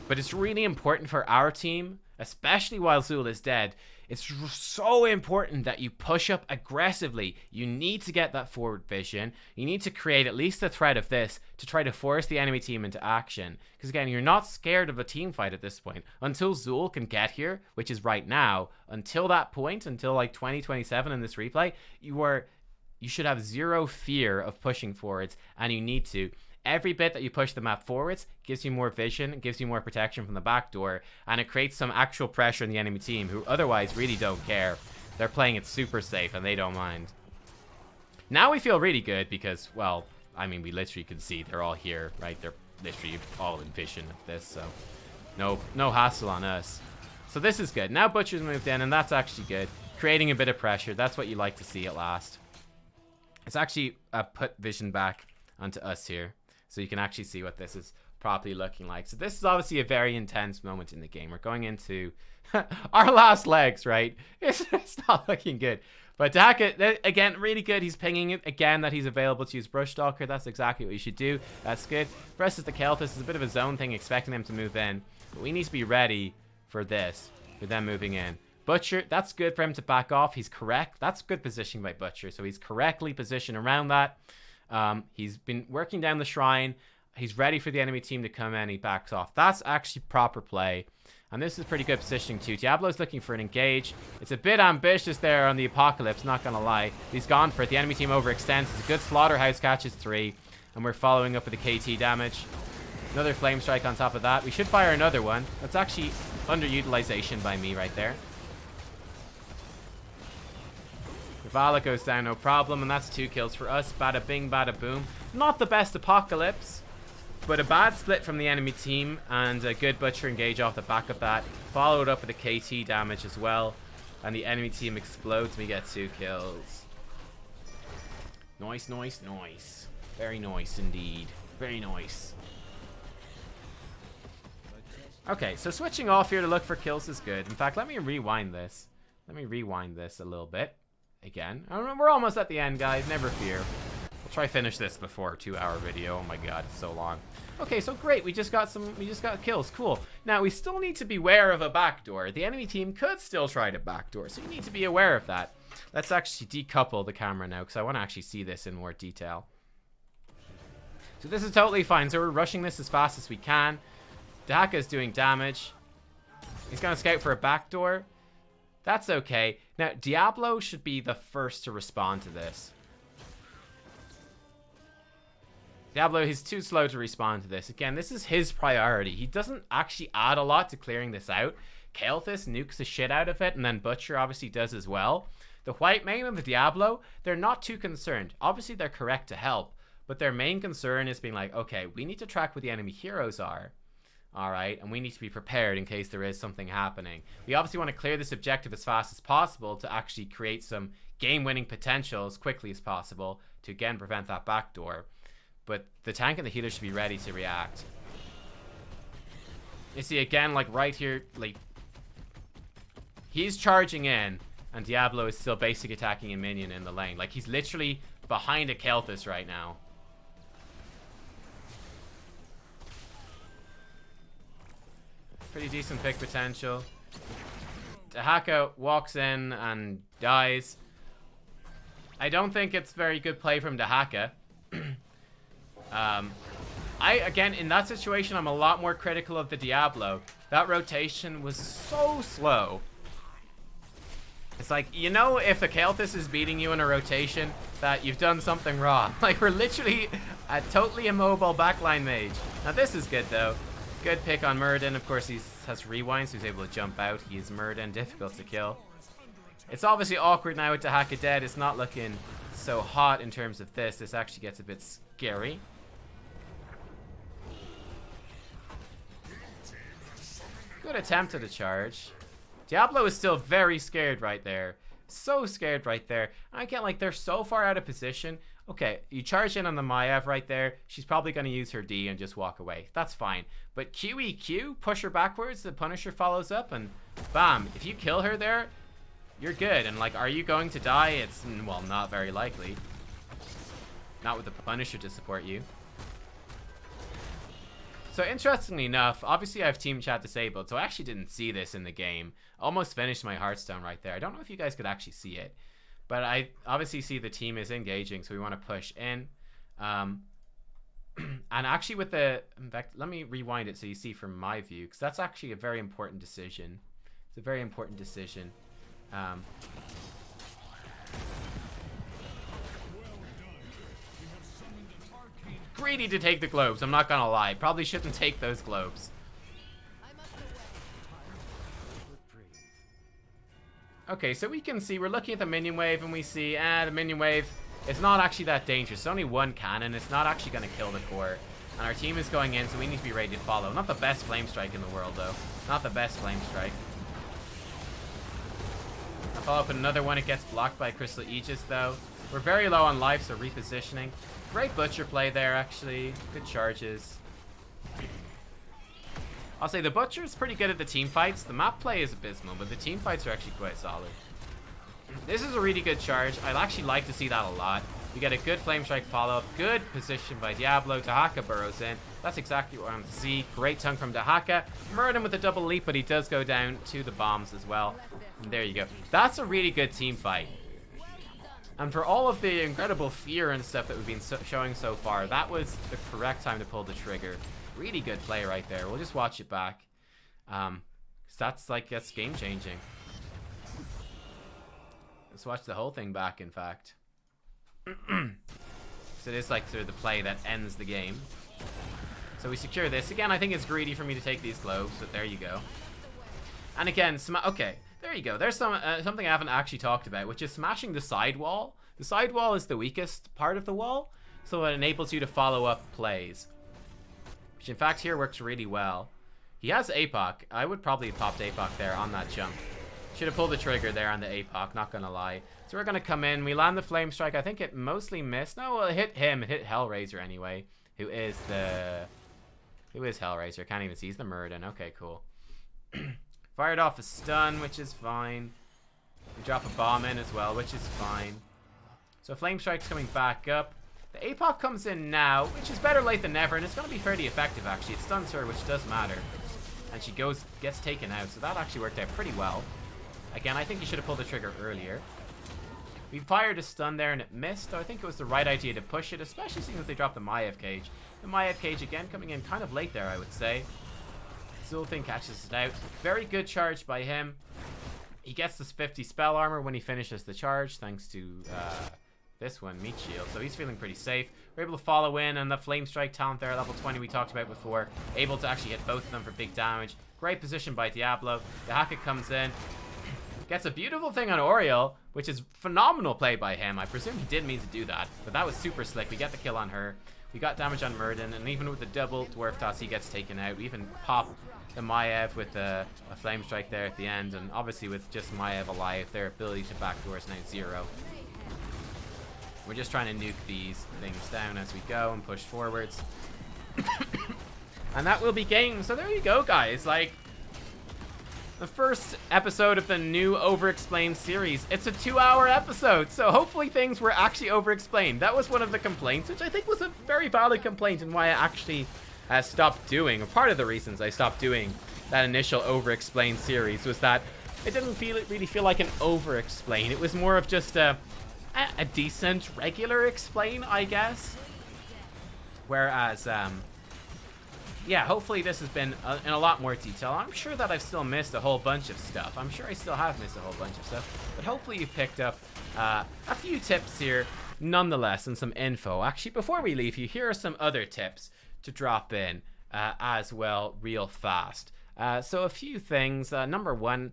But it's really important for our team, especially while Zul is dead. It's so important that you push up aggressively. You need to get that forward vision. You need to create at least the threat of this to try to force the enemy team into action. Because again, you're not scared of a team fight at this point. Until Zul can get here, which is right now, until that point, until like 2027 in this replay, you should have zero fear of pushing forwards, and you need to. Every bit that you push the map forwards gives you more vision, gives you more protection from the back door, and it creates some actual pressure on the enemy team who otherwise really don't care. They're playing it super safe and they don't mind. Now we feel really good because, well, I mean, we literally can see they're all here, right? They're literally all in vision of this, so no hassle on us. So this is good. Now Butcher's moved in, and that's actually good. Creating a bit of pressure. That's what you like to see at last. Let's actually put vision back onto us here, so you can actually see what this is properly looking like. So this is obviously a very intense moment in the game. We're going into our last legs, right? It's not looking good. But Dahaka, again, really good. He's pinging it again that he's available to use Brush Stalker. That's exactly what you should do. That's good. For us as the Kael'thas, it's a bit of a zone thing, expecting them to move in. But we need to be ready for this, for them moving in. Butcher, that's good for him to back off. He's correct. That's good positioning by Butcher. So he's correctly positioned around that. He's been working down the shrine. He's ready for the enemy team to come in. He backs off. That's actually proper play. And this is pretty good positioning too. Diablo's looking for an engage. It's a bit ambitious there on the Apocalypse, not gonna lie. He's gone for it. The enemy team overextends. It's a good Slaughterhouse, catches 3. And we're following up with the KT damage. Another Flame Strike on top of that. We should fire another one. That's actually underutilization by me right there. Vala goes down, no problem, and that's 2 kills for us. Bada bing, bada boom. Not the best Apocalypse, but a bad split from the enemy team, and a good Butcher engage off the back of that. Followed up with a KT damage as well, and the enemy team explodes, and we get 2 kills. Nice, nice, nice. Very nice indeed. Very nice. Okay, so switching off here to look for kills is good. In fact, let me rewind this. Let me rewind this a little bit. Again. We're almost at the end, guys. Never fear. We'll try finish this before a 2-hour video. Oh my god, it's so long. Okay, so great. We just got kills. Cool. Now, we still need to be aware of a backdoor. The enemy team could still try to backdoor, so you need to be aware of that. Let's actually decouple the camera now, because I want to actually see this in more detail. So this is totally fine. So we're rushing this as fast as we can. Dahaka is doing damage. He's going to scout for a backdoor. That's okay. Now, Diablo should be the first to respond to this. Diablo, he's too slow to respond to this. Again, this is his priority. He doesn't actually add a lot to clearing this out. Kael'thas nukes the shit out of it, and then Butcher obviously does as well. The White Mane and the Diablo, they're not too concerned. Obviously, they're correct to help, but their main concern is being like, okay, we need to track where the enemy heroes are. Alright, and we need to be prepared in case there is something happening. We obviously want to clear this objective as fast as possible to actually create some game-winning potential as quickly as possible to, again, prevent that backdoor. But the tank and the healer should be ready to react. You see, again, like, right here, like, he's charging in, and Diablo is still basic attacking a minion in the lane. Like, he's literally behind a Kael'thas right now. Pretty decent pick potential. Dahaka walks in and dies. I don't think it's very good play from Dahaka. Again, in that situation, I'm a lot more critical of the Diablo. That rotation was so slow. It's like, you know, if the Kael'thas is beating you in a rotation, that you've done something wrong. Like, we're literally a totally immobile backline mage. Now, this is good, though. Good pick on Muradin. Of course, he has rewind, so he's able to jump out. He is Muradin, difficult to kill. It's obviously awkward now with Dahaka dead. It's not looking so hot in terms of this. This actually gets a bit scary. Good attempt at a charge. Diablo is still very scared right there. So scared right there. I get like they're so far out of position. Okay, you charge in on the Maiev right there. She's probably going to use her D and just walk away. That's fine. But QEQ, push her backwards, the Punisher follows up, and bam. If you kill her there, you're good. And like, are you going to die? It's, well, not very likely. Not with the Punisher to support you. So interestingly enough, obviously I have team chat disabled, so I actually didn't see this in the game. Almost finished my Hearthstone right there. I don't know if you guys could actually see it, but I obviously see the team is engaging, so we want to push in. And actually with the, in fact, let me rewind it so you see from my view, because that's actually a very important decision. It's a very important decision. Greedy to take the globes, I'm not gonna lie. Probably shouldn't take those globes. Okay, so we can see, we're looking at the minion wave and we see, the minion wave, it's not actually that dangerous. It's only one cannon, it's not actually gonna kill the core. And our team is going in, so we need to be ready to follow. Not the best flame strike in the world though. Not the best flame strike. I'll follow up with another one, it gets blocked by Crystal Aegis though. We're very low on life, so repositioning. Great Butcher play there, actually. Good charges. I'll say the Butcher is pretty good at the team fights. The map play is abysmal, but the team fights are actually quite solid. This is a really good charge. I'd actually like to see that a lot. We get a good Flame Strike follow-up. Good position by Diablo. Dahaka burrows in. That's exactly what I want to see. Great tongue from Dahaka. Muradin with a double leap, but he does go down to the bombs as well. And there you go. That's a really good team fight. And for all of the incredible fear and stuff that we've been showing so far, that was the correct time to pull the trigger. Really good play right there. We'll just watch it back. That's game changing. Let's watch the whole thing back, in fact. So it is like sort of the play that ends the game. So we secure this. Again, I think it's greedy for me to take these globes, but there you go. And again, okay. There you go. There's something I haven't actually talked about, which is smashing the side wall. The side wall is the weakest part of the wall, so it enables you to follow up plays. Which in fact here works really well. He has APOC. I would probably have popped APOC there on that jump. Should have pulled the trigger there on the APOC, not gonna lie. So we're gonna come in. We land the Flame Strike. I think it mostly missed. No, well, it hit him. It hit Hellraiser anyway, who is the Who is Hellraiser? Can't even see. He's the Murden. Okay, cool. Fired off a stun, which is fine. We drop a bomb in as well, which is fine. So Flame Strike's coming back up. The APOC comes in now, which is better late than never, and it's going to be fairly effective, actually. It stuns her, which does matter. And she gets taken out, so that actually worked out pretty well. Again, I think you should have pulled the trigger earlier. We fired a stun there, and it missed, so I think it was the right idea to push it, especially seeing as they dropped the Maiev Cage. The Maiev Cage, again, coming in kind of late there, I would say. Zulfin catches it out. Very good charge by him. He gets this 50 spell armor when he finishes the charge, thanks to this one, Meat Shield. So he's feeling pretty safe. We're able to follow in, and the Flame Strike talent there, level 20 we talked about before. Able to actually hit both of them for big damage. Great position by Diablo. The Haka comes in. Gets a beautiful thing on Oriel, which is phenomenal play by him. I presume he did mean to do that, but that was super slick. We get the kill on her. We got damage on Murden, and even with the double Dwarf Toss, he gets taken out. We even pop the Maiev with a Flame Strike there at the end, and obviously with just Maiev alive, their ability to backdoor is now 0. We're just trying to nuke these things down as we go and push forwards. And that will be game. So there you go, guys. Like, the first episode of the new Overexplained series. It's a 2-hour episode, so hopefully things were actually overexplained. That was one of the complaints, which I think was a very valid complaint, and why I actually stopped doing, or part of the reasons I stopped doing that initial Overexplained series was that it didn't really feel like an Overexplain. It was more of just a decent regular explain, I guess. Whereas, yeah, hopefully this has been in a lot more detail. I'm sure that I've still missed a whole bunch of stuff. I'm sure I still have missed a whole bunch of stuff. But hopefully you've picked up a few tips here, nonetheless, and some info. Actually, before we leave you, here are some other tips to drop in as well real fast. So a few things. Number one,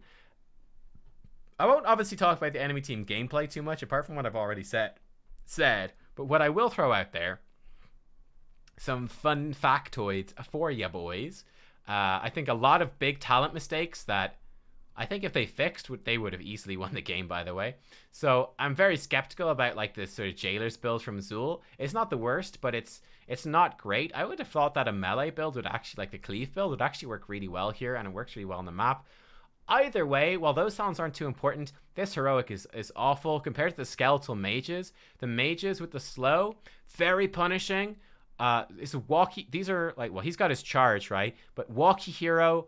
I won't obviously talk about the enemy team gameplay too much, apart from what I've already said. But what I will throw out there, some fun factoids for ya boys. I think a lot of big talent mistakes that I think if they fixed, they would have easily won the game, by the way. So I'm very skeptical about like this sort of Jailer's build from Zul. It's not the worst, but it's not great. I would have thought that a melee build would actually, like the Cleave build, would actually work really well here, and it works really well on the map. Either way, while those talents aren't too important, this heroic is awful compared to the skeletal mages. The mages with the slow, very punishing. It's a walkie. These are like, well, he's got his charge, right? But walkie hero.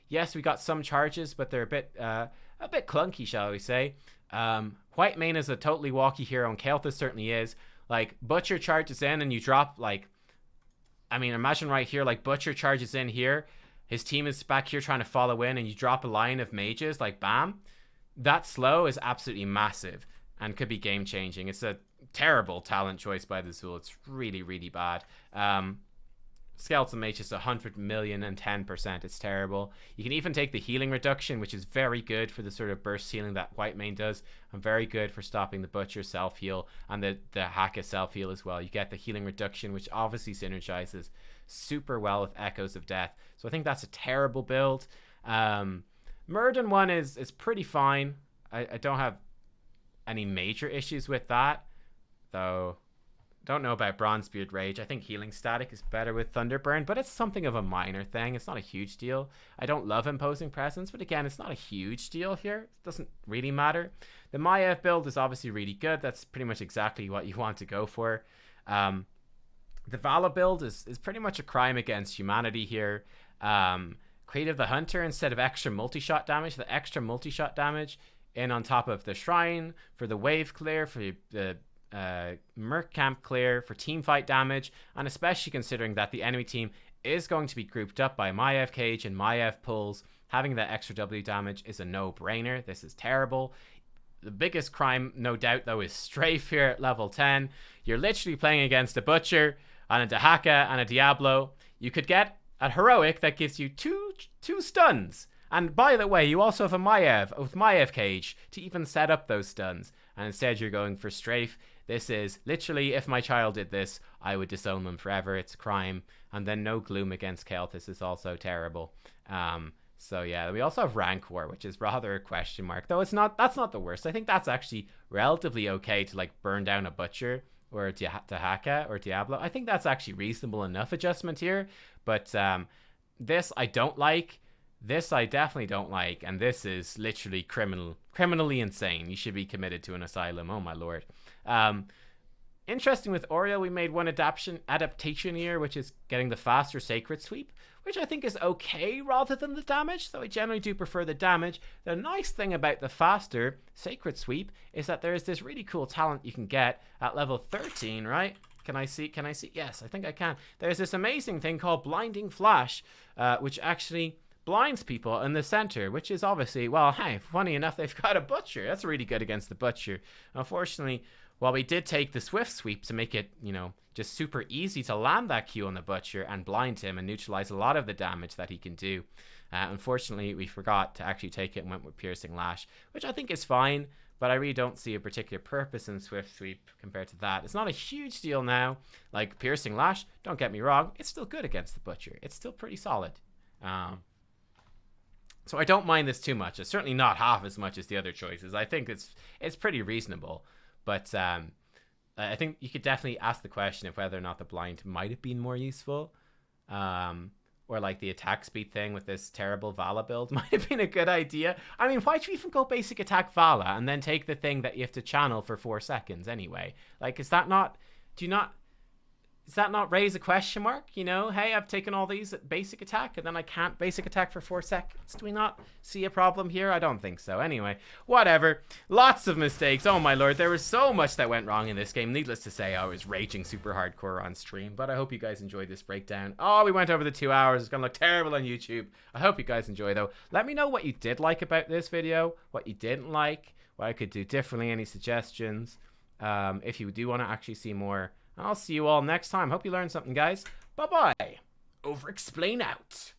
Yes, we got some charges, but they're a bit clunky, shall we say? White Mane is a totally walkie hero, and Kael'thas certainly is. Like, Butcher charges in, and you drop like, I mean, imagine right here, like Butcher charges in here. His team is back here trying to follow in, and you drop a line of mages, like bam. That slow is absolutely massive and could be game changing. It's a terrible talent choice by the Zul. It's really, really bad. Skeletal Mage is 100 million and 10%. It's terrible. You can even take the healing reduction, which is very good for the sort of burst healing that White Mane does, and very good for stopping the Butcher self-heal and the Haka self-heal as well. You get the healing reduction, which obviously synergizes super well with Echoes of Death. So I think that's a terrible build. Murden one is pretty fine. I don't have any major issues with that, though. Don't know about Bronzebeard Rage. I think healing static is better with Thunderburn, but it's something of a minor thing. It's not a huge deal. I don't love Imposing Presence, but again, it's not a huge deal here. It doesn't really matter. The Maiev build is obviously really good. That's pretty much exactly what you want to go for. The Vala build is pretty much a crime against humanity here. Creative the Hunter instead of extra multi-shot damage. The extra multi-shot damage in on top of the Shrine for the wave clear, for the Merc Camp clear, for team fight damage, and especially considering that the enemy team is going to be grouped up by Maiev Cage and Maiev pulls. Having that extra W damage is a no-brainer. This is terrible. The biggest crime, no doubt, though, is Strafe here at level 10. You're literally playing against a Butcher and a Dahaka and a Diablo. You could get a heroic that gives you two stuns. And by the way, you also have a Maiev with Maiev Cage to even set up those stuns. And instead you're going for Strafe. This is literally, if my child did this, I would disown them forever. It's a crime. And then no Gloom against Kael'thas is also terrible. So yeah, we also have Rancor, which is rather a question mark. Though that's not the worst. I think that's actually relatively okay to like burn down a Butcher or Dahaka or Diablo. I think that's actually reasonable enough adjustment here. But this I don't like. This I definitely don't like. And this is literally criminally insane. You should be committed to an asylum. Oh my lord. Interesting with Oreo, we made one adaptation here, which is getting the faster Sacred Sweep, which I think is okay rather than the damage, though I generally do prefer the damage. The nice thing about the faster Sacred Sweep is that there is this really cool talent you can get at level 13, right? Can I see? Yes, I think I can. There's this amazing thing called Blinding Flash, which actually blinds people in the center, which is obviously, well, hey, funny enough, they've got a Butcher. That's really good against the Butcher. Unfortunately, while we did take the Swift Sweep to make it, you know, just super easy to land that Q on the Butcher and blind him and neutralize a lot of the damage that he can do. Unfortunately, we forgot to actually take it and went with Piercing Lash, which I think is fine, but I really don't see a particular purpose in Swift Sweep compared to that. It's not a huge deal now. Like Piercing Lash, don't get me wrong, it's still good against the Butcher. It's still pretty solid. So I don't mind this too much. It's certainly not half as much as the other choices. I think it's pretty reasonable. But I think you could definitely ask the question of whether or not the blind might have been more useful. Or like the attack speed thing with this terrible Vala build might have been a good idea. I mean, why'd you even go basic attack Vala and then take the thing that you have to channel for 4 seconds anyway? Like, is that not... Does that not raise a question mark? You know, hey, I've taken all these at basic attack and then I can't basic attack for 4 seconds. Do we not see a problem here? I don't think so. Anyway, whatever. Lots of mistakes. Oh my lord, there was so much that went wrong in this game. Needless to say, I was raging super hardcore on stream, but I hope you guys enjoyed this breakdown. Oh, we went over the 2 hours. It's gonna look terrible on YouTube. I hope you guys enjoy though. Let me know what you did like about this video, what you didn't like, what I could do differently, any suggestions. If you do want to actually see more. I'll see you all next time. Hope you learned something, guys. Bye-bye. Over-explain out.